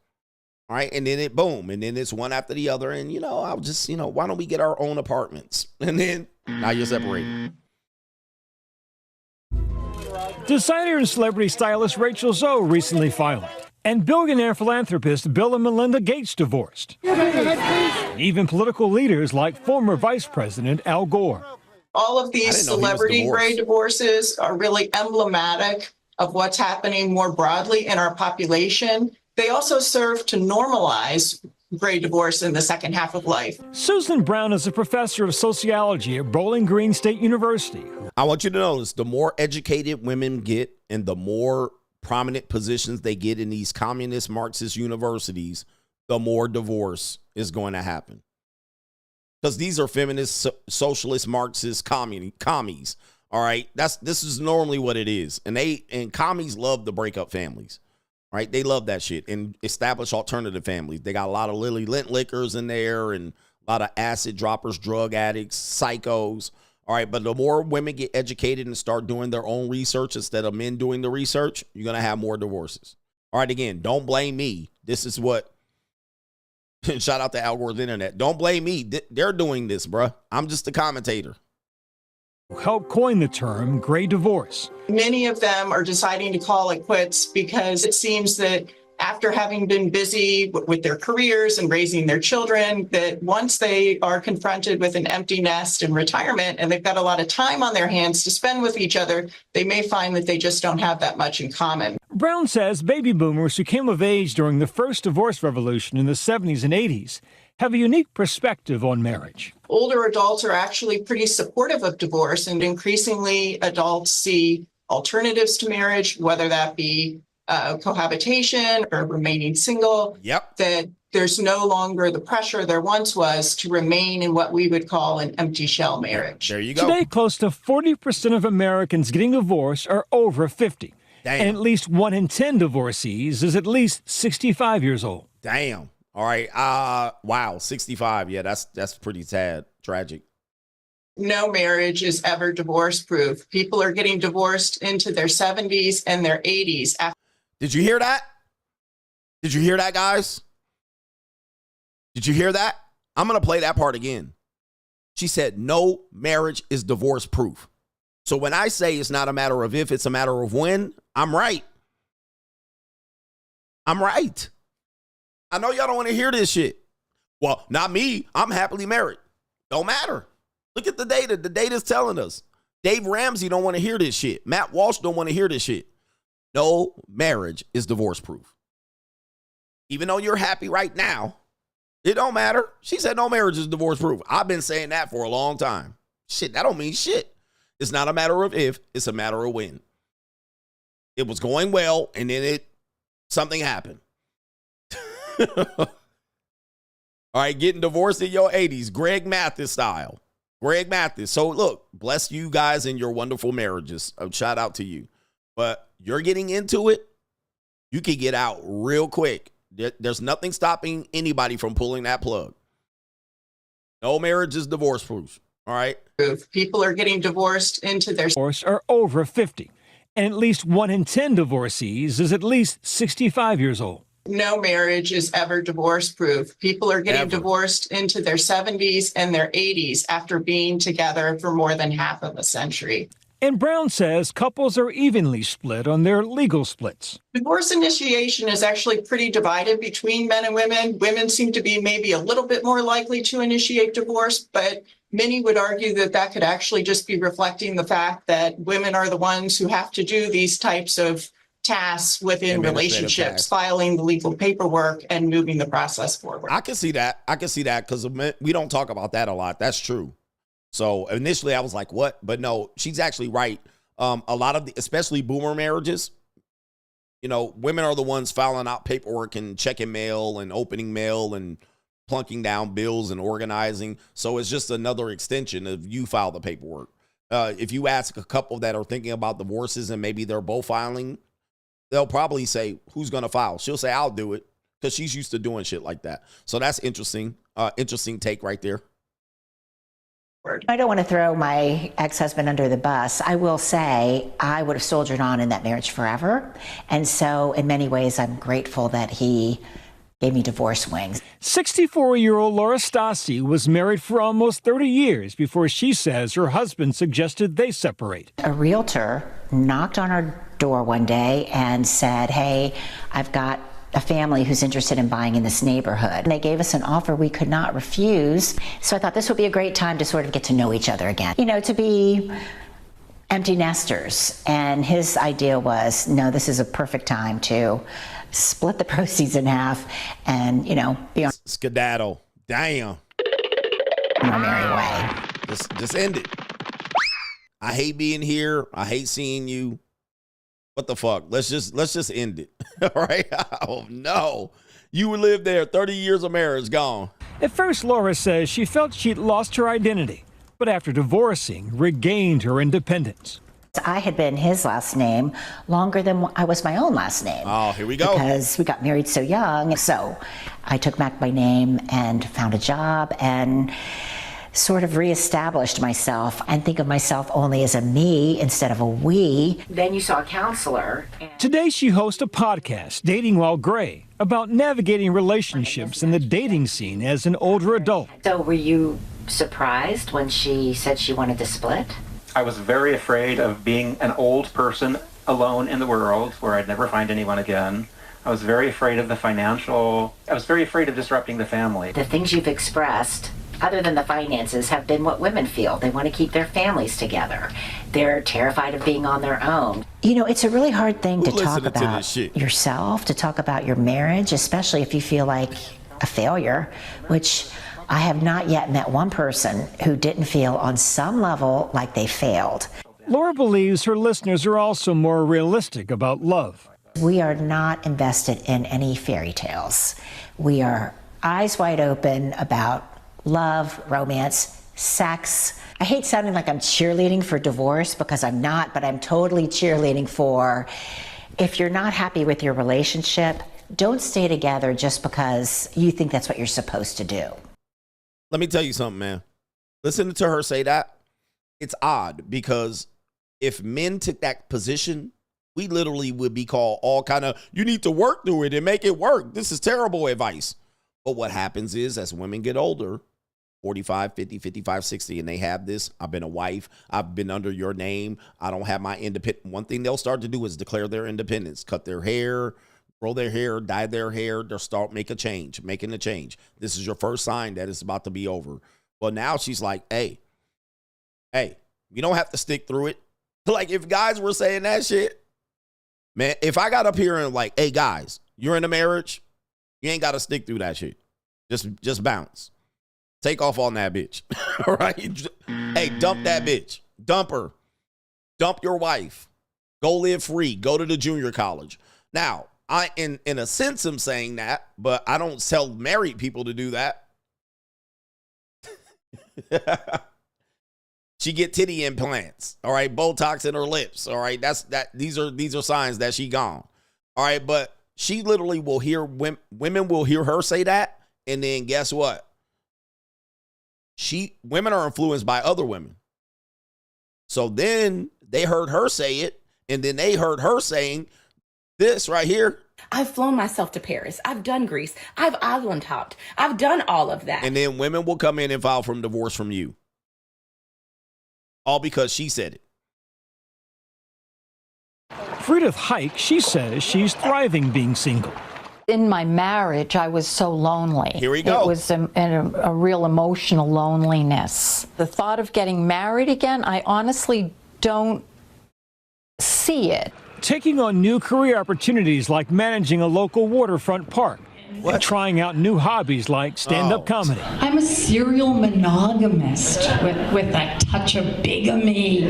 All right, and then boom, and then it's one after the other. And, I'll just, why don't we get our own apartments? And then now you're separated. Designer and celebrity stylist Rachel Zoe recently filed, and billionaire philanthropist Bill and Melinda Gates divorced. Even political leaders like former Vice President Al Gore. All of these celebrity-grade divorces are really emblematic of what's happening more broadly in our population. They also serve to normalize gray divorce in the second half of life. Susan Brown is a professor of sociology at Bowling Green State University. I want you to notice the more educated women get and the more prominent positions they get in these communist Marxist universities, the more divorce is going to happen. Because these are feminist, socialist, Marxist commies. All right, this is normally what it is, and commies love to break up families, right? They love that shit and establish alternative families. They got a lot of lily lint lickers in there and a lot of acid droppers, drug addicts, psychos. All right, but the more women get educated and start doing their own research instead of men doing the research, you're gonna have more divorces. All right, again, don't blame me. This is what. Shout out to Al Gore's internet. Don't blame me. They're doing this, bruh. I'm just a commentator. Helped coin the term gray divorce. Many of them are deciding to call it quits because it seems that after having been busy with their careers and raising their children, that once they are confronted with an empty nest and retirement and they've got a lot of time on their hands to spend with each other, they may find that they just don't have that much in common. Brown says baby boomers who came of age during the first divorce revolution in the 70s and 80s have a unique perspective on marriage. Older adults are actually pretty supportive of divorce, and increasingly adults see alternatives to marriage, whether that be cohabitation or remaining single. Yep. That there's no longer the pressure there once was to remain in what we would call an empty shell marriage. There you go. Today, close to 40% of Americans getting divorced are over 50. Damn. And at least 1 in 10 divorcees is at least 65 years old. Damn. All right. Wow. 65. Yeah, that's pretty tragic. No marriage is ever divorce proof. People are getting divorced into their 70s and their 80s. Did you hear that? Did you hear that, guys? Did you hear that? I'm going to play that part again. She said, no marriage is divorce proof. So when I say it's not a matter of if, it's a matter of when, I'm right. I'm right. I know y'all don't want to hear this shit. Well, not me. I'm happily married. Don't matter. Look at the data. The data's telling us. Dave Ramsey don't want to hear this shit. Matt Walsh don't want to hear this shit. No marriage is divorce proof. Even though you're happy right now, it don't matter. She said no marriage is divorce proof. I've been saying that for a long time. Shit, that don't mean shit. It's not a matter of if, it's a matter of when. It was going well, and then something happened. All right, getting divorced in your 80s, Greg Mathis style. Greg Mathis. So look, bless you guys in your wonderful marriages. Shout out to you. But you're getting into it, you can get out real quick. There's nothing stopping anybody from pulling that plug. No marriage is divorce proof. All right. People are getting divorced into their divorce are over 50. And at least 1 in 10 divorcees is at least 65 years old. No marriage is ever divorce proof. People are getting divorced into their 70s and their 80s after being together for more than half of a century. And Brown says couples are evenly split on their legal splits. Divorce initiation is actually pretty divided between men and women. Women seem to be maybe a little bit more likely to initiate divorce, but many would argue that that could actually just be reflecting the fact that women are the ones who have to do these types of tasks within relationships, filing the legal paperwork and moving the process forward. I can see that. Because we don't talk about that a lot. That's true. So initially I was like, what? But no, she's actually right. A lot of especially boomer marriages, women are the ones filing out paperwork and checking mail and opening mail and plunking down bills and organizing. So it's just another extension of you file the paperwork. If you ask a couple that are thinking about divorces and maybe they're both filing, they'll probably say, who's going to file? She'll say, I'll do it, because she's used to doing shit like that. So that's interesting. Interesting take right there. I don't want to throw my ex-husband under the bus. I will say I would have soldiered on in that marriage forever. And so in many ways, I'm grateful that he gave me divorce wings. 64-year-old Laura Stassi was married for almost 30 years before she says her husband suggested they separate. A realtor knocked on our door one day and said, hey, I've got a family who's interested in buying in this neighborhood. And they gave us an offer we could not refuse. So I thought this would be a great time to sort of get to know each other again. To be empty nesters. And his idea was, no, this is a perfect time to split the proceeds in half and, be on skedaddle. Damn. Our merry way. Just end it. I hate being here. I hate seeing you. What the fuck? Let's just end it. All right? Oh, no. You would live there. 30 years of marriage gone. At first, Laura says she felt she'd lost her identity. but after divorcing, regained her independence. I had been his last name longer than I was my own last name. Oh, here we go. Because we got married so young. So I took back my name and found a job and sort of reestablished myself and think of myself only as a me instead of a we. Then you saw a counselor. Today she hosts a podcast, Dating While Gray, about navigating relationships in the dating scene as an older adult. So were you surprised when she said she wanted to split? I was very afraid of being an old person alone in the world where I'd never find anyone again. I was very afraid of I was very afraid of disrupting the family. The things you've expressed, other than the finances, have been what women feel. They want to keep their families together. They're terrified of being on their own. You know, it's a really hard thing to talk about yourself, to talk about your marriage, especially if you feel like a failure, which I have not yet met one person who didn't feel on some level like they failed. Laura believes her listeners are also more realistic about love. We are not invested in any fairy tales. We are eyes wide open about love, romance, sex. I hate sounding like I'm cheerleading for divorce because I'm not, but I'm totally cheerleading for if you're not happy with your relationship, don't stay together just because you think that's what you're supposed to do. Let me tell you something, man. Listening to her say that, it's odd because if men took that position, we literally would be called all kind of, you need to work through it and make it work. This is terrible advice. But what happens is as women get older, 45, 50, 55, 60, and they have this, I've been a wife, I've been under your name, I don't have my independent. One thing they'll start to do is declare their independence, cut their hair, grow their hair, dye their hair. They'll start making a change. This is your first sign that it's about to be over. Well, now she's like, hey, you don't have to stick through it. Like if guys were saying that shit, man, if I got up here and like, hey guys, you're in a marriage, you ain't got to stick through that shit. Just bounce. Take off on that bitch. All right? Hey, dump that bitch. Dump her. Dump your wife. Go live free. Go to the junior college. Now, I, in a sense, am saying that, but I don't tell married people to do that. She get titty implants, all right, Botox in her lips, all right. These are signs that she gone, all right. But she literally will hear women will hear her say that, and then guess what? Women are influenced by other women, so then they heard her say it, and then they heard her saying this right here. I've flown myself to Paris. I've done Greece. I've island hopped. I've done all of that. And then women will come in and file for divorce from you. All because she said it. Friedith Hike, she says she's thriving being single. In my marriage, I was so lonely. Here we go. It was a real emotional loneliness. The thought of getting married again, I honestly don't see it. Taking on new career opportunities like managing a local waterfront park. And trying out new hobbies like stand-up comedy. I'm a serial monogamist with a touch of bigamy.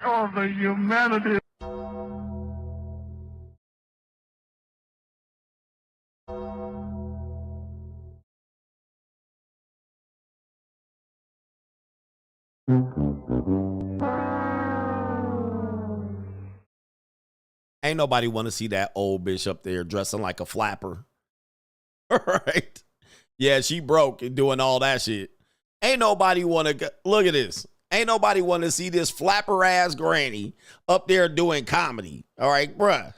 Oh, the humanity. Ain't nobody want to see that old bitch up there dressing like a flapper. All right. Yeah, she broke and doing all that shit. Ain't nobody want to look at this. Ain't nobody want to see this flapper ass granny up there doing comedy. All right, bruh.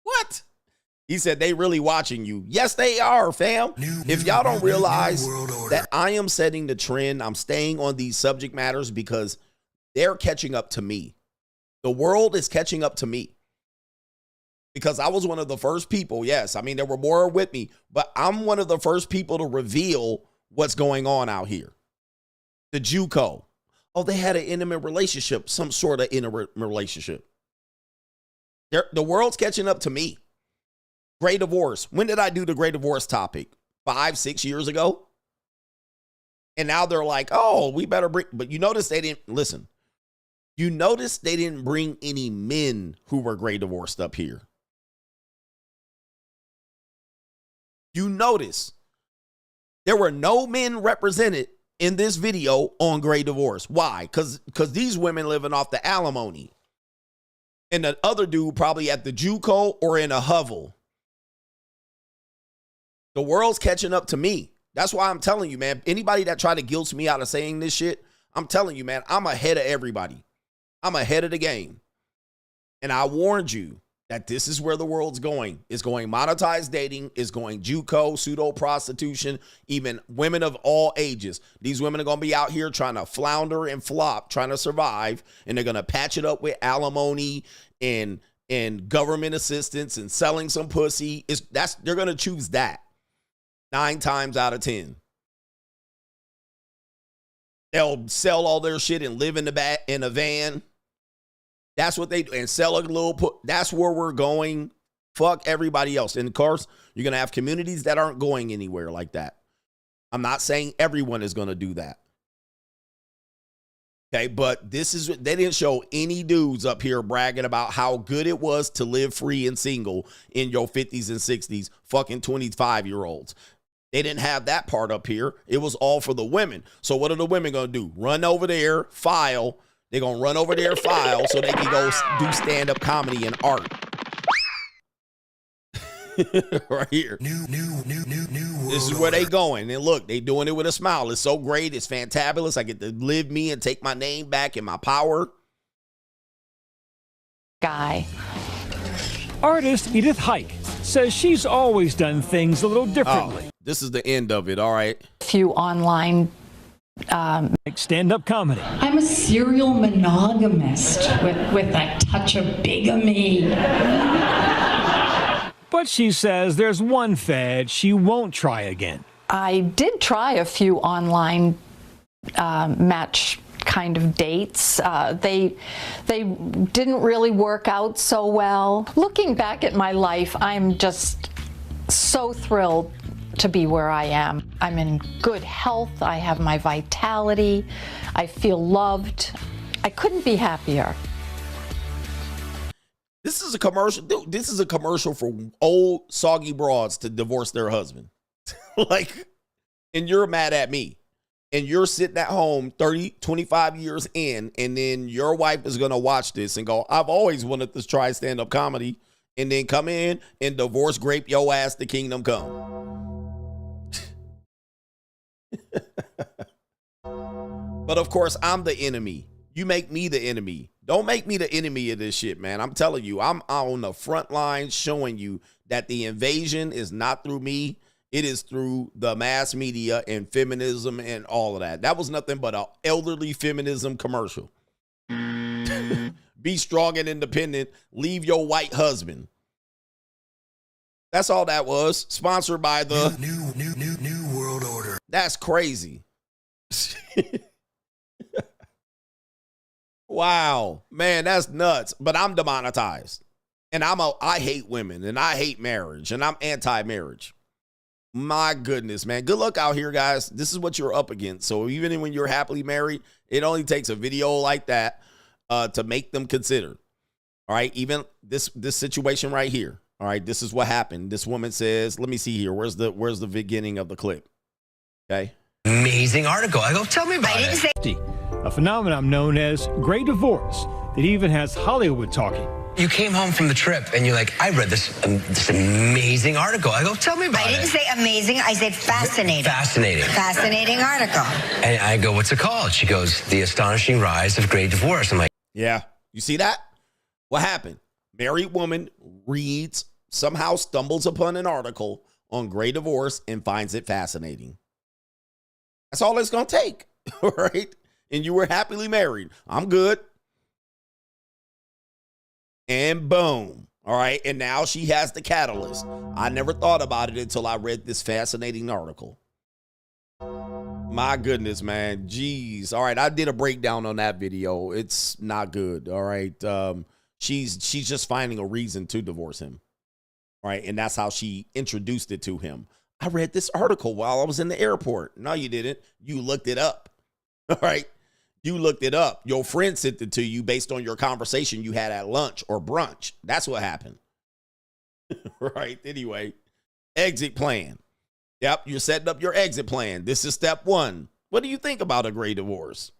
What? He said they really watching you. Yes, they are, fam. If y'all don't realize that I am setting the trend, I'm staying on these subject matters because they're catching up to me. The world is catching up to me. Because I was one of the first people, yes, I mean, there were more with me, but I'm one of the first people to reveal what's going on out here. The JUCO. Oh, they had an intimate relationship, some sort of intimate relationship. The world's catching up to me. Gray divorce. When did I do the gray divorce topic? 5-6 years ago? And now they're like, oh, we better bring, but you notice they didn't, listen, you notice they didn't bring any men who were gray divorced up here. You notice there were no men represented in this video on Great Divorce. Why? Because these women living off the alimony. And the other dude probably at the JUCO or in a hovel. The world's catching up to me. That's why I'm telling you, man. Anybody that try to guilt me out of saying this shit, I'm telling you, man, I'm ahead of everybody. I'm ahead of the game. And I warned you that this is where the world's going. It's going monetized dating. It's going JUCO, pseudo prostitution, even women of all ages. These women are going to be out here trying to flounder and flop, trying to survive. And they're going to patch it up with alimony and government assistance and selling some pussy. They're going to choose that 9 times out of 10. They'll sell all their shit and live in a van. That's what they do. And sell a little that's where we're going. Fuck everybody else. And of course, you're going to have communities that aren't going anywhere like that. I'm not saying everyone is going to do that. Okay, but they didn't show any dudes up here bragging about how good it was to live free and single in your 50s and 60s, fucking 25-year-olds. They didn't have that part up here. It was all for the women. So what are the women going to do? Run over there, file. They're going to run over there, file, so they can go do stand-up comedy and art. Right here. This is where they going. And look, they doing it with a smile. It's so great. It's fantabulous. I get to live me and take my name back and my power. Guy. Artist Edith Hike says she's always done things a little differently. Oh, this is the end of it, all right? A few online like stand-up comedy. I'm a serial monogamist with a touch of bigamy. But she says there's one fad she won't try again. I did try a few online match kind of dates. They didn't really work out so well. Looking back at my life, I'm just so thrilled to be where I am. I'm in good health. I have my vitality. I feel loved. I couldn't be happier. This is a commercial. Dude, this is a commercial for old soggy broads to divorce their husband. Like, and you're mad at me. And you're sitting at home 30, 25 years in, and then your wife is going to watch this and go, I've always wanted to try stand-up comedy, and then come in and divorce grape your ass to kingdom come. But of course, I'm the enemy. You make me the enemy. Don't make me the enemy of this shit, man. I'm telling you, I'm on the front line showing you that the invasion is not through me. It is through the mass media and feminism and all of that. That was nothing but an elderly feminism commercial. Be strong and independent. Leave your white husband. That's all that was. Sponsored by the New World Order. That's crazy. Wow, man, that's nuts. But I'm demonetized. And I hate women and I hate marriage and I'm anti-marriage. My goodness, man. Good luck out here, guys. This is what you're up against. So even when you're happily married, it only takes a video like that to make them consider. All right, even this situation right here. All right, this is what happened. This woman says, let me see here. Where's the beginning of the clip? Okay. Amazing article. I go, tell me about it. A phenomenon known as Great Divorce that even has Hollywood talking. You came home from the trip and you're like, I read this amazing article. I go, tell me about it. I didn't say amazing. I said fascinating. Fascinating. Fascinating article. And I go, what's it called? She goes, The Astonishing Rise of Great Divorce. I'm like, yeah. You see that? What happened? Married woman reads, somehow stumbles upon an article on Great Divorce and finds it fascinating. That's all it's going to take. All right? And you were happily married. I'm good. And boom. All right. And now she has the catalyst. I never thought about it until I read this fascinating article. My goodness, man. Jeez. All right. I did a breakdown on that video. It's not good. All right. She's just finding a reason to divorce him. All right. And that's how she introduced it to him. I read this article while I was in the airport. No, you didn't. You looked it up. All right. You looked it up. Your friend sent it to you based on your conversation you had at lunch or brunch. That's what happened. Right. Anyway, Exit plan. Yep, you're setting up your exit plan. This is step one. What do you think about a great divorce?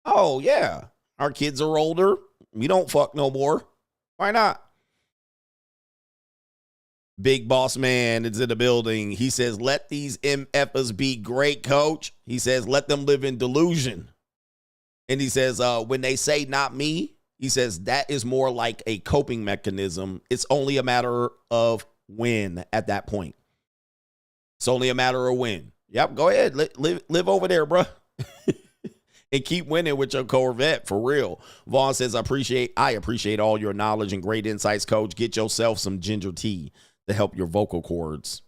Oh, yeah. Our kids are older. We don't fuck no more. Why not? Big Boss Man is in the building. He says, let these MFers be great, coach. He says, let them live in delusion. And he says, when they say not me, he says, that is more like a coping mechanism. It's only a matter of when at that point. It's only a matter of when. Yep, go ahead. Live over there, bro. And keep winning with your Corvette, for real. Vaughn says, I appreciate all your knowledge and great insights, coach. Get yourself some ginger tea to help your vocal cords.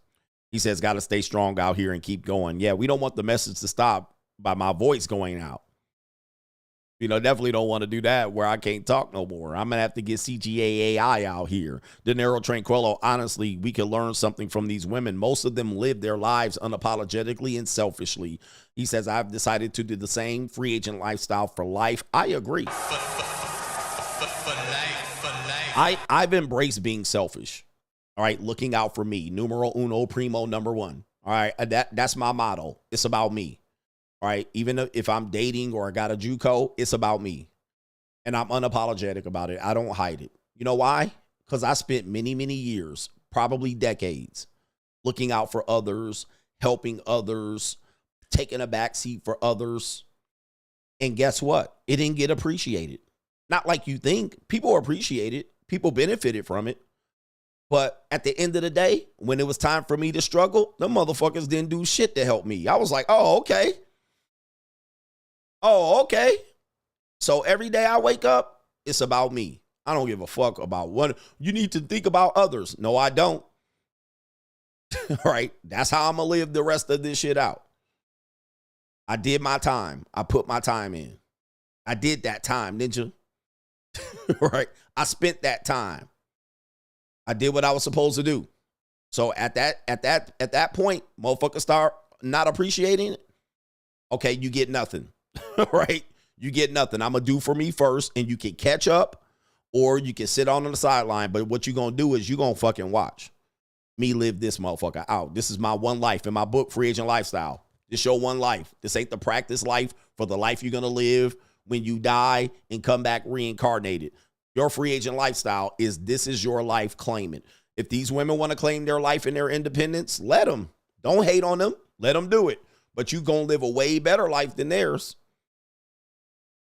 He says, got to stay strong out here and keep going. Yeah, we don't want the message to stop by my voice going out. You know, definitely don't want to do that where I can't talk no more. I'm going to have to get CGA AI out here. De Niro Tranquillo, honestly, we can learn something from these women. Most of them live their lives unapologetically and selfishly. He says, I've decided to do the same free agent lifestyle for life. I agree. I've embraced being selfish. All right, looking out for me. Numero uno, primo, number one. All right, that's my motto. It's about me. All right, even if I'm dating or I got a JUCO, it's about me. And I'm unapologetic about it. I don't hide it. You know why? Because I spent many, many years, probably decades, looking out for others, helping others, taking a backseat for others. And guess what? It didn't get appreciated. Not like you think. People appreciate it. People benefited from it. But at the end of the day, when it was time for me to struggle, the motherfuckers didn't do shit to help me. I was like, oh, okay. Oh, okay. So every day I wake up, it's about me. I don't give a fuck about what you need to think about others. No, I don't. All right. That's how I'm going to live the rest of this shit out. I did my time. I put my time in. I did that time, ninja. Right. I spent that time. I did what I was supposed to do. So at that point, motherfuckers start not appreciating it. Okay, you get nothing. Right? You get nothing. I'm going to do for me first, and you can catch up, or you can sit on the sideline. But what you're going to do is you're going to fucking watch me live this motherfucker out. This is my one life in my book, Free Agent Lifestyle. This your one life. This ain't the practice life for the life you're going to live when you die and come back reincarnated. Your free agent lifestyle is this is your life, claim it. If these women want to claim their life and their independence, let them. Don't hate on them. Let them do it. But you're going to live a way better life than theirs.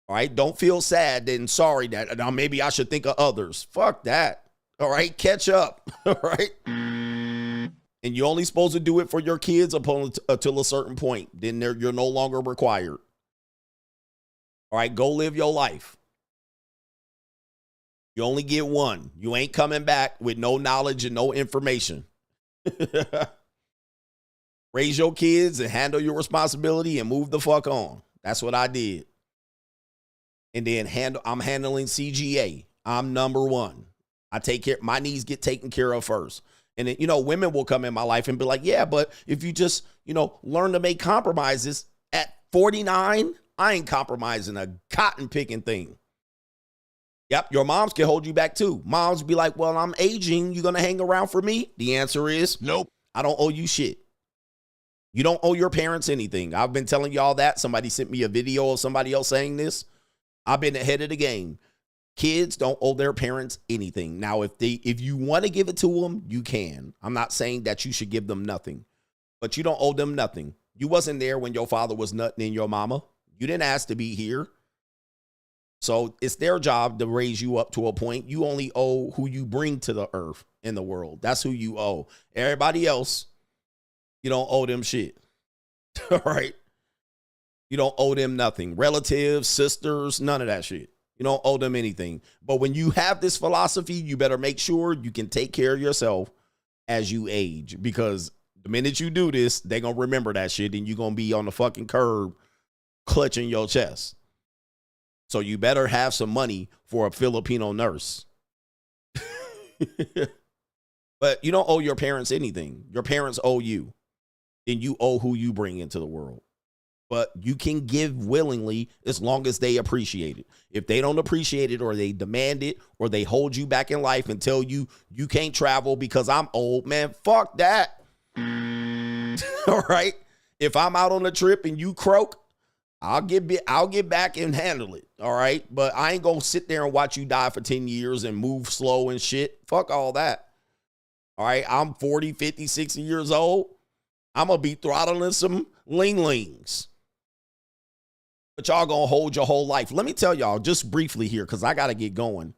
All right? Don't feel sad and sorry that now maybe I should think of others. Fuck that. All right? Catch up. All right? And you're only supposed to do it for your kids until a certain point. Then you're no longer required. All right? Go live your life. You only get one. You ain't coming back with no knowledge and no information. Raise your kids and handle your responsibility and move the fuck on. That's what I did. And then I'm handling CGA. I'm number one. I take care. My needs get taken care of first. And then, women will come in my life and be like, yeah, but if you just, learn to make compromises at 49, I ain't compromising a cotton picking thing. Yep, your moms can hold you back too. Moms be like, well, I'm aging. You going to hang around for me? The answer is nope. I don't owe you shit. You don't owe your parents anything. I've been telling y'all that. Somebody sent me a video of somebody else saying this. I've been ahead of the game. Kids don't owe their parents anything. Now, if you want to give it to them, you can. I'm not saying that you should give them nothing, but you don't owe them nothing. You wasn't there when your father was nutting in your mama. You didn't ask to be here. So it's their job to raise you up to a point. You only owe who you bring to the earth in the world. That's who you owe. Everybody else, you don't owe them shit. All right? You don't owe them nothing. Relatives, sisters, none of that shit. You don't owe them anything. But when you have this philosophy, you better make sure you can take care of yourself as you age. Because the minute you do this, they're going to remember that shit and you're going to be on the fucking curb clutching your chest. So you better have some money for a Filipino nurse. But you don't owe your parents anything. Your parents owe you. And you owe who you bring into the world. but you can give willingly as long as they appreciate it. If they don't appreciate it, or they demand it, or they hold you back in life and tell you you can't travel because I'm old, man, fuck that. All right? If I'm out on a trip and you croak, I'll get back and handle it. All right? But I ain't gonna sit there and watch you die for 10 years and move slow and shit. Fuck all that. All right? I'm 40, 50, 60 years old. I'm gonna be throttling some lings. But y'all gonna hold your whole life. Let me tell y'all just briefly here, because I gotta get going.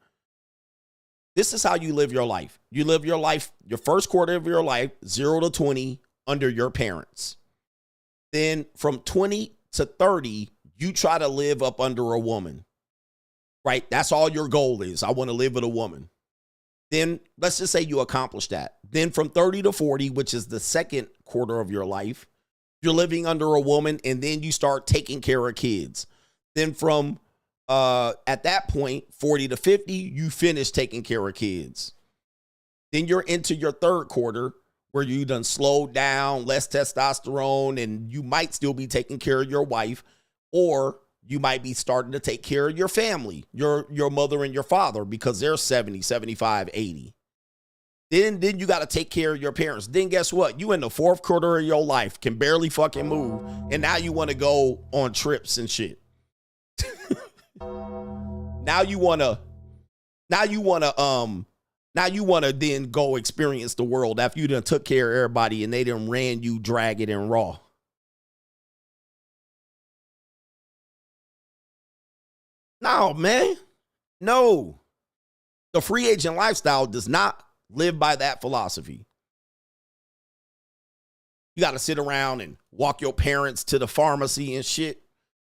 This is how you live your life. You live your life, your first quarter of your life, 0 to 20, under your parents. Then from 20 to 30, you try to live up under a woman, right? That's all your goal is. I want to live with a woman. Then let's just say you accomplish that. Then from 30 to 40, which is the second quarter of your life, you're living under a woman, and then you start taking care of kids. Then from at that point, 40 to 50, you finish taking care of kids. Then you're into your third quarter, where you done slowed down, less testosterone, and you might still be taking care of your wife, or you might be starting to take care of your family, your mother and your father, because they're 70, 75, 80. Then you got to take care of your parents. Then guess what? You in the fourth quarter of your life, can barely fucking move, and now you want to go on trips and shit. Now you want to then go experience the world after you done took care of everybody and they done ran you dragged and raw. No, man. No. The free agent lifestyle does not live by that philosophy. You got to sit around and walk your parents to the pharmacy and shit.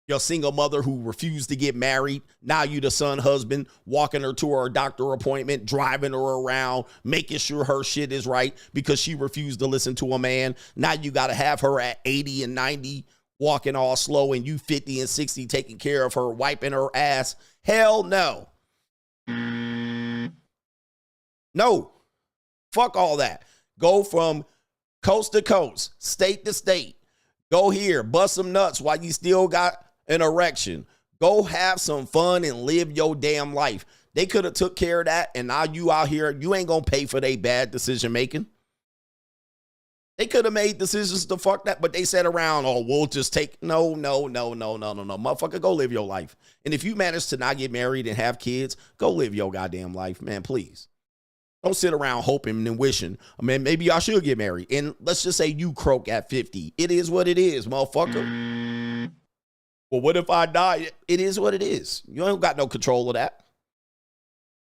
Your single mother who refused to get married, now you the son husband, walking her to her doctor appointment, driving her around, making sure her shit is right because she refused to listen to a man. Now you got to have her at 80 and 90, walking all slow, and you 50 and 60 taking care of her, wiping her ass. Hell no. No. Fuck all that. Go from coast to coast, state to state. Go here, bust some nuts while you still got an erection. Go have some fun and live your damn life. They could have took care of that, and now you out here, you ain't gonna pay for their bad decision making. They could have made decisions to fuck that, but they sat around, oh, we'll just take, no. Motherfucker, go live your life. And if you manage to not get married and have kids, go live your goddamn life, man, please. Don't sit around hoping and wishing, man, maybe I should get married. And let's just say you croak at 50. It is what it is, motherfucker. Well, what if I die? It is what it is. You ain't got no control of that.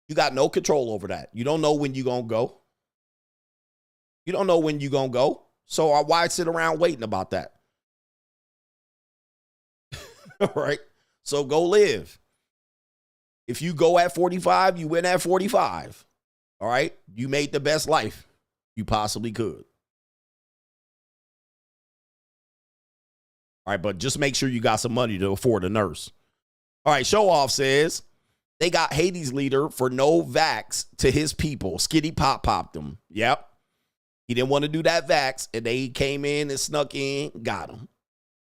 You got no control over that. You don't know when you're going to go. You don't know when you're going to go. So why sit around waiting about that? All right. So go live. If you go at 45, you win at 45. All right. You made the best life you possibly could. All right, but just make sure you got some money to afford a nurse. All right, Show Off says they got Haiti's leader for no vax to his people. Skitty popped them. Yep. He didn't want to do that vax, and they came in and snuck in, got him.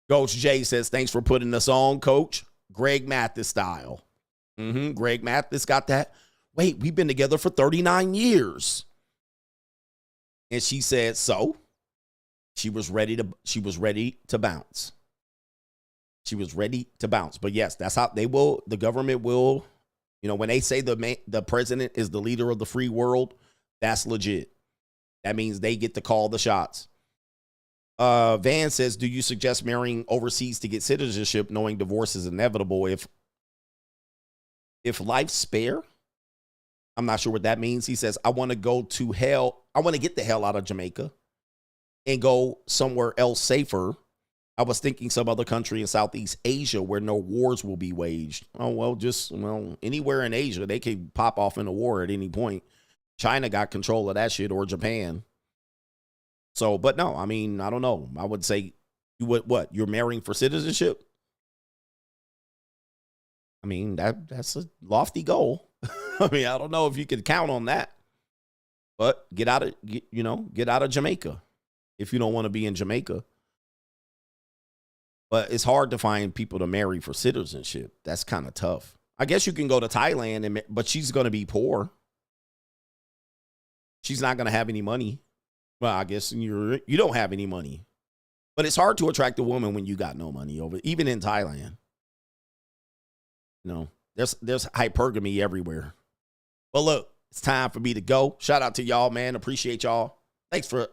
Coach J says, thanks for putting us on, Coach. Greg Mathis style. Greg Mathis got that. Wait, we've been together for 39 years. And she said, so? She was ready to bounce. She was ready to bounce. But yes, that's how the government will, when they say the president is the leader of the free world, that's legit. That means they get to call the shots. Van says, do you suggest marrying overseas to get citizenship, knowing divorce is inevitable if life's spare? I'm not sure what that means. He says, I want to go to hell. I want to get the hell out of Jamaica and go somewhere else safer. I was thinking some other country in Southeast Asia where no wars will be waged. Oh, well, anywhere in Asia, they could pop off in a war at any point. China got control of that shit, or Japan. So, but no, I mean, I don't know. I would say, what? You're marrying for citizenship? I mean, that's a lofty goal. I mean, I don't know if you could count on that. But get out of Jamaica if you don't want to be in Jamaica. But it's hard to find people to marry for citizenship. That's kind of tough. I guess you can go to Thailand, but she's going to be poor. She's not going to have any money. Well, I guess you don't have any money. But it's hard to attract a woman when you got no money even in Thailand. You know, there's hypergamy everywhere. Well, look, it's time for me to go. Shout out to y'all, man. Appreciate y'all. Thanks for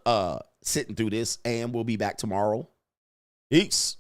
sitting through this, and we'll be back tomorrow. Peace.